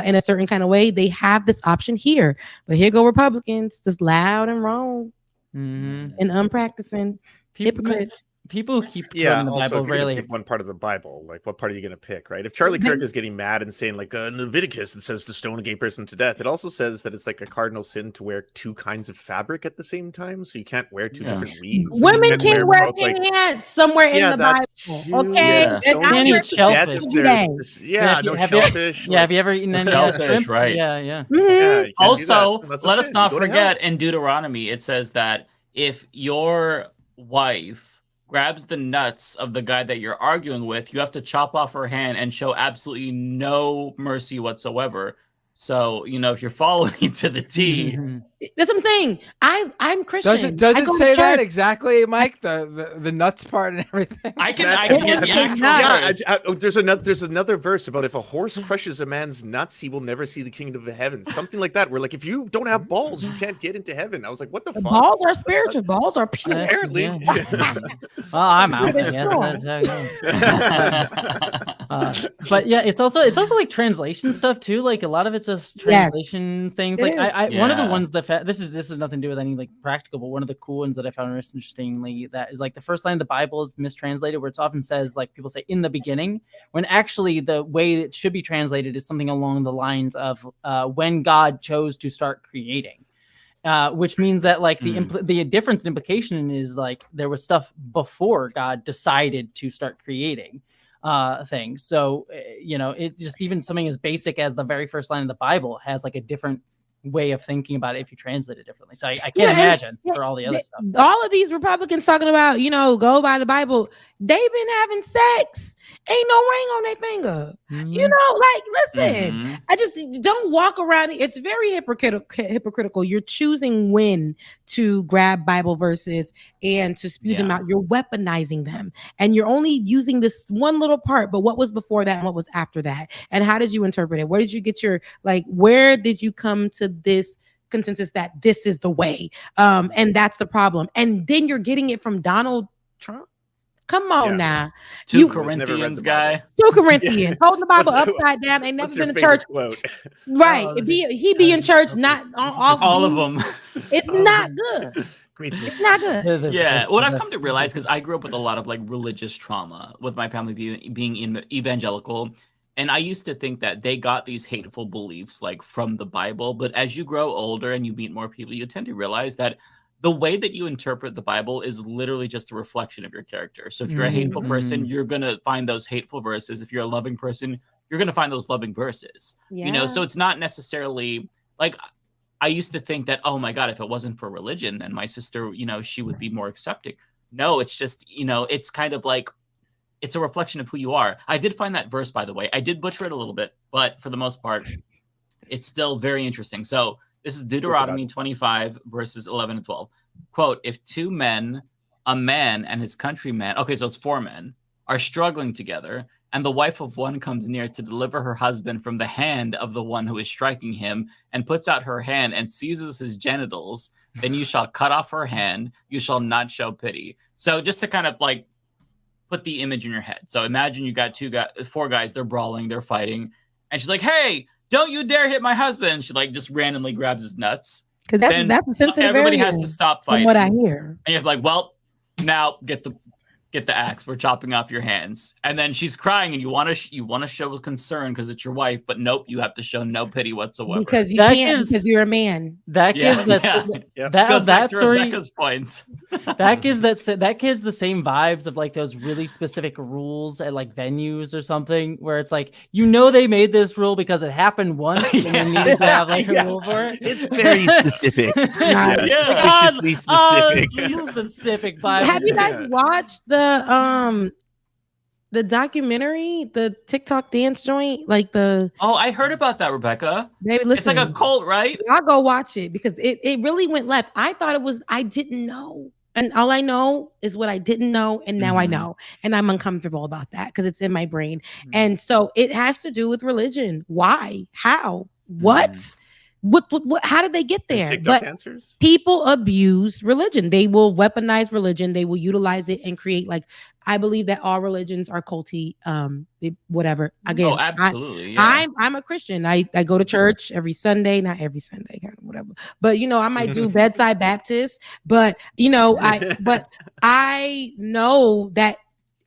in a certain kind of way. They have this option here, but here go Republicans, just loud and wrong and unpracticing hypocrites. People keep yeah. the Also, Bible if you're rarely. gonna pick one part of the Bible, like what part are you gonna pick, right? If Charlie Kirk is getting mad and saying like in Leviticus it says to stone a gay person to death, it also says that it's like a cardinal sin to wear two kinds of fabric at the same time, so you can't wear two different weaves. Women can wear pants somewhere in the Bible, okay? Yeah. And I'm eat shellfish. Shellfish. Yeah, have you ever eaten any shellfish? shrimp? Right. Yeah. Yeah, Also, let let us not forget in Deuteronomy, it says that if your wife grabs the nuts of the guy that you're arguing with, you have to chop off her hand and show absolutely no mercy whatsoever. So, you know, if you're following me to the T. That's what I'm saying. I'm Christian. Does it say that exactly, Mike? The nuts part and everything. I can get the actual verse. There's another verse about if a horse crushes a man's nuts, he will never see the kingdom of heaven. Something like that. Where like if you don't have balls, you can't get into heaven. I was like, what the fuck? Balls are spiritual. Balls are pure. Apparently. Well, I'm out. That's how it goes. But yeah, it's also like translation stuff too. Like a lot of it's just translation things. Like one of the ones that this is nothing to do with any like practical, but one of the cool ones that I found most interestingly that is like the first line of the Bible is mistranslated, where it's often says like people say in the beginning, when actually the way it should be translated is something along the lines of when God chose to start creating. Which means that like the difference in implication is like there was stuff before God decided to start creating things. So you know, it just even something as basic as the very first line of the Bible has like a different way of thinking about it if you translate it differently. So I can't imagine for all the other stuff. All of these Republicans talking about, you know, go by the Bible, they've been having sex. Ain't no ring on their finger. You know, like, listen, I just don't walk around. It's very hypocritical. You're choosing when to grab Bible verses and to spew them out. You're weaponizing them. And you're only using this one little part, but what was before that and what was after that? And how did you interpret it? Where did you get your, like, where did you come to this consensus that this is the way? And that's the problem. And then you're getting it from Donald Trump. Come on now. 2 Corinthians guy. 2 Corinthians. Holding the Bible upside down. Ain't never been to church. Quote? Right. He be in church, not off all of them. It's not good. It's not good. Yeah. What I've come to realize, because I grew up with a lot of like religious trauma with my family being evangelical. And I used to think that they got these hateful beliefs like from the Bible. But as you grow older and you meet more people, you tend to realize that the way that you interpret the Bible is literally just a reflection of your character. So if you're a hateful person, you're going to find those hateful verses. If you're a loving person, you're going to find those loving verses. You know, so it's not necessarily like I used to think that, oh my God, if it wasn't for religion, then my sister, you know, she would be more accepting. No, it's just, you know, it's kind of like, it's a reflection of who you are. I did find that verse, by the way. I did butcher it a little bit, but for the most part, it's still very interesting. So this is Deuteronomy 25, verses 11 and 12. Quote, if 2 men, a man and his countryman, okay, so it's 4 men, are struggling together, and the wife of one comes near to deliver her husband from the hand of the one who is striking him, and puts out her hand and seizes his genitals, then you shall cut off her hand, you shall not show pity. So just to kind of like put the image in your head. So imagine you got 4 guys, they're brawling, they're fighting, and she's like, hey, don't you dare hit my husband. She like just randomly grabs his nuts. Because that's a sensitive everybody area has to stop fighting. From what I hear. And you're like, well, now get the axe. We're chopping off your hands. And then she's crying, and you want to show concern because it's your wife, but nope, you have to show no pity whatsoever. Because you can't, because you're a man. That gives that story Rebecca's points. that gives the same vibes of like those really specific rules at like venues or something, where it's like, you know, they made this rule because it happened once and you needed to have like a rule for it. It's very specific. Suspiciously specific. Specific vibes. Have you guys watched the the documentary, the TikTok dance joint, like the. Oh, I heard about that, Rebecca. Baby, listen. It's like a cult, right? I'll go watch it because it really went left. I thought it was. I didn't know. And all I know is what I didn't know, and now I know, and I'm uncomfortable about that because it's in my brain. And so it has to do with religion. Why? How? What? What? How did they get there? TikTok answers? People abuse religion. They will weaponize religion. They will utilize it and create like. I believe that all religions are culty. Whatever. Again, oh, absolutely. Yeah. I'm a Christian. I go to church every Sunday, not every Sunday, kind of whatever. But I might do bedside Baptist. But I know that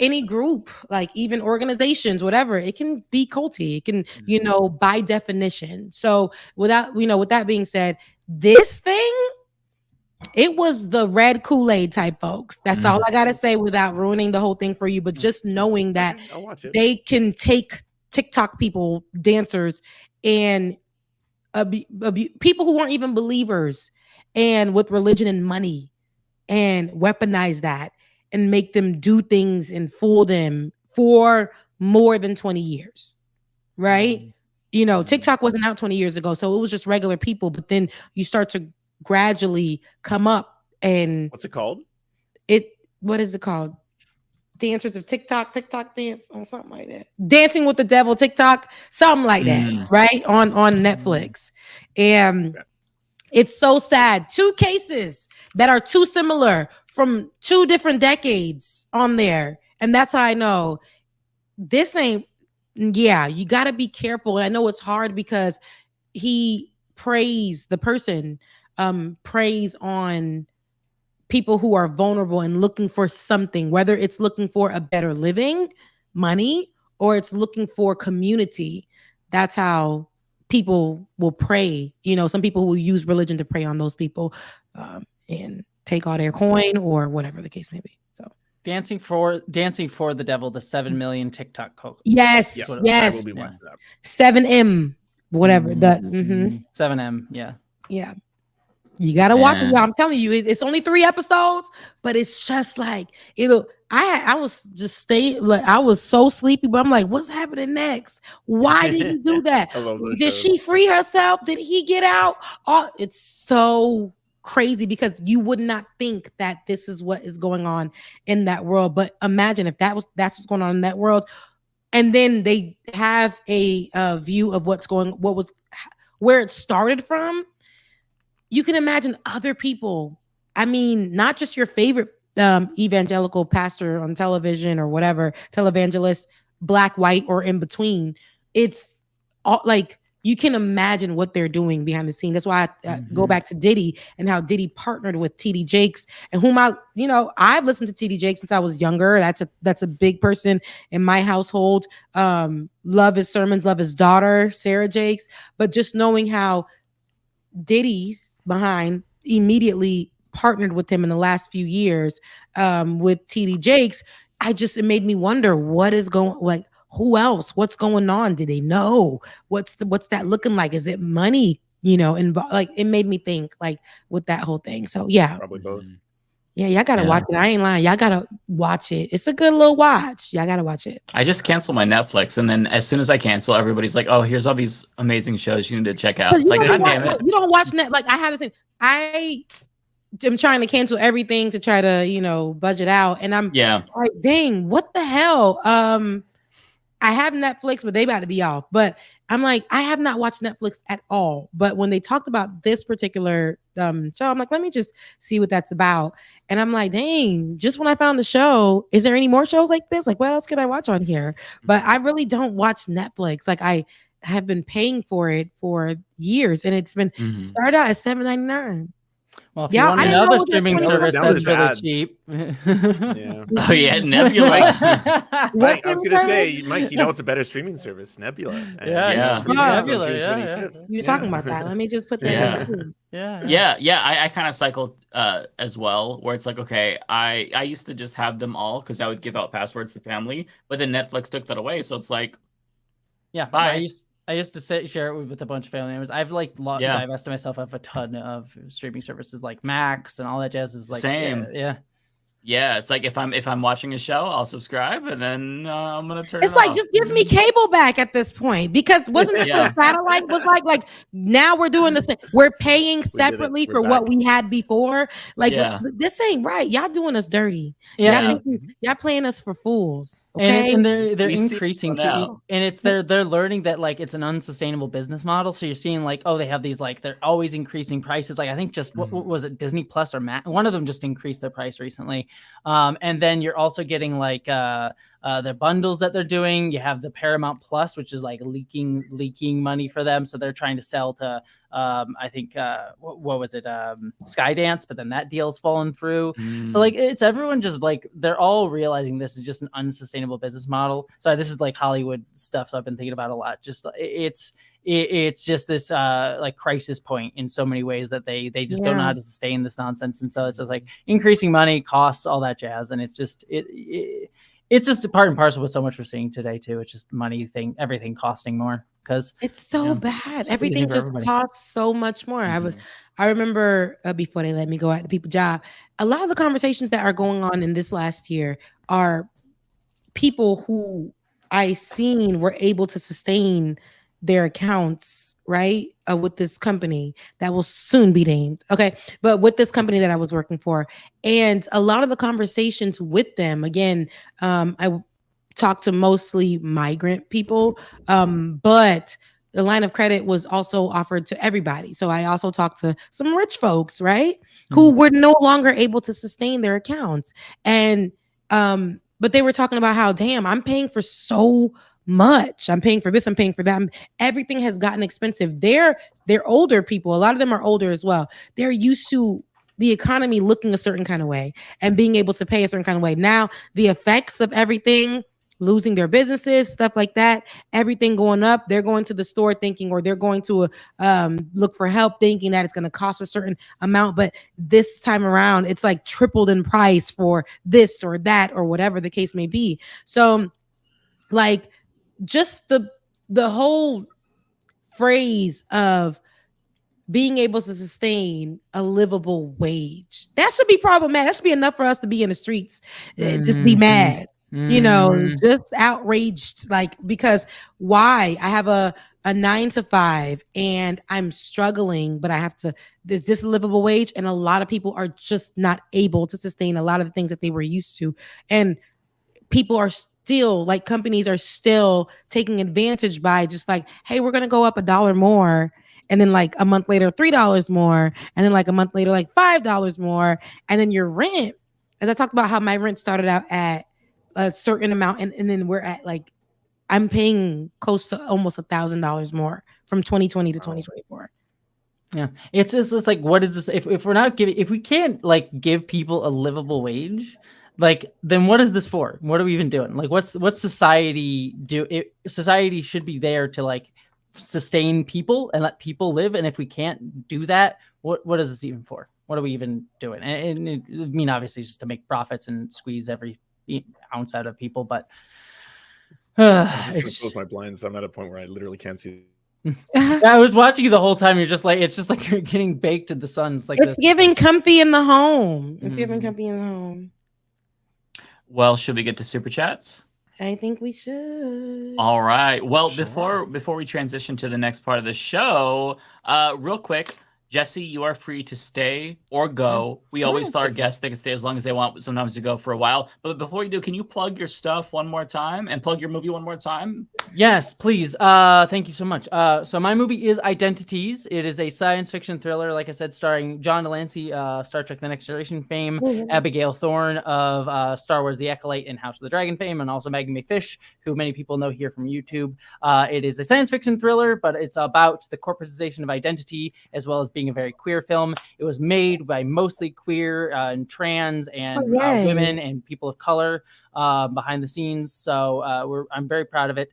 any group, like even organizations, whatever, it can be culty. It can, by definition. So with that being said, this thing. It was the red Kool-Aid type folks. That's all I gotta say without ruining the whole thing for you. But just knowing that they can take TikTok people, dancers, and people who weren't even believers, and with religion and money, and weaponize that and make them do things and fool them for more than 20 years, right? TikTok wasn't out 20 years ago, so it was just regular people. But then you start to gradually come up and what's it called? What is it called? Dancers of TikTok dance or something like that. Dancing with the Devil TikTok, something like that, right? On Netflix. And it's so sad. 2 cases that are too similar from 2 different decades on there. And that's how I know this ain't, you got to be careful. And I know it's hard because he prays the person. Preys on people who are vulnerable and looking for something, whether it's looking for a better living, money, or it's looking for community. That's how people will pray. Some people will use religion to prey on those people and take all their coin or whatever the case may be. So Dancing for the Devil, the 7 million TikTok code. Yes. I will be watching that. 7M, whatever. 7M, yeah. Yeah. You gotta watch it. I'm telling you, it's only 3 episodes, but it's just like I was just staying. Like I was so sleepy, but I'm like, what's happening next? Why did he do that? Did she free herself? Did he get out? Oh, it's so crazy because you would not think that this is what is going on in that world. But imagine if that's what's going on in that world, and then they have a view of where it started from. You can imagine other people. I mean, not just your favorite evangelical pastor on television or whatever, televangelist, black, white, or in between. It's all like you can imagine what they're doing behind the scene. That's why I go back to Diddy and how Diddy partnered with TD Jakes, and whom I've listened to TD Jakes since I was younger. That's a big person in my household. Love his sermons, love his daughter, Sarah Jakes. But just knowing how Diddy's behind immediately partnered with him in the last few years with TD Jakes, it made me wonder what is who else, what's going on? Do they know what's that looking like? Is it money, like it made me think like with that whole thing. So yeah, probably both. Yeah, y'all gotta watch it. I ain't lying. Y'all gotta watch it. It's a good little watch. Y'all gotta watch it. I just canceled my Netflix, and then as soon as I cancel, everybody's like, "Oh, here's all these amazing shows you need to check out." It's like, God damn it! You don't watch Net. Like I haven't seen. I am trying to cancel everything to try to budget out, and I'm like, dang, what the hell? I have Netflix, but they about to be off. But I'm like, I have not watched Netflix at all. But when they talked about this particular show, I'm like, let me just see what that's about. And I'm like, dang, just when I found the show, is there any more shows like this? Like, what else can I watch on here? But I really don't watch Netflix. Like, I have been paying for it for years, and it's been started out at $7.99. Well, if you want another streaming service that's really cheap. Oh yeah, Nebula. I was gonna say, Mike, it's a better streaming service, Nebula. Nebula. You're talking about that. Let me just put that in. I kind of cycled as well, where it's like, okay, I used to just have them all because I would give out passwords to family, but then Netflix took that away, so it's like, bye. I used to share it with a bunch of family members. I've divested myself of a ton of streaming services like Max and all that jazz. Is like same. Yeah. Yeah, it's like if I'm watching a show, I'll subscribe, and then I'm gonna turn. It's it like off. just give me cable back at this point, because wasn't it the satellite was like now we're doing the same. We're paying separately for what we had before. Like this ain't right. Y'all doing us dirty. Yeah, y'all playing us for fools. Okay, and they're increasing too, and it's they're learning that like it's an unsustainable business model. So you're seeing like, oh, they have these like they're always increasing prices. Like I think just what was it, Disney Plus or one of them just increased their price recently. And then you're also getting like the bundles that they're doing. You have the Paramount Plus, which is like leaking money for them. So they're trying to sell to I think what was it, Skydance, but then that deal's fallen through. So like it's everyone just like they're all realizing this is just an unsustainable business model. Sorry, this is like Hollywood stuff I've been thinking about a lot. Just it's just this like crisis point in so many ways that they just don't know how to sustain this nonsense. And so it's just like increasing money, costs, all that jazz. And it's just it's just a part and parcel with so much we're seeing today too. It's just money thing, everything costing more because it's so bad. Everything just costs so much more. I remember before they let me go at the people job, a lot of the conversations that are going on in this last year are people who I seen were able to sustain their accounts, right? With this company that will soon be named. Okay. But with this company that I was working for, and a lot of the conversations with them, again, I talked to mostly migrant people, but the line of credit was also offered to everybody. So I also talked to some rich folks, right? Who were no longer able to sustain their accounts. And, but they were talking about how, damn, I'm paying for so much. I'm paying for this. I'm paying for that. Everything has gotten expensive. They're older people. A lot of them are older as well. They're used to the economy looking a certain kind of way and being able to pay a certain kind of way. Now, the effects of everything, losing their businesses, stuff like that, everything going up, they're going to the store thinking, or they're going to look for help thinking that it's going to cost a certain amount. But this time around, it's like tripled in price for this or that or whatever the case may be. So like, just the whole phrase of being able to sustain a livable wage, that should be problematic. That should be enough for us to be in the streets, just be mad, you know, just outraged. Like, because why? I have a 9 to 5 and I'm struggling, but I have to, this livable wage. And a lot of people are just not able to sustain a lot of the things that they were used to. And people are still, like, companies are still taking advantage by just like, hey, we're going to go up $1 more. And then like a month later, $3 more. And then like a month later, like $5 more. And then your rent, as I talked about how my rent started out at a certain amount. And then we're at like, I'm paying close to almost $1,000 more from 2020 to 2024. Yeah, it's just like, what is this? If we're not giving, if we can't like give people a livable wage, like, then what is this for? What are we even doing? Like, what's society do? Society should be there to like sustain people and let people live. And if we can't do that, what is this even for? What are we even doing? And I mean, obviously, just to make profits and squeeze every ounce out of people. But I'm just gonna close my blinds. I'm at a point where I literally can't see. Yeah, I was watching you the whole time. You're just like, it's just like you're getting baked in the sun. It's like it's giving comfy in the home. It's giving comfy in the home. Well, should we get to super chats? I think we should. All right. Well, before we transition to the next part of the show, real quick, Jessie, you are free to stay or go. We always tell our guests they can stay as long as they want, but sometimes you go for a while. But before you do, can you plug your stuff one more time and plug your movie one more time? Yes, please. Thank you so much. So my movie is Identiteaze. It is a science fiction thriller, like I said, starring John Delancey, Star Trek The Next Generation fame, Abigail Thorne of Star Wars The Acolyte and House of the Dragon fame, and also Maggie McFish, who many people know here from YouTube. It is a science fiction thriller, but it's about the corporatization of identity, as well as being a very queer film. It was made by mostly queer and trans and women and people of color behind the scenes. So I'm very proud of it.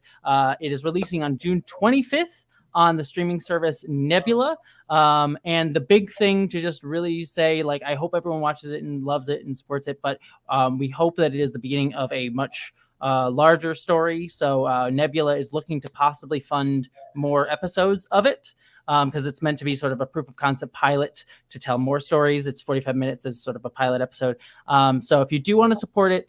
It is releasing on June 25th on the streaming service Nebula. And the big thing to just really say, like, I hope everyone watches it and loves it and supports it, but we hope that it is the beginning of a much larger story. So Nebula is looking to possibly fund more episodes of it. because it's meant to be sort of a proof of concept pilot to tell more stories. It's 45 minutes as sort of a pilot episode. So if you do want to support it,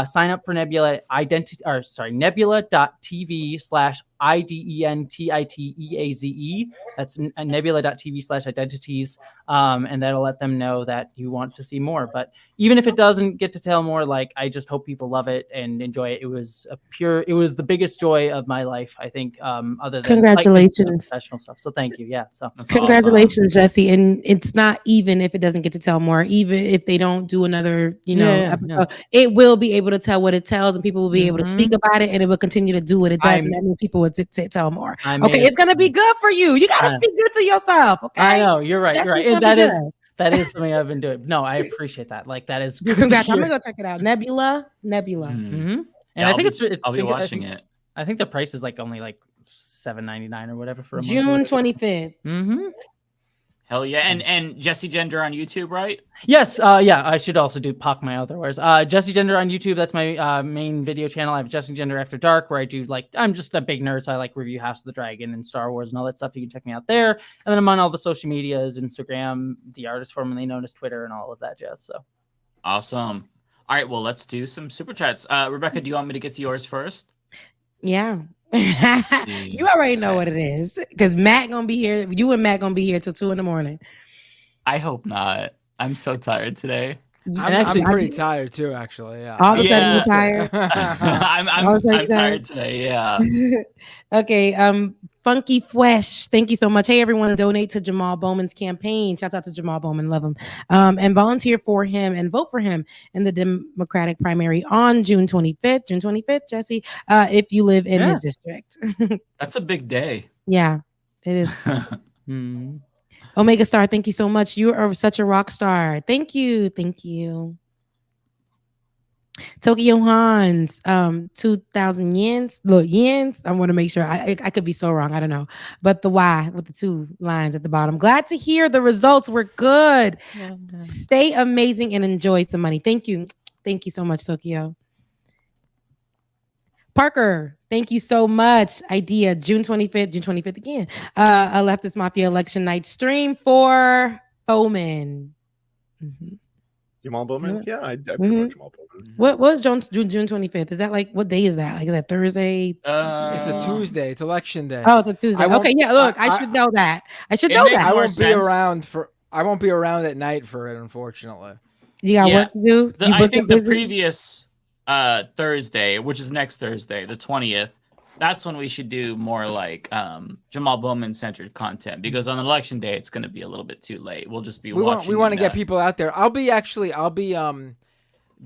sign up for Nebula nebula.tv/IDENTITEAZE. That's nebula.tv/Identiteaze. And that'll let them know that you want to see more. But even if it doesn't get to tell more, like, I just hope people love it and enjoy it. It was the biggest joy of my life, I think, other than congratulations, professional stuff. So thank you. Yeah. So That's congratulations, awesome. Jessie. And it's not even if it doesn't get to tell more, even if they don't do another, episode, it will be able to tell what it tells, and people will be able to speak about it, and it will continue to do what it does. And that means people will tell more. Okay, it's gonna be good for you. You gotta speak good to yourself. Okay. I know, you're right. You're right. And that is something I've been doing. No, I appreciate that. Like, that is good. I'm gonna go check it out. Nebula. And Yeah, I think I'll be watching it. I think the price is like only like $7.99 or whatever for a June month. 25th. Hell yeah. And Jessie Gender on YouTube, right? Yes. I should also do Pock my otherwise. Jessie Gender on YouTube. That's my main video channel. I have Jessie Gender After Dark, where I do, like, I'm just a big nerd, so I like review House of the Dragon and Star Wars and all that stuff. You can check me out there. And then I'm on all the social medias, Instagram, the artist formerly known as Twitter, and all of that jazz. So awesome. All right, well, let's do some super chats. Rebecca, do you want me to get to yours first? Yeah. You already know what it is, because Matt gonna be here. You and Matt gonna be here till 2 a.m. I hope not. I'm so tired today. I'm pretty tired too, actually. Yeah. All of a sudden you're tired. I'm tired today. Yeah. Okay. Funky Flesh, thank you so much. Hey, everyone, donate to Jamal Bowman's campaign. Shout out to Jamal Bowman, love him. And volunteer for him and vote for him in the Democratic primary on June 25th. June 25th, Jessie, if you live in his district. That's a big day. Yeah, it is. Omega Star, thank you so much. You are such a rock star. Thank you. Thank you. Tokyo Hans, 2,000 yens. Look, yens. I want to make sure. I could be so wrong. I don't know. But the Y with the 2 lines at the bottom. Glad to hear the results were good. Yeah. Stay amazing and enjoy some money. Thank you. Thank you so much, Tokyo. Parker, thank you so much. Idea, June 25th again. A Leftist Mafia election night stream for Bowman. Jamal Bowman? Yeah, I promote Jamal Bowman. What was June 25th? Is that like, what day is that? Like, is that Thursday? It's a Tuesday. It's election day. Oh, it's a Tuesday. Okay, yeah, look, I should know that. I should know that. I won't be around at night for it, unfortunately. You got work to do? I think the previous Thursday, which is next Thursday, the 20th, that's when we should do more like Jamal Bowman centered content, because on election day it's going to be a little bit too late. We'll just be watching. We want to get people out there. I'll be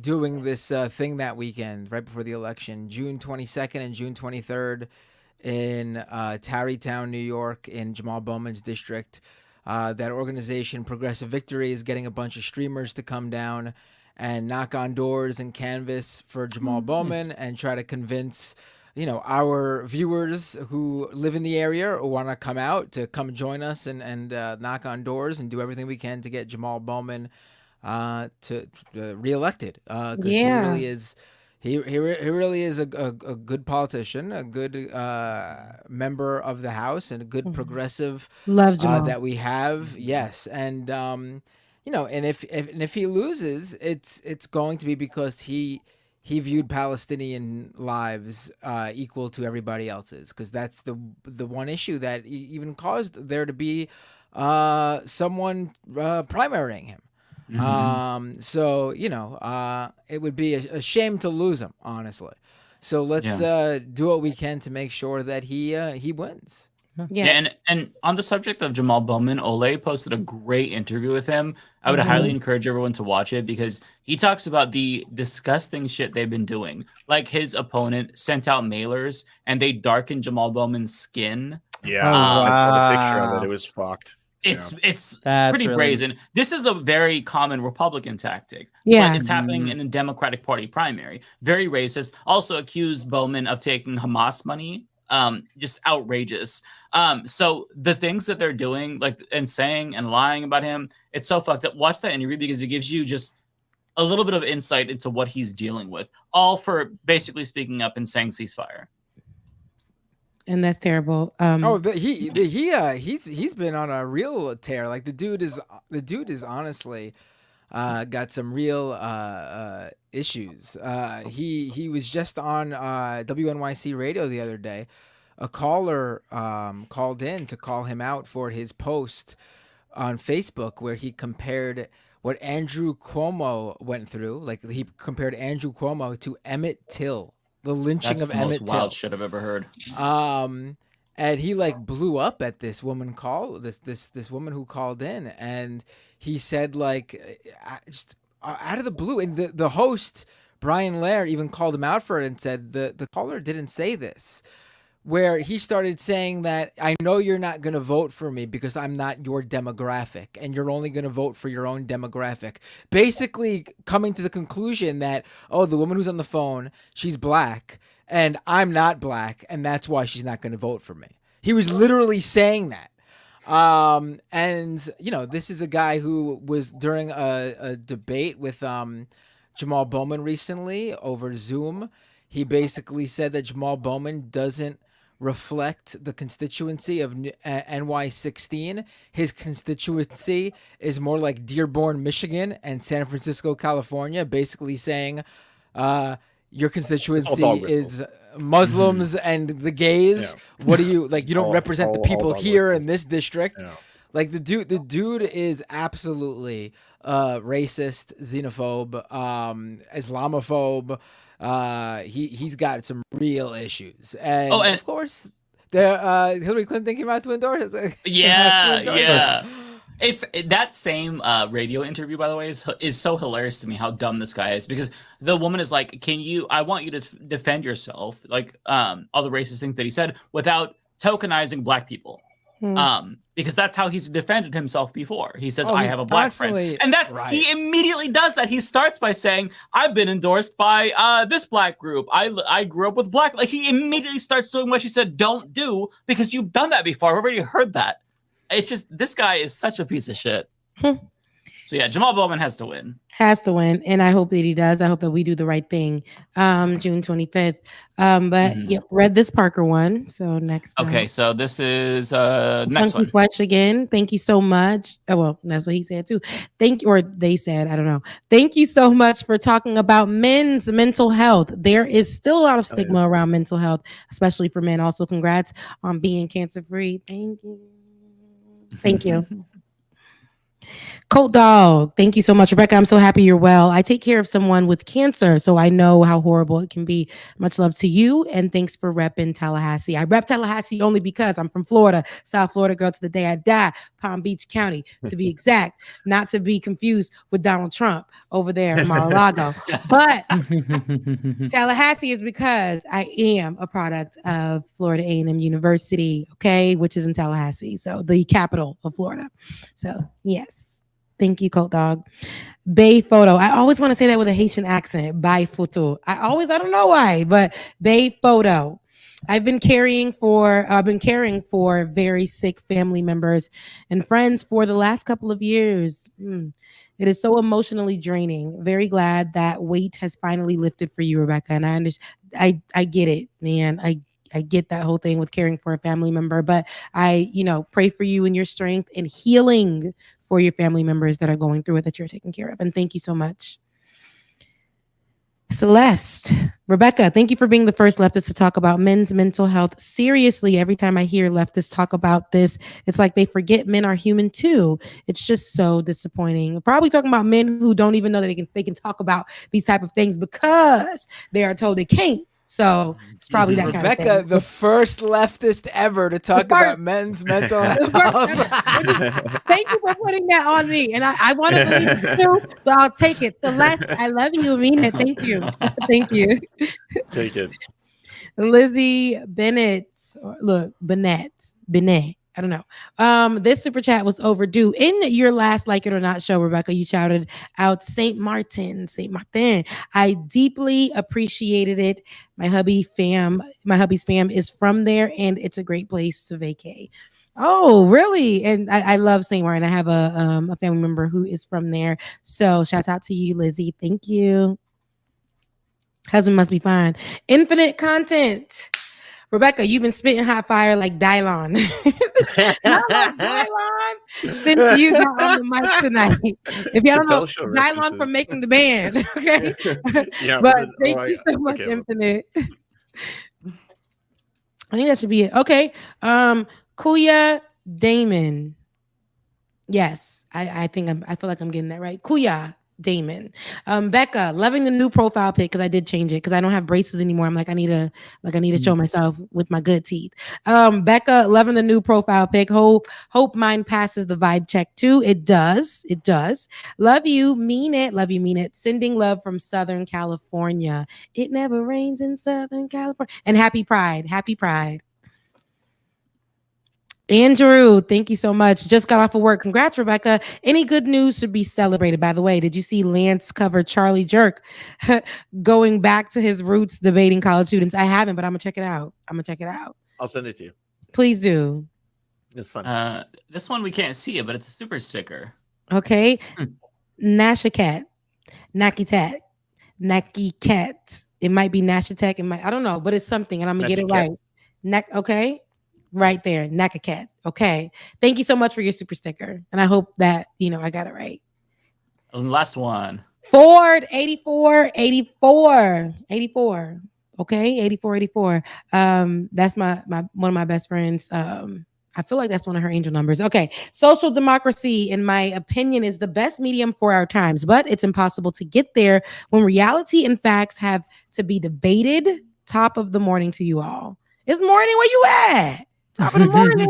doing this thing that weekend right before the election, June 22nd and June 23rd in Tarrytown, New York, in Jamal Bowman's district. That organization, Progressive Victory, is getting a bunch of streamers to come down and knock on doors and canvass for Jamal Bowman and try to convince, our viewers who live in the area or want to come out to come join us and knock on doors and do everything we can to get Jamal Bowman to reelected. Because he really is. He really is a good politician, a good member of the House, and a good progressive that we have. Yes, and and if he loses, it's going to be because he viewed Palestinian lives equal to everybody else's, because that's the one issue that even caused there to be someone primarying him. So it would be a shame to lose him, honestly. So let's do what we can to make sure that he wins. Yeah, and on the subject of Jamal Bowman, Ole posted a great interview with him. I would highly encourage everyone to watch it, because he talks about the disgusting shit they've been doing. Like, his opponent sent out mailers and they darkened Jamal Bowman's skin. Yeah, I saw the picture of it. It was fucked. It's pretty brazen. This is a very common Republican tactic. Yeah. But it's happening in a Democratic Party primary. Very racist. Also accused Bowman of taking Hamas money. Just outrageous. So the things that they're doing, like, and saying and lying about him, it's so fucked up. Watch that interview, because it gives you just a little bit of insight into what he's dealing with. All for basically speaking up and saying ceasefire. and that's terrible. He's been on a real tear. Like the dude is honestly got some real issues. He was just on WNYC radio the other day. A caller called in to call him out for his post on Facebook where he compared what Andrew Cuomo went through. Like he compared Andrew Cuomo to Emmett Till, the lynching of Emmett Till. That's the most wild shit I've ever heard. And he like blew up at this woman this woman who called in, and he said like just out of the blue, and the host Brian Lair even called him out for it and said the caller didn't say this, where he started saying that I know you're not going to vote for me because I'm not your demographic and you're only going to vote for your own demographic. Basically coming to the conclusion that, oh, the woman who's on the phone, she's black and I'm not black and that's why she's not going to vote for me. He was literally saying that. And, you know, this is a guy who was during a debate with Jamal Bowman recently over Zoom. He basically said that Jamal Bowman doesn't reflect the constituency of NY16. His constituency is more like Dearborn, Michigan and San Francisco, California, basically saying your constituency is Muslims and the gays. Yeah. What do you like? You don't represent the people here in this district. Yeah. Like the dude is absolutely racist, xenophobe, Islamophobe. He's got some real issues, and of course, Hillary Clinton came out to endorse. Yeah. It's that same radio interview, by the way, is so hilarious to me how dumb this guy is, because the woman is like, I want you to defend yourself, like all the racist things that he said without tokenizing black people. Because that's how he's defended himself before. He says, I have a black friend. And that's right. He immediately does that. He starts by saying, I've been endorsed by this black group. I grew up with black. Like he immediately starts doing what she said don't do, because you've done that before. I've already heard that. It's just, this guy is such a piece of shit. So yeah, Jamal Bowman has to win. And I hope that he does. I hope that we do the right thing. June 25th. Yeah, read this Parker one. So next time. Okay, so this is next one. Fletch again. Thank you so much. Oh, well, that's what he said too. Or they said, I don't know. Thank you so much for talking about men's mental health. There is still a lot of stigma around mental health, especially for men. Also, congrats on being cancer free. Thank you. Thank you. Colt Dog, thank you so much. Rebecca, I'm so happy you're well. I take care of someone with cancer, so I know how horrible it can be. Much love to you, and thanks for repping Tallahassee. I rep Tallahassee only because I'm from Florida, South Florida girl to the day I die, Palm Beach County, to be exact, not to be confused with Donald Trump over there in Mar-a-Lago. But Tallahassee is because I am a product of Florida A&M University, okay, which is in Tallahassee, so the capital of Florida. So, yes. Thank you, Colt Dog. Bay Photo. I always want to say that with a Haitian accent. Bay Photo. I don't know why, but Bay Photo. I've been caring for very sick family members and friends for the last couple of years. It is so emotionally draining. Very glad that weight has finally lifted for you, Rebecca. And I understand. I get it, man. I get that whole thing with caring for a family member, but I, pray for you and your strength and healing for your family members that are going through it, that you're taking care of. And thank you so much. Celeste, Rebecca, thank you for being the first leftist to talk about men's mental health. Seriously, every time I hear leftists talk about this, it's like they forget men are human too. It's just so disappointing. Probably talking about men who don't even know that they can talk about these type of things because they are told they can't. So it's probably that Rebecca, kind of thing. the first leftist ever to talk about men's mental health. Thank you for putting that on me. And I want to believe it's true, so I'll take it. Celeste, I love you. I mean it. Thank you. Thank you. Take it. Lizzie Bennett. Bennett. I don't know. This super chat was overdue. In your last Like It or Not show, Rebecca, you shouted out Saint Martin. I deeply appreciated it. My hubby's fam is from there, and it's a great place to vacay. Oh, really? And I love Saint Martin. I have a family member who is from there. So shout out to you, Lizzie. Thank you. Husband must be fine. Infinite content. Rebecca, you've been spitting hot fire like Dylon. Not like Dylon. Since you got on the mic tonight. If y'all don't know, Dylon from Making the Band. Okay. Yeah, but thank you so much, Infinite. I think that should be it. Okay. Kuya Damon. Yes, I think I feel like I'm getting that right. Kuya Damon. Becca, loving the new profile pic because I did change it because I don't have braces anymore. I'm like, I need to show myself with my good teeth. Becca, loving the new profile pic. Hope mine passes the vibe check too. It does. It does. Love you, mean it. Love you, mean it. Sending love from Southern California. It never rains in Southern California. And happy Pride. Happy Pride. Andrew, thank you so much. Just got off of work. Congrats, Rebecca. Any good news should be celebrated, by the way. Did you see Lance cover Charlie Jerk going back to his roots debating college students? I haven't, but I'm going to check it out. I'll send it to you. Please do. It's fun. This one we can't see it, but it's a super sticker. Okay. Nashacat. Nakitat. Nakicat. It might be Nashatek. I don't know, but it's something, and I'm going to get it right. Okay. Right there, Nakacat. Okay. Thank you so much for your super sticker. And I hope that, I got it right. And last one. Ford 84. Okay. 84. That's my one of my best friends. I feel like that's one of her angel numbers. Okay. Social democracy, in my opinion, is the best medium for our times, but it's impossible to get there when reality and facts have to be debated. Top of the morning to you all. It's morning. Where you at? Top of the morning.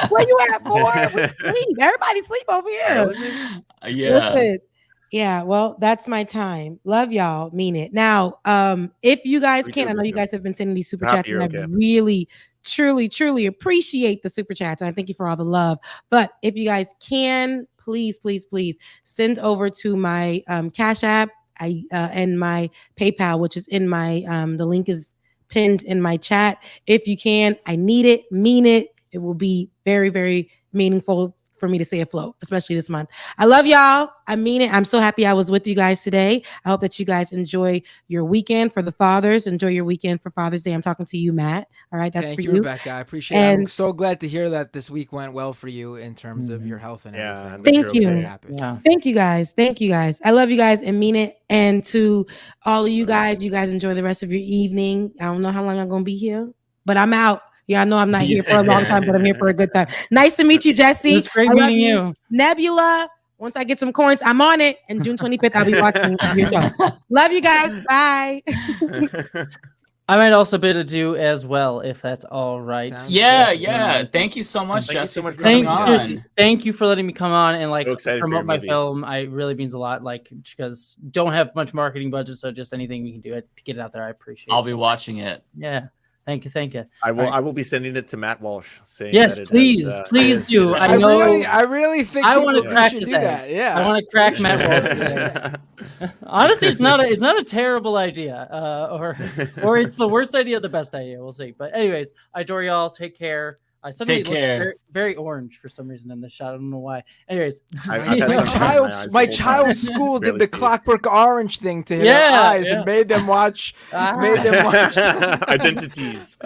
Where you at, boy? We sleep. Everybody sleep over here. Yeah. Listen. Yeah. Well, that's my time. Love y'all. Mean it. Now, if you guys can, I know you guys have been sending these super chats, and I really, truly appreciate the super chats. And I thank you for all the love. But if you guys can, please send over to my Cash App and my PayPal, which is in my the link is pinned in my chat. If you can, I need it, mean it. It will be very, very meaningful for me to say afloat, especially this month. I love y'all. I mean it. I'm so happy I was with you guys today. I hope that you guys enjoy your weekend for the fathers. Enjoy your weekend for Father's Day. I'm talking to you, Matt. All right, that's Thank for you, you. Rebecca. I appreciate it. I'm so glad to hear that this week went well for you in terms of your health and everything. Thank you. Yeah. Thank you guys. I love you guys and mean it. And to all of you guys enjoy the rest of your evening. I don't know how long I'm going to be here, but I'm out. Yeah, I know I'm not here for a long time, but I'm here for a good time. Nice to meet you, Jessie. It's great meeting you. Nebula, once I get some coins, I'm on it. And June 25th, I'll be watching your show. Love you guys. Bye. I might also bid adieu as well, if that's all right. Yeah. Thank you so much, Jesse. Thank you for letting me come on and promote my movie. film. It really means a lot. Because don't have much marketing budget, so just anything we can do to get it out there, I appreciate. I'll be watching it. Yeah. Thank you. I will be sending it to Matt Walsh. Saying yes, that please do. I really think I want to crack his head. Yeah, I want to crack Matt Walsh. Honestly, it's not a terrible idea, or it's the worst idea, the best idea. We'll see. But anyways, I adore y'all. Take care. Suddenly look very, very orange for some reason in this shot. I don't know why. Anyways, my child's school did the Clockwork Orange thing to their eyes and made them watch. Identiteaze.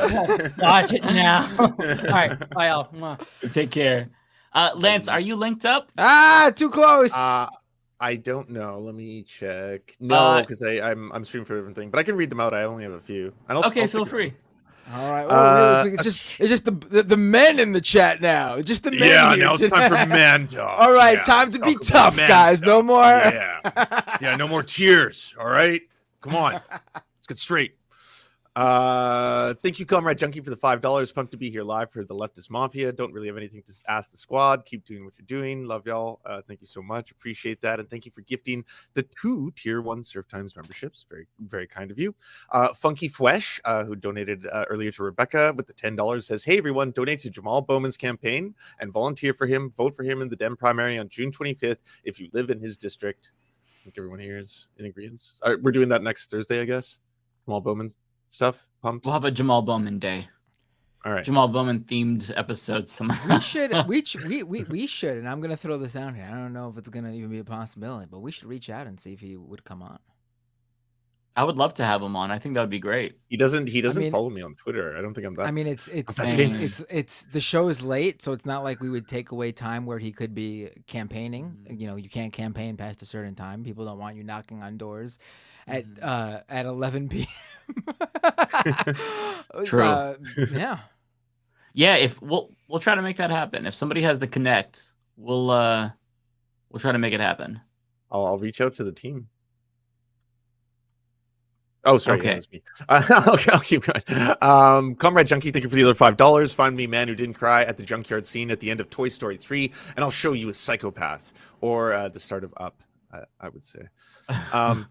Watch it now. All right, bye y'all. Take care. Lance, are you linked up? Too close. I don't know. Let me check. No, because I'm streaming for everything, but I can read them out. I only have a few. I'll feel free. All right. Well, it's just the men in the chat now. Just the men. Yeah, here now it's time for man talk. All right, time to be tough, guys. No more. Yeah, no more tears. All right, come on. Let's get straight. Thank you, Comrade Junkie, for the $5. Pumped to be here live for the Leftist Mafia. Don't really have anything to ask the squad. Keep doing what you're doing. Love y'all. Thank you so much. Appreciate that. And thank you for gifting the 2 Tier 1 Surf Times memberships. Very, very kind of you. Funky Flesh, who donated earlier to Rebecca with the $10, says, hey, everyone, donate to Jamal Bowman's campaign and volunteer for him. Vote for him in the Dem primary on June 25th if you live in his district. I think everyone here is in agreement. We're doing that next Thursday, I guess. Jamal Bowman's stuff. Pumps. We'll have a Jamal Bowman day. All right. Jamal Bowman themed episode somehow. We should, and I'm gonna throw this out here. I don't know if it's gonna even be a possibility, but we should reach out and see if he would come on. I would love to have him on. I think that would be great. He doesn't follow me on Twitter. I don't think I'm that. I mean, it's the show is late, so it's not like we would take away time where he could be campaigning. You know, you can't campaign past a certain time. People don't want you knocking on doors at 11 p.m. True. Yeah. Yeah, if we'll try to make that happen. If somebody has the connect, we'll try to make it happen. I'll reach out to the team. Oh, sorry. Okay. Yeah, that's me. Okay, I'll keep going. Comrade Junkie, thank you for the other $5. Find me, man who didn't cry at the junkyard scene at the end of Toy Story 3, and I'll show you a psychopath. Or the start of Up, I would say.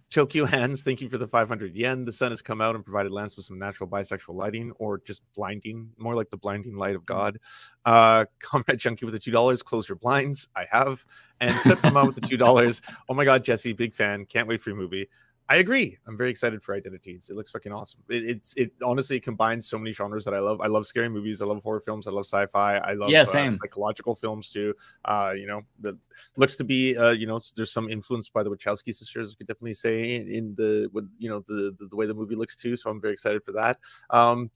Chokyo Hands, thank you for the 500 yen. The sun has come out and provided Lance with some natural bisexual lighting, or just blinding, more like the blinding light of God. Comrade Junkie with the $2. Close your blinds. I have. And Septima with the $2. Oh my God, Jesse, big fan. Can't wait for your movie. I agree. I'm very excited for Identiteaze. It looks fucking awesome. It honestly combines so many genres that I love. I love scary movies. I love horror films. I love sci-fi. I love psychological films too. You know, that looks to be you know, there's some influence by the Wachowski sisters. You could definitely say in the way the movie looks too. So I'm very excited for that.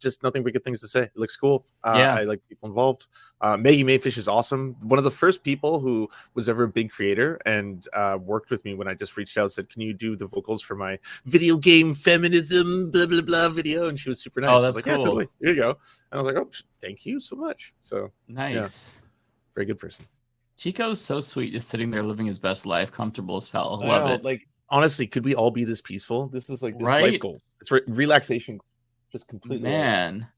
Just nothing but good things to say. It looks cool. I like people involved. Maggie Mayfish is awesome. One of the first people who was ever a big creator and worked with me when I just reached out, said, "Can you do the vocals for my video game feminism blah blah blah video?" And she was super nice. Oh, that's I was like, cool. "Yeah, totally. Here you go." And I was like, "Oh, thank you so much." So nice. Yeah, very good person. Chico's so sweet, just sitting there living his best life, comfortable as hell. Love it. Like, honestly, could we all be this peaceful? This is like this Right? life goal. It's relaxation, just completely. Man,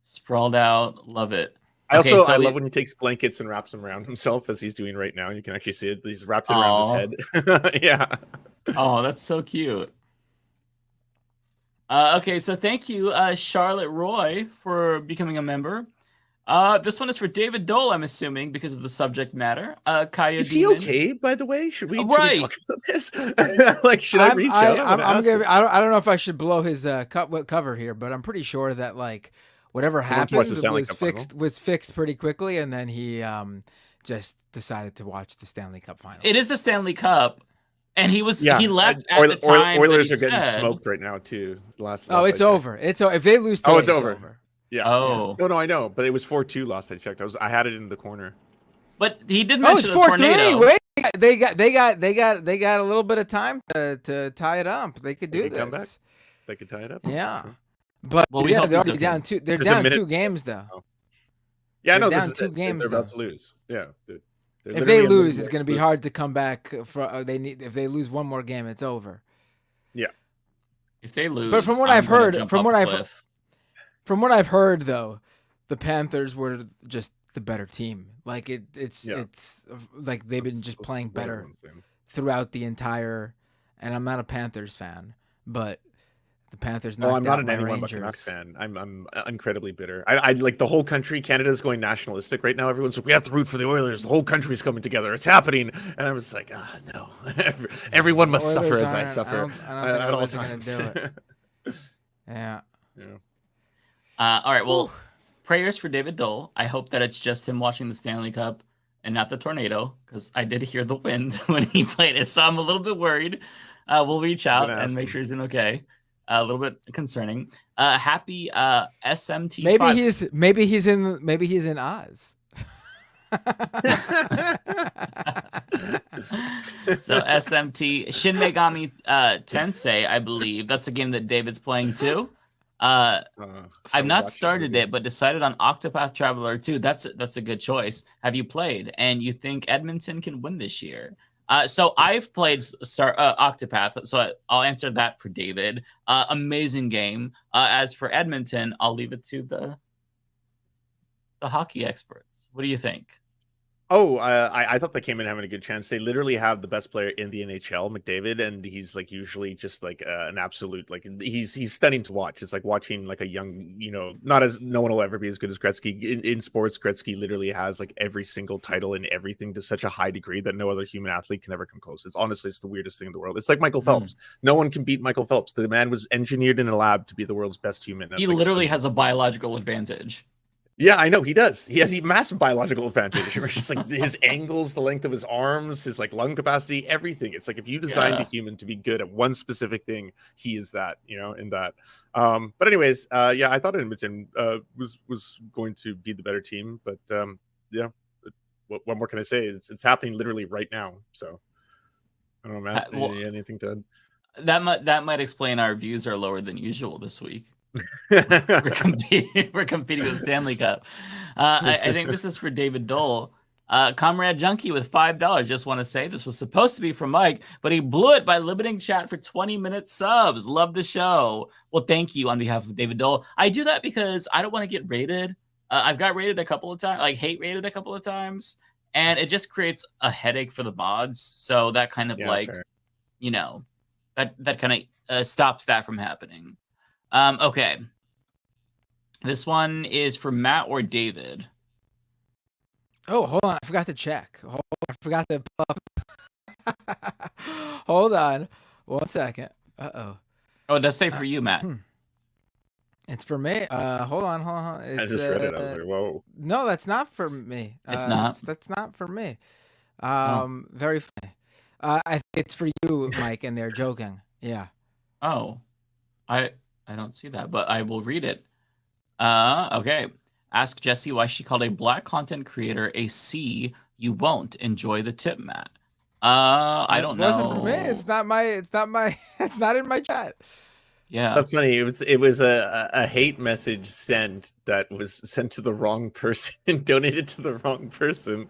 sprawled out, love it. I love when he takes blankets and wraps them around himself, as he's doing right now. You can actually see it. He's wraps it around his head. Yeah. Oh, that's so cute. Okay, so thank you, Charlotte Roy, for becoming a member. This one is for David Dole, I'm assuming, because of the subject matter. Kaya Is Demon. he okay, by the way? Should we talk about this? Like, should I reach out? I don't know if I should blow his cover here, but I'm pretty sure that, like, whatever happened was fixed pretty quickly, and then he just decided to watch the Stanley Cup final. It is the Stanley Cup, and he left at the time. Oilers are getting smoked right now too. It's over. If they lose today, it's over. Yeah. Oh. No, I know, but it was 4-2 last I checked. I had it in the corner. But he did mention it's 4-3. Wait, they got a little bit of time to tie it up. They could do this. Come back. They could tie it up. Yeah. Sure. But they're already down two. They're down 2 games though. Yeah, no, down 2 games. They're about to lose. Yeah, dude. If they lose, it's going to be hard to come back. If they lose one more game, it's over. Yeah. If they lose, but from what I've heard, though, the Panthers were just the better team. Like it's like they've been just playing better throughout the entire. And I'm not a Panthers fan, but the Panthers. I'm not an anyone but Canucks fan. I'm incredibly bitter. I like the whole country. Canada's going nationalistic right now. Everyone's like, we have to root for the Oilers. The whole country's coming together. It's happening. And I was like, no. Everyone must suffer as I suffer at all times. Yeah. All right. Well, prayers for David Dole. I hope that it's just him watching the Stanley Cup and not the tornado, because I did hear the wind when he played it, so I'm a little bit worried. We'll reach out and make sure he's in okay. A little bit concerning. Happy SMT. Maybe he's in Oz. So SMT Shin Megami Tensei, I believe that's a game that David's playing too. I've not started it, but decided on Octopath Traveler 2. That's a good choice. Have you played? And you think Edmonton can win this year? So I've played Octopath, so I'll answer that for David. Amazing game. As for Edmonton, I'll leave it to the hockey experts. What do you think? Oh, I thought they came in having a good chance. They literally have the best player in the NHL, McDavid, and he's like usually just like an absolute, like he's stunning to watch. It's like watching like a young, no one will ever be as good as Gretzky in sports. Gretzky literally has like every single title and everything to such a high degree that no other human athlete can ever come close. It's the weirdest thing in the world. It's like Michael Phelps. No one can beat Michael Phelps. The man was engineered in a lab to be the world's best human. He literally has a biological advantage. Yeah, I know he does. He has a massive biological advantage. It's just like his angles, the length of his arms, his like lung capacity, everything. It's like if you designed a human to be good at one specific thing, he is that, you know, in that. But anyways, yeah, I thought Edmonton was going to be the better team, but yeah, what more can I say? It's happening literally right now. So I don't know, Matt. Anything to add? That might explain our views are lower than usual this week. We're competing with Stanley Cup. I think this is for David Dole. Comrade Junkie with $5. Just want to say this was supposed to be from Mike, but he blew it by limiting chat for 20-minute subs. Love the show. Well, thank you on behalf of David Dole. I do that because I don't want to get rated. I've got rated a couple of times, like hate rated a couple of times, and it just creates a headache for the mods. So that kind of you know, that kind of stops that from happening. Okay. This one is for Matt or David. Oh, hold on. I forgot to check. I forgot to pull up. Hold on. 1 second. Uh-oh. Oh, it does say for you, Matt. It's for me. Hold on. It's, I just read it. I was like, whoa. No, that's not for me. It's not? That's not for me. Very funny. I think it's for you, Mike, and they're joking. Yeah. Oh. I don't see that, but I will read it. Okay. Ask Jessie why she called a black content creator a C. You won't enjoy the tip, Matt. I don't know. It wasn't for me. It's not in my chat. Yeah. That's funny. It was a hate message sent that was sent to the wrong person and donated to the wrong person.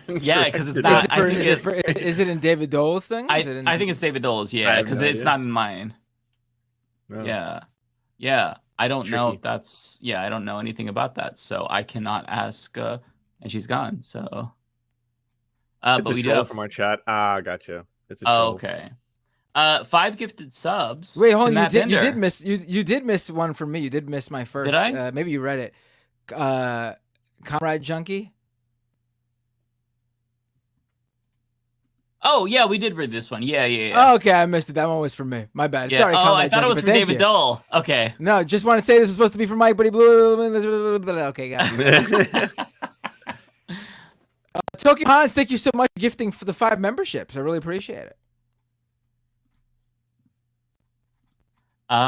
Yeah, because it's not. Is it in David Dole's thing? I think it's David Dole's, yeah, because it's not in mine. No. Yeah. I don't know if that's. Yeah, I don't know anything about that, so I cannot ask. And she's gone. So. It's but a we troll do have... from our chat. Gotcha. It's a troll. Okay. 5 gifted subs. Wait, hold on. You did miss one from me. You did miss my first. Did I? Maybe you read it. Comrade Junkie. Oh yeah, we did read this one. Yeah. Oh, okay, I missed it. That one was for me. My bad. Yeah. Sorry. I thought it was for David Dole. Okay. No, just want to say this was supposed to be for Mike, but he blew. Okay, got it. Toki Hans, thank you so much for gifting for the 5 memberships. I really appreciate it. This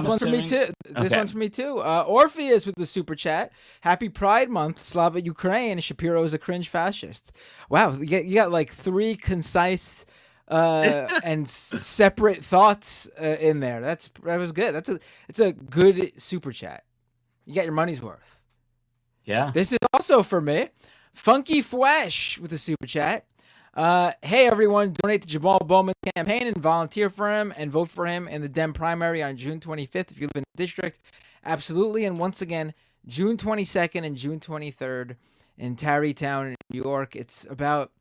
one's for me too. This one's for me too. Orpheus with the super chat. Happy Pride Month, Slava Ukraine. Shapiro is a cringe fascist. Wow, you got like 3 concise and separate thoughts in there. That was good. It's a good super chat. You got your money's worth. Yeah. This is also for me. Funky Fwesh with a super chat. Hey everyone, donate to Jamal Bowman campaign and volunteer for him and vote for him in the Dem primary on June 25th if you live in the district. Absolutely. And once again, June 22nd and June 23rd in Tarrytown in New York. It's about,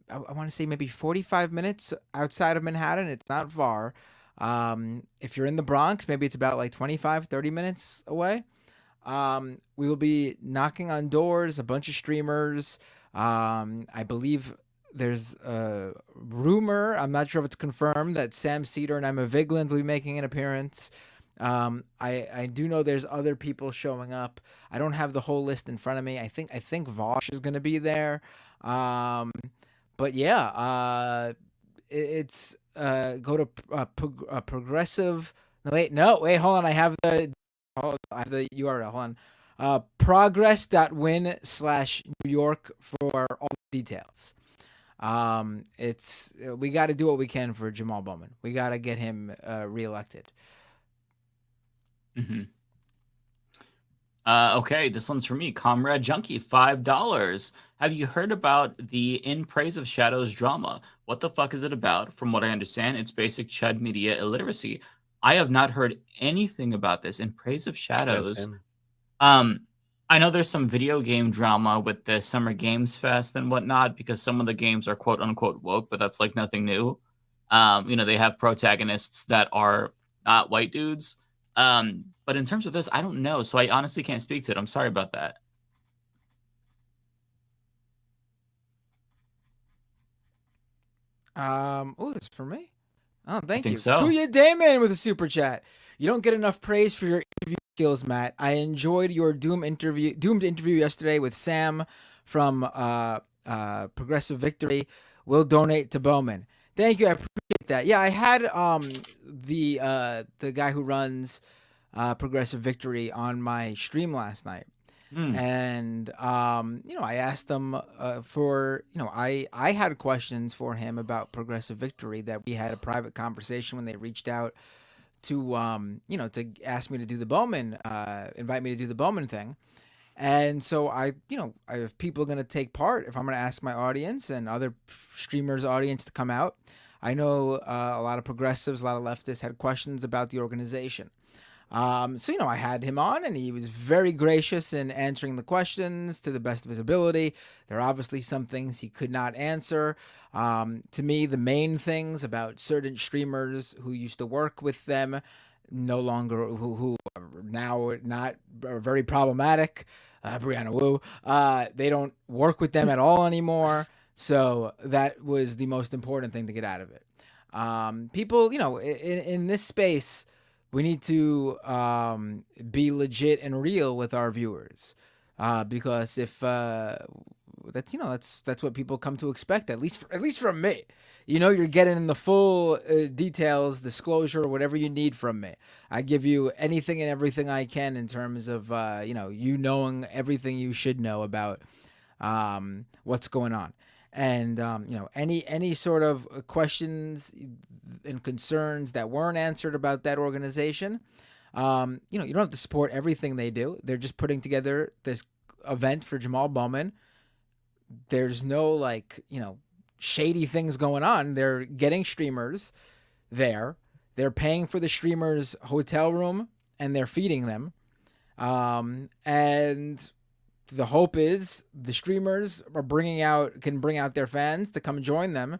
I want to say maybe 45 minutes outside of Manhattan. It's not far. If you're in the Bronx, maybe it's about like 25, 30 minutes away. We will be knocking on doors, a bunch of streamers. I believe there's a rumor, I'm not sure if it's confirmed, that Sam Cedar and Emma Vigeland will be making an appearance. I do know there's other people showing up. I don't have the whole list in front of me. I think Vosh is going to be there. But yeah, it's go to progressive. Wait, hold on. I have the URL. Hold on. Progress.win/New York for all the details. We got to do what we can for Jamal Bowman. We got to get him reelected. Mm-hmm. Okay, this one's for me. Comrade Junkie, $5. Have you heard about the In Praise of Shadows drama? What the fuck is it about? From what I understand, it's basic Chud media illiteracy. I have not heard anything about this. In Praise of Shadows. I know there's some video game drama with the Summer Games Fest and whatnot because some of the games are quote unquote woke, but that's like nothing new. They have protagonists that are not white dudes. But in terms of this, I don't know. So I honestly can't speak to it. I'm sorry about that. Oh, this is for me? Oh, thank you. So. Kuya Damon with a super chat. You don't get enough praise for your interview skills, Matt. I enjoyed your doomed interview yesterday with Sam from Progressive Victory. We'll donate to Bowman. Thank you. I appreciate that. Yeah, I had the guy who runs Progressive Victory on my stream last night. And I asked him I had questions for him about Progressive Victory that we had a private conversation when they reached out to to ask me to do the Bowman, invite me to do the Bowman thing. And so if people are going to take part, if I'm going to ask my audience and other streamers' audience to come out, I know a lot of progressives, a lot of leftists had questions about the organization. I had him on, and he was very gracious in answering the questions to the best of his ability. There are obviously some things he could not answer. To me, the main things about certain streamers who used to work with them, no longer, who are now not are very problematic. Brianna Wu, they don't work with them at all anymore. So that was the most important thing to get out of it. People, in this space, we need to be legit and real with our viewers, because if that's what people come to expect, at least from me. You're getting the full details, disclosure, whatever you need from me. I give you anything and everything I can in terms of knowing everything you should know about what's going on. And any sort of questions and concerns that weren't answered about that organization, you don't have to support everything they do. They're just putting together this event for Jamal Bowman. There's no shady things going on. They're getting streamers there. They're paying for the streamers' hotel room and they're feeding them. And the hope is the streamers can bring out their fans to come join them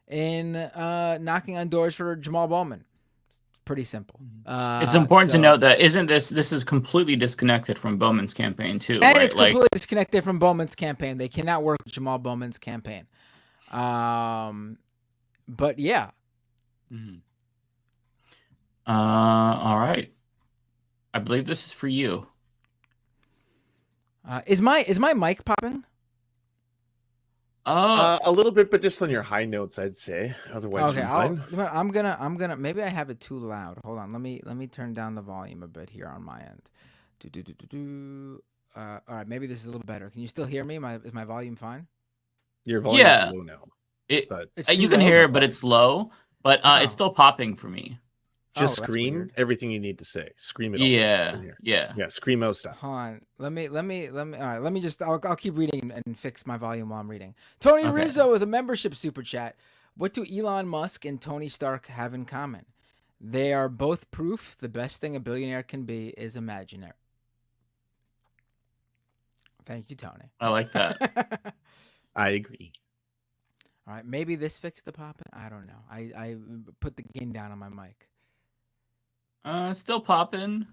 in knocking on doors for Jamal Bowman. It's pretty simple. It's important to note that this is completely disconnected from Bowman's campaign too, and right? It's completely disconnected from Bowman's campaign. They cannot work with Jamal Bowman's campaign. But yeah. All right. I believe this is for you. Is my mic popping? A little bit, but just on your high notes, I'd say. Otherwise, okay. fine. I'm gonna. Maybe I have it too loud. Hold on. Let me turn down the volume a bit here on my end. All right. Maybe this is a little better. Can you still hear me? Is my volume fine? Your volume is low now. You can hear it, but it's low. But it's still popping for me. Just scream everything you need to say. Scream it all. Yeah. Screamo stuff. Hold on. Let me. All right. Let me just. I'll keep reading and fix my volume while I'm reading. Tony Rizzo with a membership super chat. What do Elon Musk and Tony Stark have in common? They are both proof the best thing a billionaire can be is imaginary. Thank you, Tony. I like that. I agree. All right. Maybe this fixed the popping. I don't know. I put the gain down on my mic. Still popping,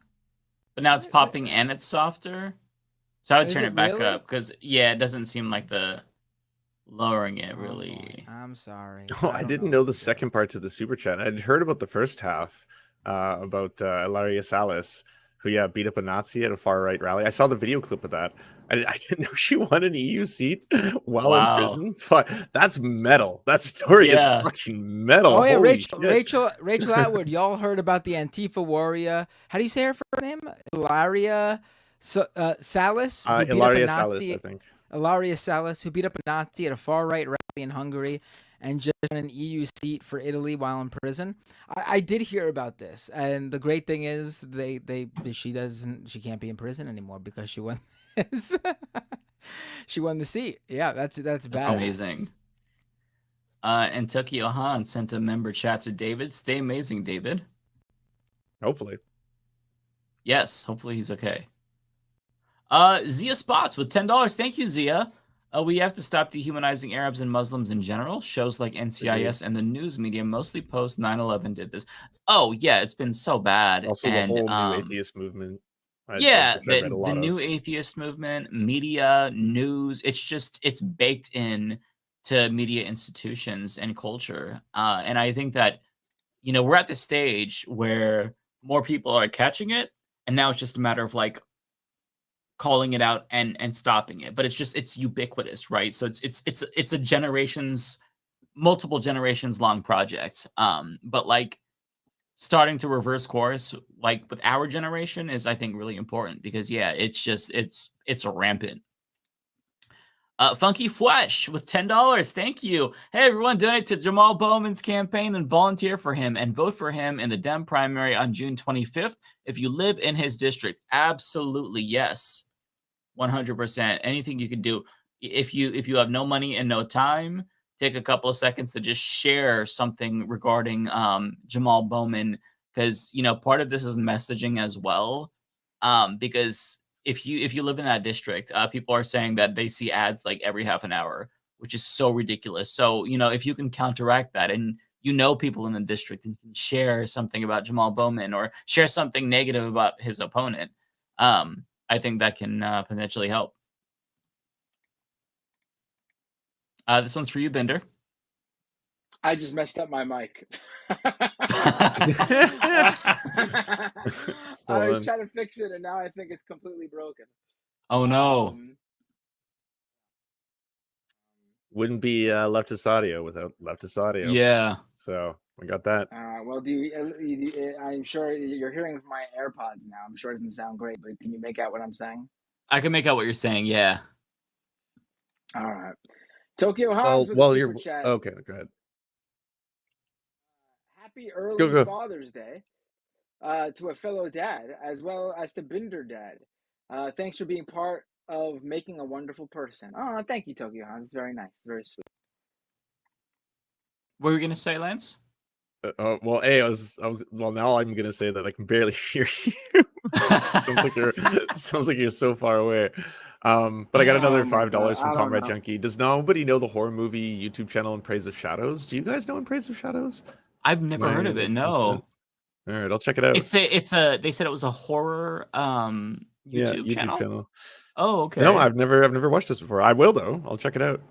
but now it's popping and it's softer. So I would turn it back up because it doesn't seem like the lowering it really. I'm sorry. I didn't know the second part to the super chat. I'd heard about the first half about Ilaria Salas, who beat up a Nazi at a far right rally. I saw the video clip of that. I didn't know she won an EU seat while in prison. That's metal. That story is fucking metal. Oh yeah, Holy Rachel Atwood. Y'all heard about the Antifa warrior? How do you say her first name? Ilaria Salas. Ilaria Salas, I think. Ilaria Salas, who beat up a Nazi at a far right rally in Hungary and just won an EU seat for Italy while in prison. I did hear about this, and the great thing is she can't be in prison anymore because she won this. She won the seat. Yeah, that's badass. Amazing. And Tokyo Han sent a member chat to David. Stay amazing, David. Hopefully. Yes, hopefully he's okay. Zia Spots with $10. Thank you, Zia. We have to stop dehumanizing Arabs and Muslims in general. Shows like NCIS and the news media, mostly post 9/11, did this. Oh, yeah, it's been so bad. Also, the whole new atheist movement. The new atheist movement, media, news, it's baked in to media institutions and culture. And I think that, we're at the stage where more people are catching it and now it's just a matter of like calling it out and stopping it. But it's ubiquitous, right? So it's a multiple generations long project. But like starting to reverse course, like with our generation, is I think really important because it's rampant. Funky Flesh with $10. Thank you. Hey, everyone, donate to Jamal Bowman's campaign and volunteer for him and vote for him in the Dem primary on June 25th if you live in his district. Absolutely, yes. 100%. Anything you can do. If you have no money and no time, take a couple of seconds to just share something regarding Jamal Bowman, because part of this is messaging as well. Because if you live in that district, people are saying that they see ads like every half an hour, which is so ridiculous. So, if you can counteract that and people in the district and can share something about Jamal Bowman or share something negative about his opponent, I think that can potentially help. This one's for you, Bender. I just messed up my mic. I was trying to fix it, and now I think it's completely broken. Oh no! Wouldn't be Leftist audio without Leftist audio. Yeah. So I got that. Well, I'm sure you're hearing my AirPods now. I'm sure it doesn't sound great, but can you make out what I'm saying? I can make out what you're saying. Yeah. All right. Tokyo Hans with a super chat. Okay, go ahead. Happy early Father's Day to a fellow dad, as well as to Binder Dad. Thanks for being part of making a wonderful person. Oh, thank you, Tokyo Hans. It's very nice. Very sweet. What were you gonna say, Lance? Well, now I'm gonna say that I can barely hear you. sounds like you're so far away. But I got another $5 from Comrade Junkie. Does nobody know the horror movie YouTube channel In Praise of Shadows? Do you guys know In Praise of Shadows? I've never heard of it. No. All right, I'll check it out. They said it was a horror YouTube channel. Oh, okay. No, I've never watched this before. I will though. I'll check it out.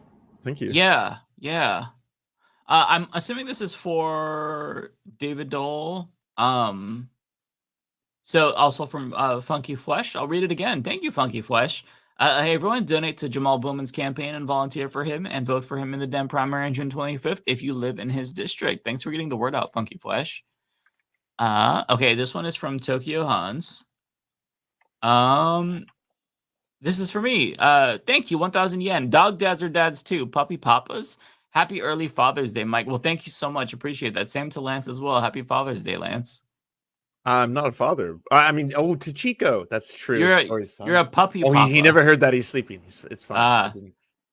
Thank you. Yeah. I'm assuming this is for David Dole. So also from Funky Flesh. I'll read it again. Thank you, Funky Flesh. Hey, everyone, donate to Jamal Bowman's campaign and volunteer for him and vote for him in the Dem primary on June 25th if you live in his district. Thanks for getting the word out, Funky Flesh. Okay, this one is from Tokyo Hans. This is for me. Thank you, 1,000 yen. Dog dads are dads too. Puppy papas. Happy early Father's Day, Mike. Well, thank you so much. Appreciate that. Same to Lance as well. Happy Father's Day, Lance. I'm not a father. I mean, to Chico. That's true. You're a puppy. Oh, he never heard that. He's sleeping. It's fine. I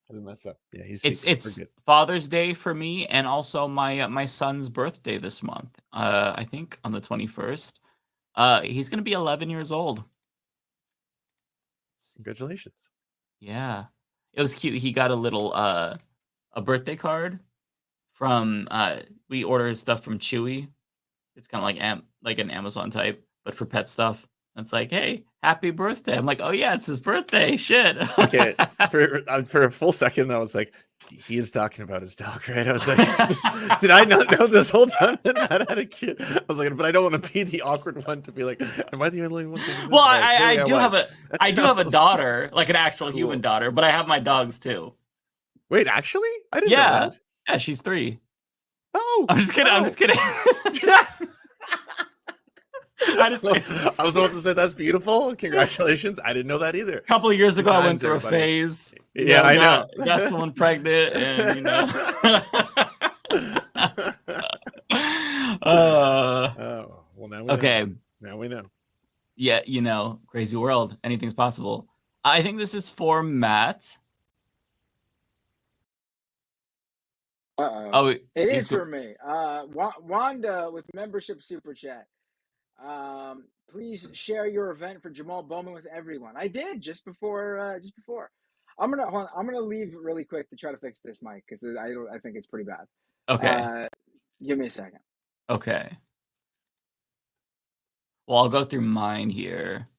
didn't mess up. Yeah, it's Father's Day for me, and also my son's birthday this month. I think on the 21st. He's gonna be 11 years old. Congratulations. Yeah, it was cute. He got a little a birthday card from we order stuff from Chewy. It's kind of like an Amazon type, but for pet stuff. It's like, hey, happy birthday. I'm like, oh yeah, it's his birthday. Shit. Okay. For a full second, I was like, he is talking about his dog, right? I was like, did I not know this whole time that I had a kid? I was like, but I don't want to be the awkward one to be like, am I the only one? Well, I do have a daughter, like an actual human daughter, but I have my dogs too. Wait, actually? I didn't know that. Yeah, she's 3. Oh, I'm just kidding. I'm just kidding. I was about to say that's beautiful. Congratulations. I didn't know that either. A couple of years ago, I went through a phase. Yeah, I know. Got someone pregnant, and well, now we know. Now we know. Yeah, crazy world. Anything's possible. I think this is for Matt. Oh, it is for me. Wanda with membership super chat. Please share your event for Jamal Bowman with everyone. I did just before. I'm gonna leave really quick to try to fix this mic because I think it's pretty bad. Okay. Give me a second. Okay. Well, I'll go through mine here.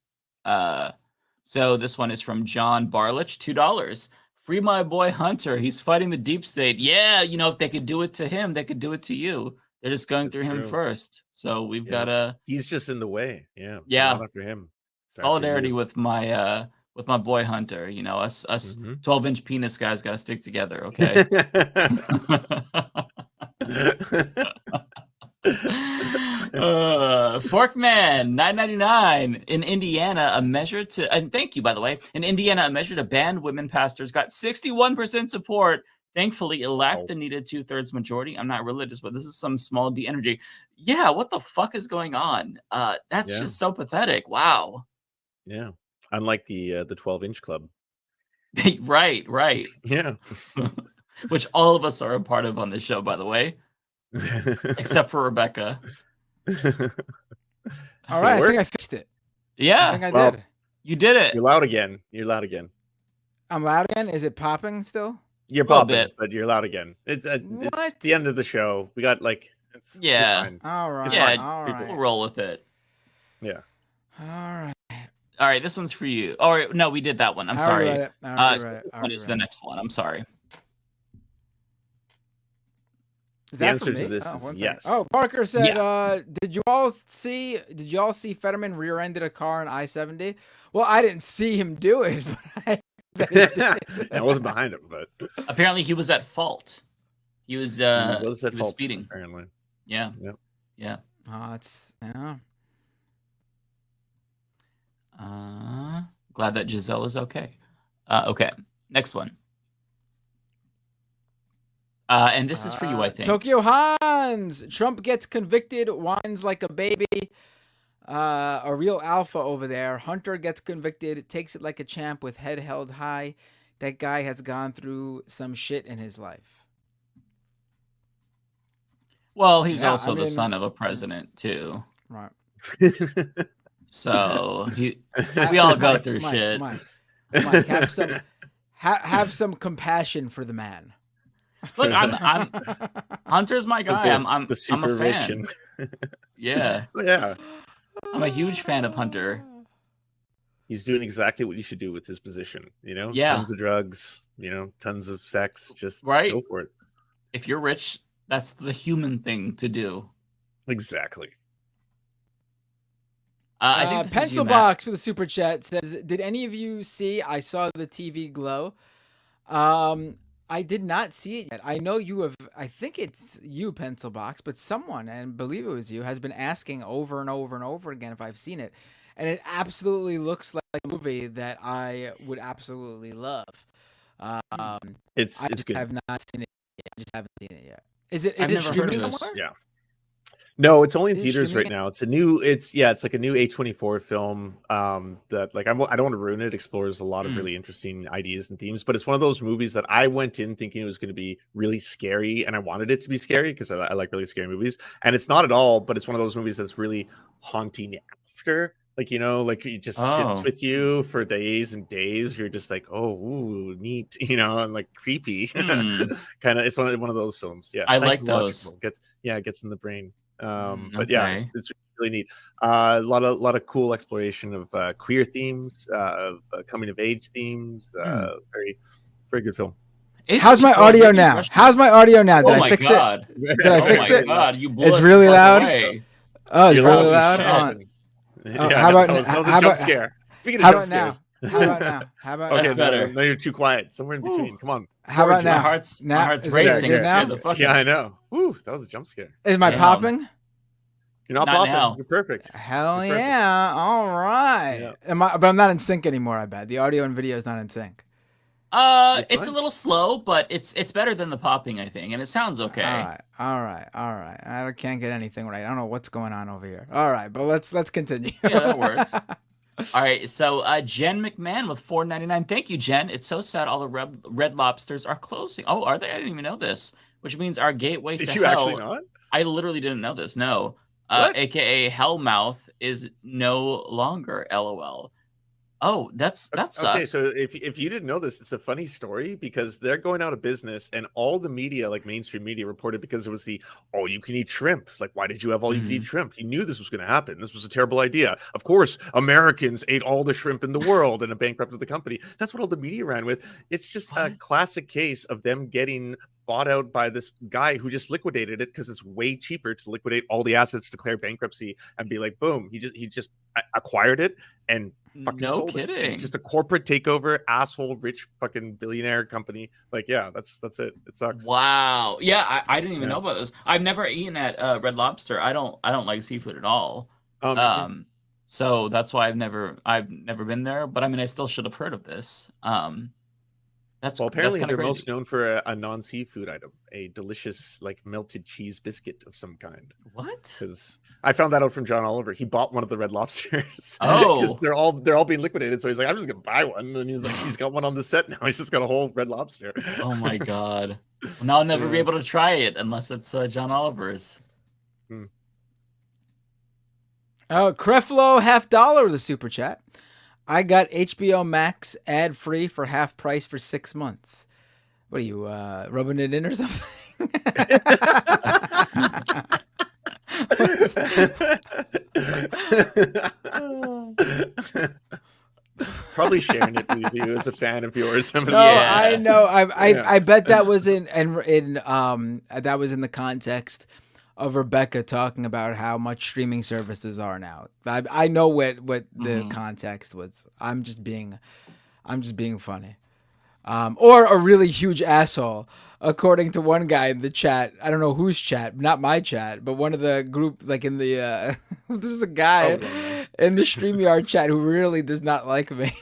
So this one is from John Barlich, $2. Free my boy Hunter. He's fighting the deep state. Yeah, if they could do it to him, they could do it to you. They're just going through him first. So we've got to. He's just in the way. Yeah. Yeah. Not after him. Solidarity with my boy Hunter. You know, us 12-inch penis guys got to stick together. Okay. Forkman 9.99 in Indiana, a measure to, and thank you by the way, in Indiana, a measure to ban women pastors got 61% support. Thankfully, it lacked the needed 2/3 majority. I'm not religious, but this is some small D energy. Yeah, what the fuck is going on? That's just so pathetic. Wow. Yeah, unlike the 12-inch club. Right. Yeah. Which all of us are a part of on this show, by the way. Except for Rebecca. All right, I think I fixed it. Yeah, I think I did. You did it. You're loud again. I'm loud again. Is it popping still? You're popping, but you're loud again. It's the end of the show. We got All right. Yeah, all right. we'll roll with it. Yeah. All right. All right, this one's for you. Oh no, we did that one. I'm sorry. What is the next one? I'm sorry. Is the that answer for me? to this is yes. Oh, Parker said, did you all see Fetterman rear-ended a car in I-70? Well, I didn't see him do it, but I wasn't behind him, but apparently he was at fault. He was speeding. Apparently. Yeah. Yep. Yeah. Oh, it's glad that Giselle is okay. Okay. Next one. And this is for you, I think. Tokyo Hans. Trump gets convicted, whines like a baby. A real alpha over there. Hunter gets convicted, takes it like a champ with head held high. That guy has gone through some shit in his life. Well, he's also the son of a president, too. Right. So we all go through shit. Mike, have some compassion for the man. Look, I'm Hunter's my guy. I'm a fan. Yeah. Yeah. I'm a huge fan of Hunter. He's doing exactly what you should do with his position. You know, tons of drugs. You know, tons of sex. Just go for it. If you're rich, that's the human thing to do. Exactly. I think Pencil Box with a super chat says, "Did any of you see? I saw the TV glow. I did not see it yet. I know you have. I think it's you, Pencil Box, but someone, and believe it was you, has been asking over and over and over again if I've seen it, and it absolutely looks like a movie that I would absolutely love. It's good. I have not seen it yet. I just haven't seen it yet. Is it streaming somewhere? Yeah. No, it's only in theaters right now. It's like a new A24 film that I don't want to ruin it. It explores a lot of really interesting ideas and themes, but it's one of those movies that I went in thinking it was going to be really scary, and I wanted it to be scary because I like really scary movies, and it's not at all, but it's one of those movies that's really haunting after. It just sits with you for days and days. You're just like, oh, ooh, neat, and like creepy. Kind of, it's one of those films. Yeah, I like those. It gets in the brain. But yeah, it's really neat. A lot of cool exploration of queer themes, of coming of age themes. Very, very good film. How's my audio now? Did I fix it? Did I fix it? God, you blew it's really loud. Oh, it's You're really loud. How about that was a jump scare. Speaking of jump scares. How about okay, that's better. No, you're too quiet. Somewhere in between. Come on. How about now? My heart's racing. Yeah, I know. Woo, that was a jump scare. Is my popping? You're not popping. Now. You're perfect. Hell yeah! All right. Yeah. But I'm not in sync anymore. I bet the audio and video is not in sync. It's a little slow, but it's better than the popping, I think, and it sounds okay. All right. I can't get anything right. I don't know what's going on over here. All right, but let's continue. Yeah, that works. All right, so Jen McMahon with $4.99. Thank you, Jen. It's so sad all the Red Lobsters are closing. Oh, are they? I didn't even know this. Which means our gateways to hell. Did you actually not? I literally didn't know this. No. AKA Hellmouth is no longer LOL. Oh, that sucks. Okay, so if you didn't know this, it's a funny story because they're going out of business, and all the media, like mainstream media, reported because it was the all-you-can-eat shrimp. Like, why did you have all-you-can-eat shrimp? You knew this was going to happen. This was a terrible idea. Of course, Americans ate all the shrimp in the world and it bankrupted the company. That's what all the media ran with. It's just a classic case of them getting bought out by this guy who just liquidated it because it's way cheaper to liquidate all the assets, declare bankruptcy, and be like, boom, he just acquired it and fucking No sold kidding. it. Just a corporate takeover, asshole, rich fucking billionaire company. Like, yeah, that's it. It sucks. Wow. Yeah, I didn't even know about this. I've never eaten at Red Lobster. I don't like seafood at all. So that's why I've never been there. But I mean, I still should have heard of this. Well, apparently they're crazy. most known for a non-seafood item, a delicious like melted cheese biscuit of some kind. What? Because I found that out from John Oliver. He bought one of the Red Lobsters. Oh, because they're all being liquidated. So he's like, I'm just gonna buy one. And he's like, he's got one on the set now. He's just got a whole Red Lobster. Oh my god! Well, now I'll never be able to try it unless it's John Oliver's. Creflo $50 with a super chat. I got HBO Max ad free for half price for 6 months. What are you rubbing it in or something? Probably sharing it with you as a fan of yours. No, I know. I bet that was in that was in the context of Rebecca talking about how much streaming services are now. I know what the context was. I'm just being funny. Or a really huge asshole, according to one guy in the chat. I don't know whose chat, not my chat, but one of the group, like in the this is a guy in the StreamYard chat who really does not like me.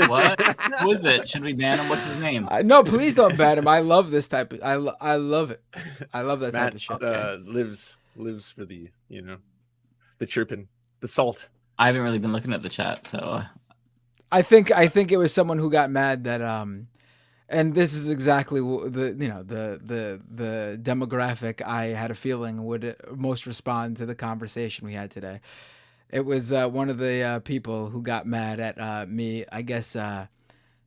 What? Who is it? Should we ban him? What's his name? No, please don't ban him. I love this type of. I love it. I love that type of shit. Lives for the the chirping, the salt. I haven't really been looking at the chat, so. I think it was someone who got mad that and this is exactly the demographic I had a feeling would most respond to the conversation we had today. It was one of the people who got mad at me, I guess,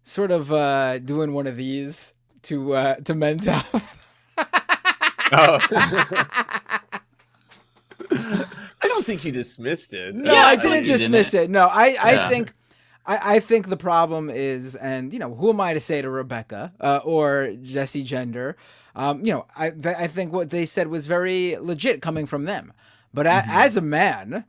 sort of doing one of these to Men's Health. I don't think he dismissed it. No, I didn't dismiss it. No, I think the problem is, and who am I to say to Rebecca or Jessie Gender? I think what they said was very legit coming from them. But as a man,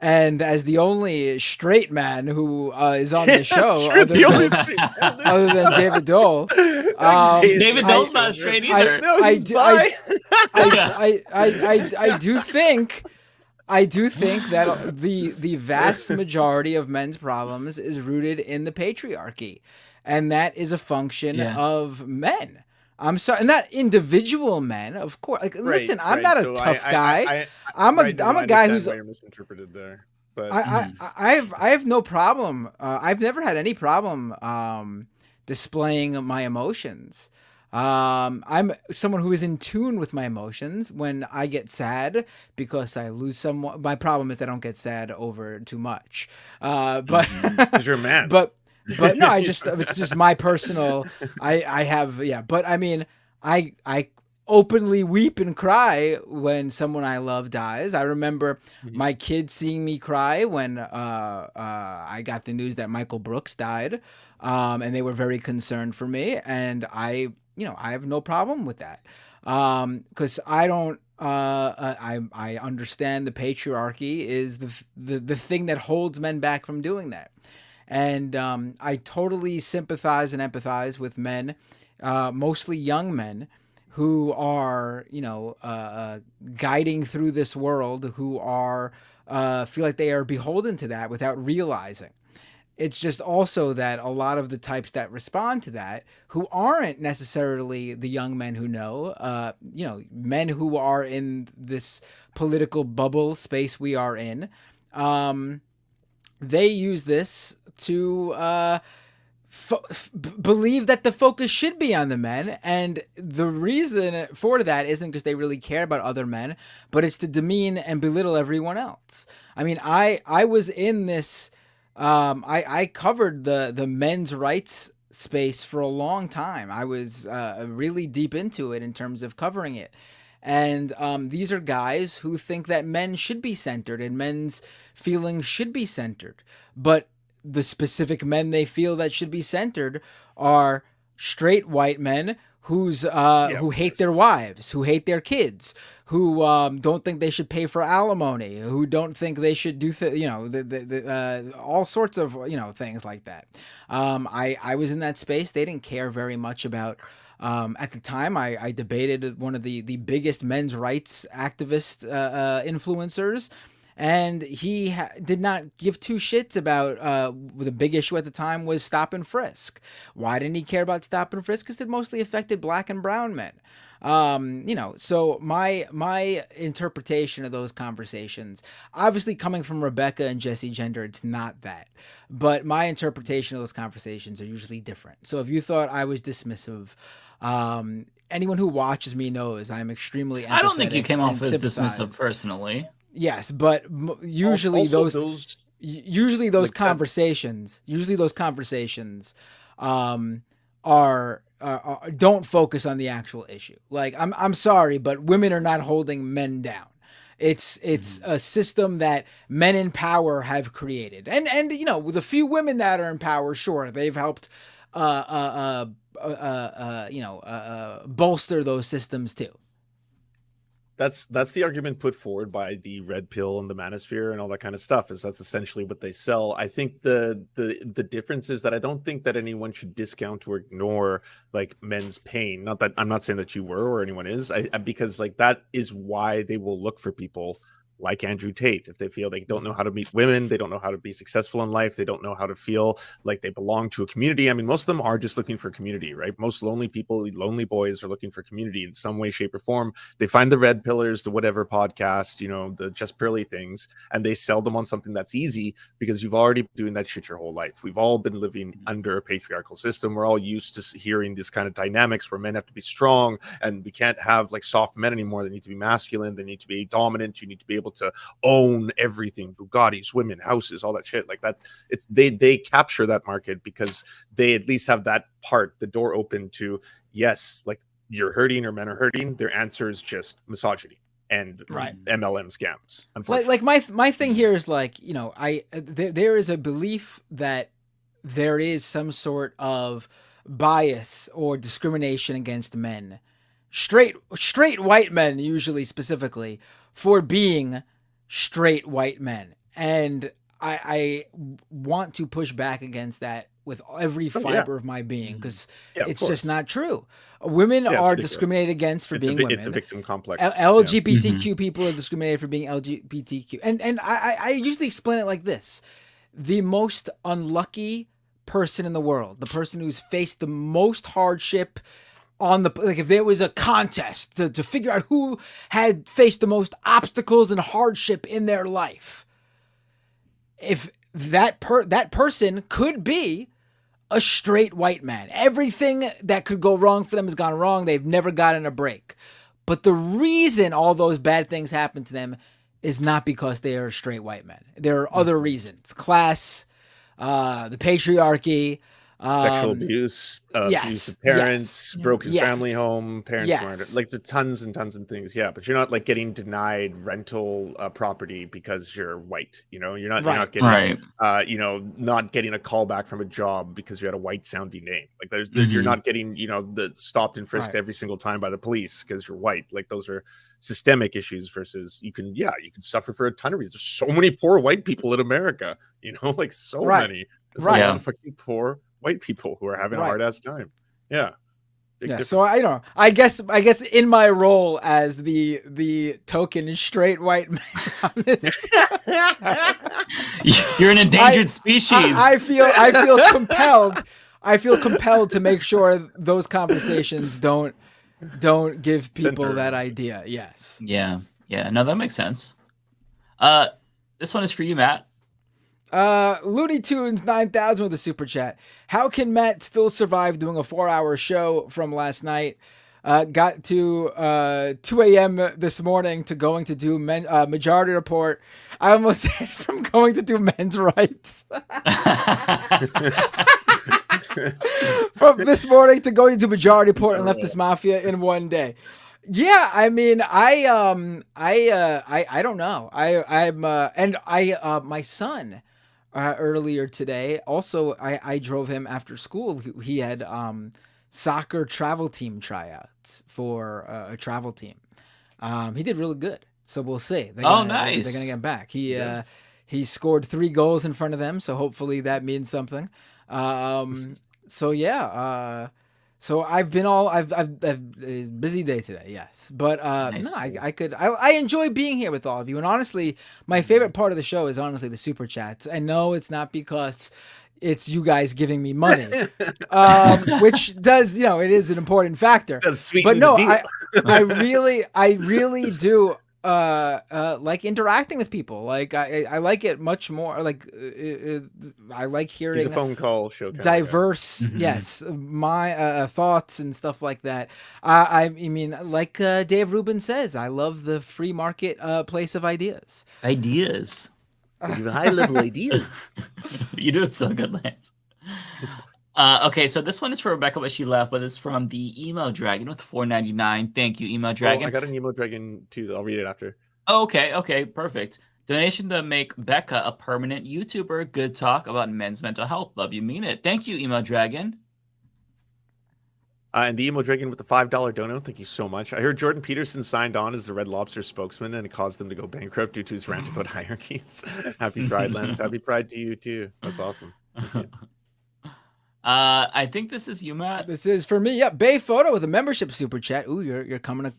and as the only straight man who is on the show, other than David Dole, David Dole's not straight either. I do think that the vast majority of men's problems is rooted in the patriarchy, and that is a function of men. I'm sorry, not individual men, of course. Like, listen, I'm not a tough guy. I'm a guy who's misinterpreted there. But I have no problem. I've never had any problem displaying my emotions. I'm someone who is in tune with my emotions. When I get sad because I lose someone, my problem is I don't get sad over too much. But because you're a man. But no, it's just my personal. But I mean, I openly weep and cry when someone I love dies. I remember my kids seeing me cry when I got the news that Michael Brooks died, and they were very concerned for me, and I have no problem with that, because I don't. I understand the patriarchy is the thing that holds men back from doing that, and I totally sympathize and empathize with men, mostly young men, who are guiding through this world, who are feel like they are beholden to that without realizing. It's just also that a lot of the types that respond to that, who aren't necessarily the young men who know, men who are in this political bubble space we are in, they use this to believe that the focus should be on the men, and the reason for that isn't because they really care about other men, but it's to demean and belittle everyone else. I mean, I was in this. I covered the men's rights space for a long time. I was really deep into it in terms of covering it. And these are guys who think that men should be centered and men's feelings should be centered. But the specific men they feel that should be centered are straight white men who hate their wives, who hate their kids, who don't think they should pay for alimony, who don't think they should do all sorts of things like that. I was in that space. They didn't care very much about. At the time, I debated one of the biggest men's rights activist influencers. And he did not give two shits about the big issue at the time was stop and frisk. Why didn't he care about stop and frisk? Because it mostly affected black and brown men. So my interpretation of those conversations, obviously coming from Rebecca and Jessie gender, it's not that. But my interpretation of those conversations are usually different. So if you thought I was dismissive, anyone who watches me knows I'm extremely empathetic. I don't think you came off as dismissive personally. Yes, but usually those conversations are don't focus on the actual issue. Like I'm sorry, but women are not holding men down. It's a system that men in power have created, and with a few women that are in power, sure, they've helped bolster those systems too. That's the argument put forward by the red pill and the manosphere and all that kind of stuff, is that's essentially what they sell. I think the difference is that I don't think that anyone should discount or ignore like men's pain. Not that I'm not saying that you were or anyone is, because like that is why they will look for people like Andrew Tate. If they feel they don't know how to meet women, they don't know how to be successful in life, they don't know how to feel like they belong to a community. I mean, most of them are just looking for community, right? Most lonely people, lonely boys, are looking for community in some way, shape, or form. They find the red pillars, the whatever podcast, the just pearly things, and they sell them on something that's easy because you've already been doing that shit your whole life. We've all been living under a patriarchal system. We're all used to hearing this kind of dynamics where men have to be strong, and we can't have like soft men anymore. They need to be masculine, they need to be dominant, you need to be able to own everything, Bugattis, women, houses, all that shit like that. It's they capture that market because they at least have that part, the door open to, yes, like you're hurting or men are hurting. Their answer is just misogyny and MLM scams. Like my thing here is like, there is a belief that there is some sort of bias or discrimination against men, straight white men usually, specifically, for being straight white men. And I want to push back against that with every fiber of my being, because it's just not true. Women are discriminated against for being women. It's a victim complex. LGBTQ people are discriminated for being LGBTQ. And I usually explain it like this. The most unlucky person in the world, the person who's faced the most hardship if there was a contest to figure out who had faced the most obstacles and hardship in their life, if that person could be a straight white man. Everything that could go wrong for them has gone wrong. They've never gotten a break. But the reason all those bad things happen to them is not because they are straight white men. There are other reasons: class, the patriarchy, sexual abuse, abuse of parents, broken family home, parents weren't, like, there's tons and tons of things. Yeah, but you're not like getting denied rental property because you're white. You're not getting not getting a call back from a job because you had a white sounding name. Like you're not getting stopped and frisked every single time by the police because you're white. Like those are systemic issues versus you can suffer for a ton of reasons. There's so many poor white people in America. Like so many. There's a lot of fucking poor white people who are having a hard ass time. So I don't know. I guess in my role as the token straight white man on this, you're an endangered species. I feel compelled. I feel compelled to make sure those conversations don't give people that idea. Yes. Yeah. No, that makes sense. This one is for you, Matt. Looney Tunes 9000 with a super chat. How can Matt still survive doing a 4-hour show from last night? Got to 2 a.m. this morning to going to do Majority Report. I almost said from going to do men's rights. From this morning to going to do Majority Report and Leftist Mafia in one day. Yeah, I mean, I don't know. My son, earlier today, also, I drove him after school. He had soccer travel team tryouts for a travel team. He did really good, so we'll see. They're gonna get him back. He scored 3 goals in front of them, so hopefully that means something. So yeah. So I've busy day today, yes, but Nice. no, I enjoy being here with all of you, and honestly, my favorite part of the show is honestly the super chats. I know it's not because it's you guys giving me money, which does, it is an important factor. Does sweeten but no, the deal. I really do like interacting with people. Like I like it much more. Like I like hearing He's a phone call show kind diverse, of guy. yes, my thoughts and stuff like that. I mean, like Dave Rubin says, I love the free market place of ideas. Ideas. High level ideas. You do it so good, Lance. Okay, so this one is for Rebecca, but she left, but it's from the Emo Dragon with $4.99. Thank you, Emo Dragon. I got an Emo Dragon too. I'll read it after. Okay, perfect. Donation to make Becca a permanent YouTuber. Good talk about men's mental health. Love you, mean it. Thank you, Emo Dragon. And the Emo Dragon with the $5 dono. Thank you so much. I heard Jordan Peterson signed on as the Red Lobster spokesman, and it caused them to go bankrupt due to his rant about hierarchies. Happy Pride, Lance. Happy Pride to you too. That's awesome. I think this is you, Matt. This is for me. Yep, Bay Photo with a membership super chat. Ooh, you're coming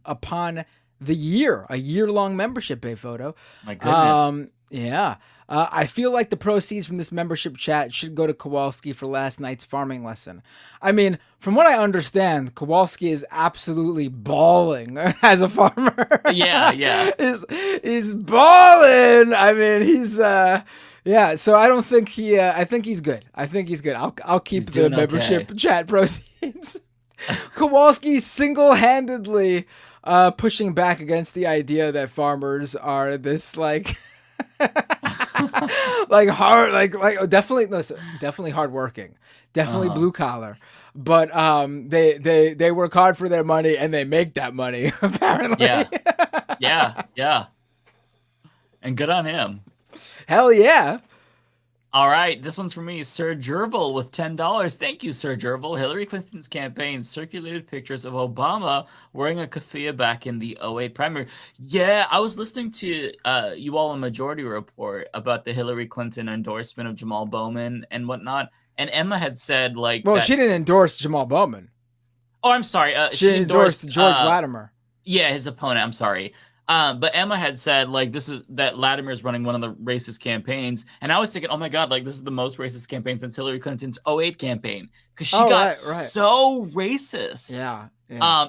upon a year-long membership, Bay Photo. My goodness. Yeah. I feel like the proceeds from this membership chat should go to Kowalski for last night's farming lesson. I mean, from what I understand, Kowalski is absolutely balling as a farmer. Yeah. He's balling. I mean, he's yeah. So I don't think he. I think he's good. I'll keep the membership chat proceeds. Kowalski single-handedly pushing back against the idea that farmers are this like definitely hardworking, definitely blue collar, but they work hard for their money and they make that money apparently. Yeah. And good on him. Hell yeah. All right, this one's for me, Sir Gerbil with $10. Thank you, Sir Gerbil. Hillary Clinton's campaign circulated pictures of Obama wearing a keffiyeh back in the 2008 primary. Yeah, I was listening to you all on Majority Report about the Hillary Clinton endorsement of Jamal Bowman and whatnot, and Emma had said like, well, she didn't endorse Jamal Bowman. Oh, I'm sorry. She endorsed George Latimer. Yeah, his opponent. I'm sorry. But Emma had said like that Latimer is running one of the racist campaigns, and I was thinking, oh my god, like this is the most racist campaign since Hillary Clinton's 2008 campaign because she got so racist. Yeah.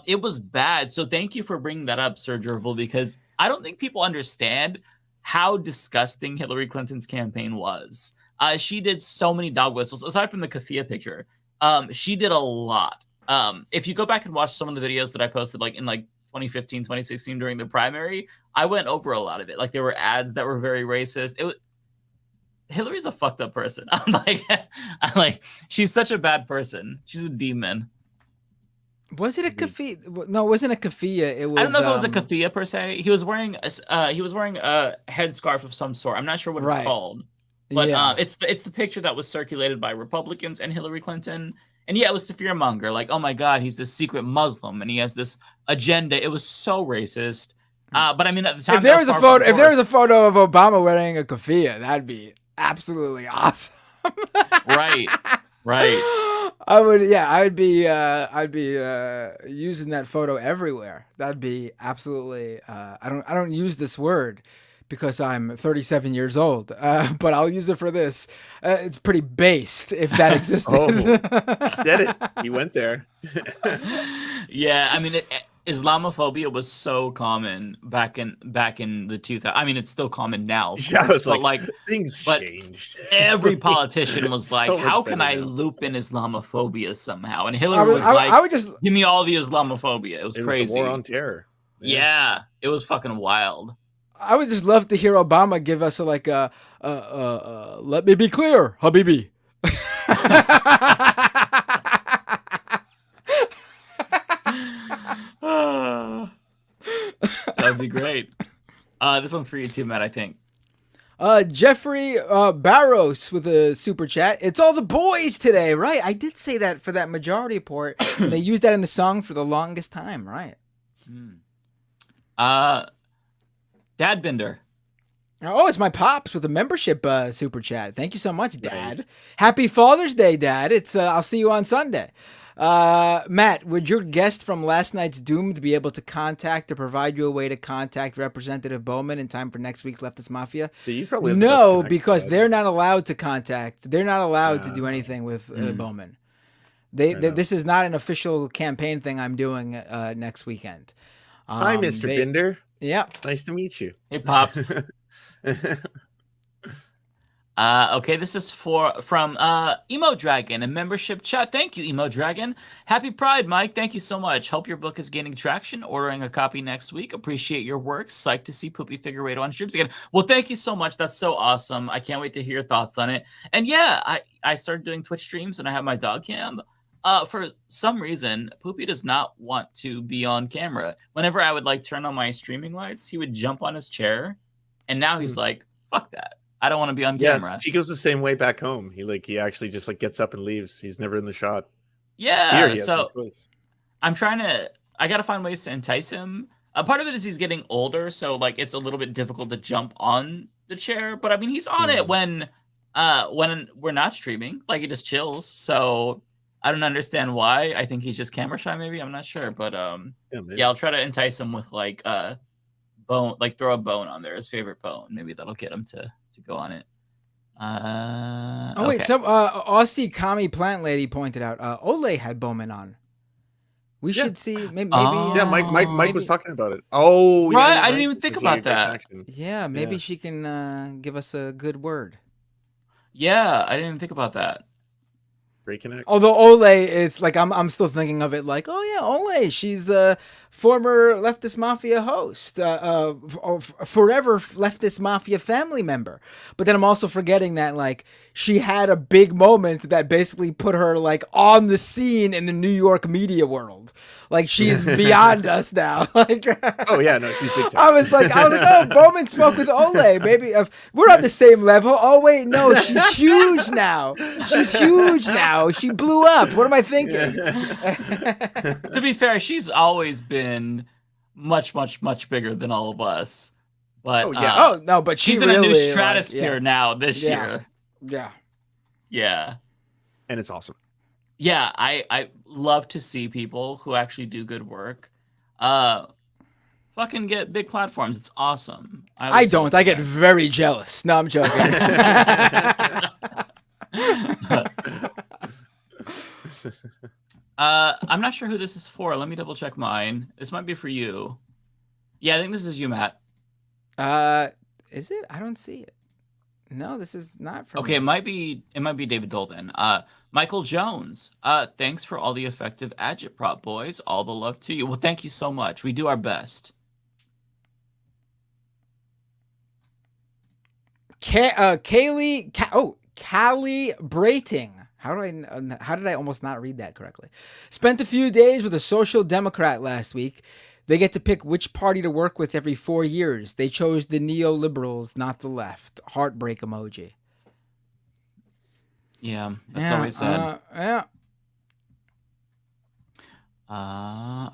It was bad. So thank you for bringing that up, Sir Gerbil, because I don't think people understand how disgusting Hillary Clinton's campaign was. She did so many dog whistles aside from the keffiyeh picture. She did a lot. If you go back and watch some of the videos that I posted, like in 2015, 2016 during the primary, I went over a lot of it. Like there were ads that were very racist. Hillary's a fucked up person. I'm like, she's such a bad person. She's a demon. Was it a keffiyeh? No, it wasn't a keffiyeh. It was. I don't know if it was a keffiyeh per se. He was wearing a headscarf of some sort. I'm not sure what it's called, but it's the picture that was circulated by Republicans and Hillary Clinton. And yeah, it was the fear monger. Like, oh my God, he's this secret Muslim and he has this agenda. It was so racist. But I mean, at the time, if there was a photo of Obama wearing a keffiyeh, that'd be absolutely awesome. Right. I'd be using that photo everywhere. That'd be absolutely. I don't use this word because I'm 37 years old, but I'll use it for this. It's pretty based, if that existed. Said it. He went there. Yeah, I mean, Islamophobia was so common back in the 2000s. I mean, it's still common now. Yeah, it's like things changed. Every politician was like, "How can I loop in Islamophobia somehow?" And Hillary was like, "I would just give me all the Islamophobia." It was crazy. Was the war on terror. Yeah, it was fucking wild. I would just love to hear Obama give us let me be clear, Habibi. That'd be great. This one's for you too, Matt, I think. Jeffrey Barros with a super chat. It's all the boys today, right? I did say that for that majority report, and they used that in the song for the longest time, right? Dad Bender. Oh, it's my pops with a membership super chat. Thank you so much, Dad. Nice. Happy Father's Day, Dad. It's I'll see you on Sunday. Matt, would your guest from last night's Doomed be able to contact or provide you a way to contact Representative Bowman in time for next week's Leftist Mafia? You probably no, because they're not allowed to contact. They're not allowed to do anything with Bowman. This is not an official campaign thing I'm doing next weekend. Hi, Mr. Bender. Yeah. Nice to meet you. Hey, Pops. Okay, this is from Emo Dragon, a membership chat. Thank you, Emo Dragon. Happy Pride, Mike. Thank you so much. Hope your book is gaining traction. Ordering a copy next week. Appreciate your work. Psyched to see Poopy Figure Eight on streams again. Well, thank you so much. That's so awesome. I can't wait to hear your thoughts on it. And yeah, I started doing Twitch streams and I have my dog cam. For some reason, Poopy does not want to be on camera. Whenever I would like turn on my streaming lights, he would jump on his chair, and now he's like, "Fuck that! I don't want to be on camera." She goes the same way back home. He actually just gets up and leaves. He's never in the shot. Yeah, so I'm trying to. I gotta find ways to entice him. Part of it is he's getting older, so it's a little bit difficult to jump on the chair. But I mean, he's on it when we're not streaming. He just chills. So. I don't understand why. I think he's just camera shy, maybe. I'm not sure, but yeah, I'll try to entice him with bone, throw a bone on there, his favorite bone. Maybe that'll get him to go on it. Wait, some Aussie commie plant lady pointed out Ole had Bowman on. We should see maybe. Yeah, Mike was talking about it. Oh, right. Yeah, I didn't even think about that. Yeah, maybe she can give us a good word. Yeah, I didn't even think about that. Reconnect. Although Ole is I'm still thinking of it oh yeah, Ole, she's a former Leftist Mafia host, forever Leftist Mafia family member. But then I'm also forgetting that she had a big moment that basically put her on the scene in the New York media world. She's beyond us now. Oh yeah, no, she's big time. I was like, oh, Bowman spoke with Ole. Maybe we're on the same level. Oh wait, no, she's huge now. She's huge now. She blew up. What am I thinking? To be fair, she's always been much, much, much bigger than all of us. But but she's in a new stratosphere now this year. Yeah. Yeah. And it's awesome. Yeah, I love to see people who actually do good work fucking get big platforms. It's awesome. I don't. I get very jealous. No, I'm joking. I'm not sure who this is for. Let me double check mine. This might be for you. Yeah, I think this is you, Matt. Is it? I don't see it. No, this is not for me. It might be David Dole then. Michael Jones. Thanks for all the effective agitprop, boys. All the love to you. Well, thank you so much. We do our best. Calibrating. How did I almost not read that correctly? Spent a few days with a social democrat last week. They get to pick which party to work with every 4 years. They chose the neoliberals, not the left. Heartbreak emoji. Yeah, that's always sad. Yeah.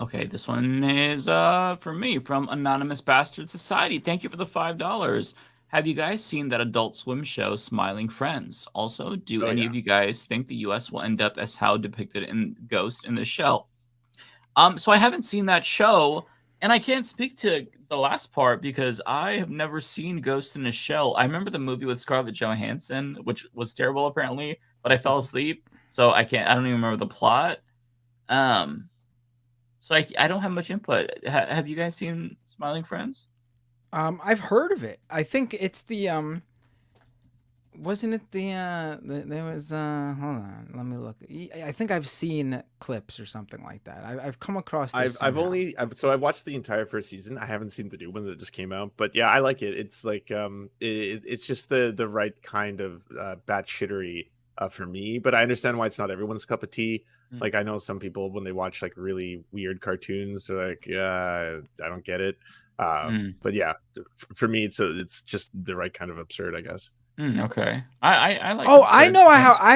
Okay, this one is for me from Anonymous Bastard Society. Thank you for the $5. Have you guys seen that Adult Swim show, Smiling Friends? Also, do any of you guys think the U.S. will end up as how depicted in Ghost in the Shell? So I haven't seen that show, and I can't speak to the last part because I have never seen Ghost in a Shell. I remember the movie with Scarlett Johansson, which was terrible apparently, but I fell asleep, so I don't even remember the plot. So I don't have much input. Have you guys seen Smiling Friends? I've heard of it. I think it's the wasn't it there was hold on, let me look. I think I've seen clips or something like that. I've come across this. I've watched the entire first season. I haven't seen the new one that just came out, but yeah, I like it. It's it's just the right kind of bat shittery for me, but I understand why it's not everyone's cup of tea. Like I know some people when they watch like really weird cartoons, they're like, yeah, I don't get it. But yeah, for me, it's just the right kind of absurd, I guess. Okay, I like. Oh, I know how I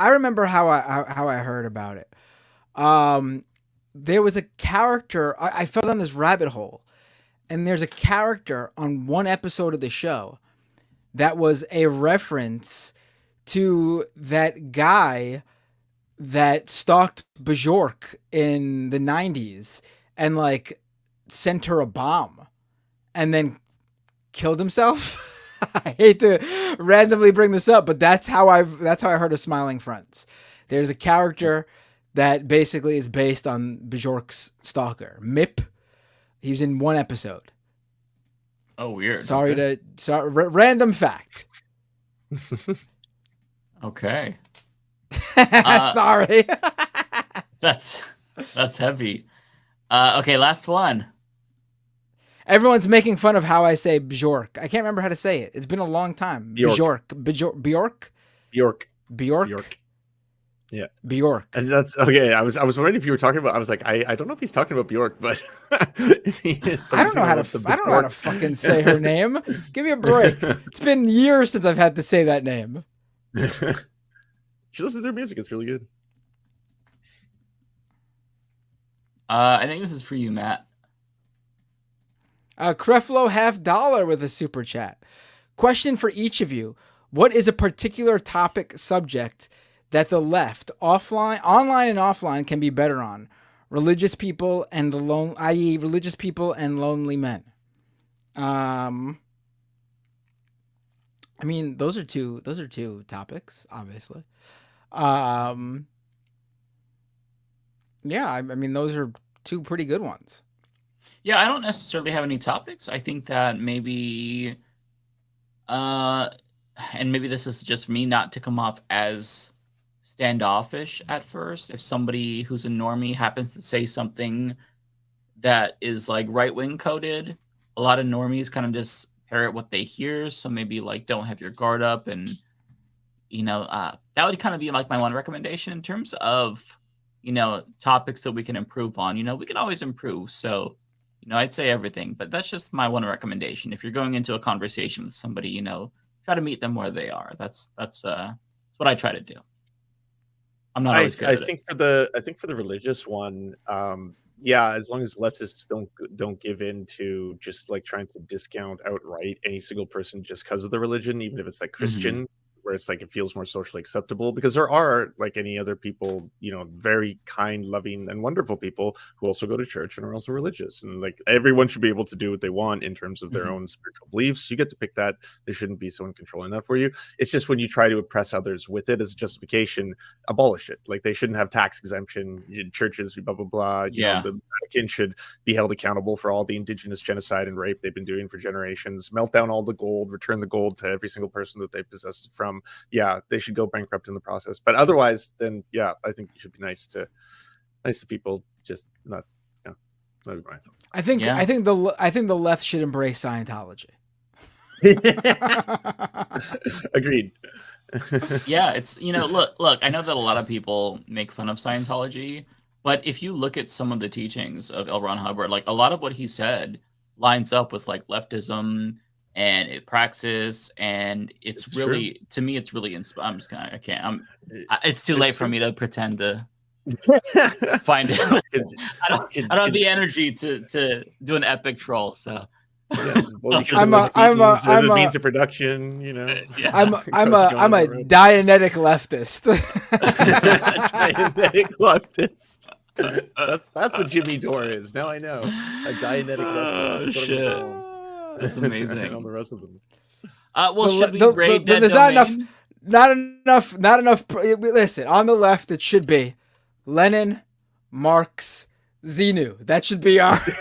remember how I heard about it. There was a character. I fell down this rabbit hole, and there's a character on one episode of the show that was a reference to that guy that stalked Bjork in the 90s and like sent her a bomb and then killed himself. I hate to randomly bring this up, but that's how I heard of Smiling Friends. There's a character that basically is based on Bjork's stalker, Mip. He was in one episode. Oh, weird. Sorry, random fact. Okay. Sorry. That's heavy. Okay, last one. Everyone's making fun of how I say Bjork. I can't remember how to say it. It's been a long time. Bjork. Bjork. Yeah. Bjork. And that's okay. I was wondering if you were talking about. I was like, I don't know if he's talking about Bjork, but if he is, I don't know how to fucking say her name. Give me a break. It's been years since I've had to say that name. She listens to her music. It's really good. I think this is for you, Matt. Creflo $50 with a super chat. Question for each of you. What is a particular topic subject that the left, online and offline, can be better on? Religious people and i.e. religious people and lonely men. I mean, those are two topics, obviously. Yeah, I mean, those are two pretty good ones. Yeah, I don't necessarily have any topics. I think that maybe, and maybe this is just me not to come off as standoffish at first. If somebody who's a normie happens to say something that is like right-wing coded, a lot of normies kind of just parrot what they hear. So maybe like don't have your guard up, and that would kind of be like my one recommendation in terms of topics that we can improve on. We can always improve. So I'd say everything, but that's just my one recommendation. If you're going into a conversation with somebody, try to meet them where they are. That's what I try to do. I'm not always good at it. I think for the religious one, yeah, as long as leftists don't give in to just like trying to discount outright any single person just because of the religion, even if it's like Christian, where it's like it feels more socially acceptable, because there are, like any other people, very kind, loving, and wonderful people who also go to church and are also religious, and like everyone should be able to do what they want in terms of their own spiritual beliefs. You get to pick that. There shouldn't be someone controlling that for you. It's just when you try to oppress others with it as a justification, abolish it. Like they shouldn't have tax exemption in churches, blah blah blah. You know, the Vatican should be held accountable for all the indigenous genocide and rape they've been doing for generations. Melt down all the gold, return the gold to every single person that they possessed it from. Yeah, they should go bankrupt in the process. But otherwise, then yeah, I think you should be nice to people. Just not be my thoughts. I think the left should embrace Scientology. Agreed. Yeah, it's look, I know that a lot of people make fun of Scientology, but if you look at some of the teachings of L. Ron Hubbard, like a lot of what he said lines up with like leftism and praxis, and it's really true. To me, it's really I'm just gonna, I can't. It's too late for me to pretend to find it. I don't have the energy to do an epic troll. So yeah, well, I'm a means of production. Yeah. I'm a Dianetic leftist. Dianetic leftist. That's what Jimmy Dore is. Now I know. A Dianetic leftist. Shit. That's amazing. On the rest of them. Well, should we raid dead there's domain? not enough. Listen, on the left, it should be Lenin, Marx, Xenu. That should be our. Hail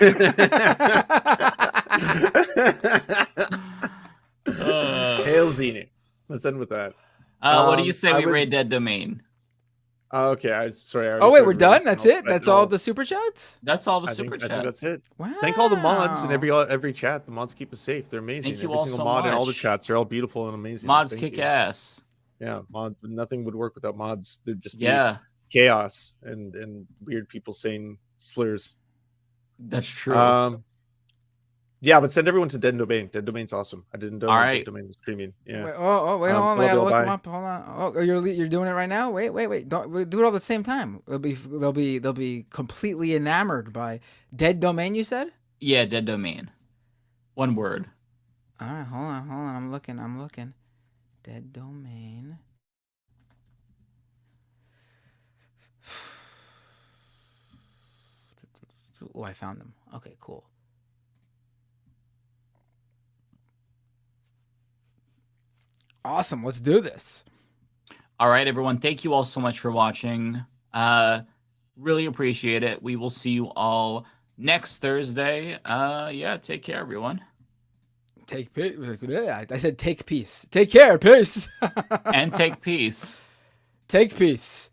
Xenu. Let's end with that. What do you say we raid dead domain? Okay, sorry. Oh wait, we're done. That's it. That's all the super chats. That's all the super chats. I think that's it. Wow. Thank all the mods in every chat. The mods keep us safe. They're amazing. Thank you every all single so mod much. in all the chats. They're all beautiful and amazing. Mods Thank kick you. ass. Yeah, nothing would work without mods. They're just yeah. chaos and weird people saying slurs. That's true. Yeah, but send everyone to Dead Domain. Dead Domain's awesome. I didn't know Right. Dead Domain was streaming. Yeah. Wait, hold on. I gotta look them up. Hold on. Oh, you're doing it right now. Wait. Don't do it all at the same time. They'll be completely enamored by Dead Domain. You said? Yeah, Dead Domain. One word. All right, hold on. I'm looking. Dead Domain. Oh, I found them. Okay, cool. Awesome. Let's do this. All right, everyone. Thank you all so much for watching. Really appreciate it. We will see you all next Thursday. Yeah, take care, everyone. Take peace. I said take peace. Take care. Peace. And take peace. Take peace.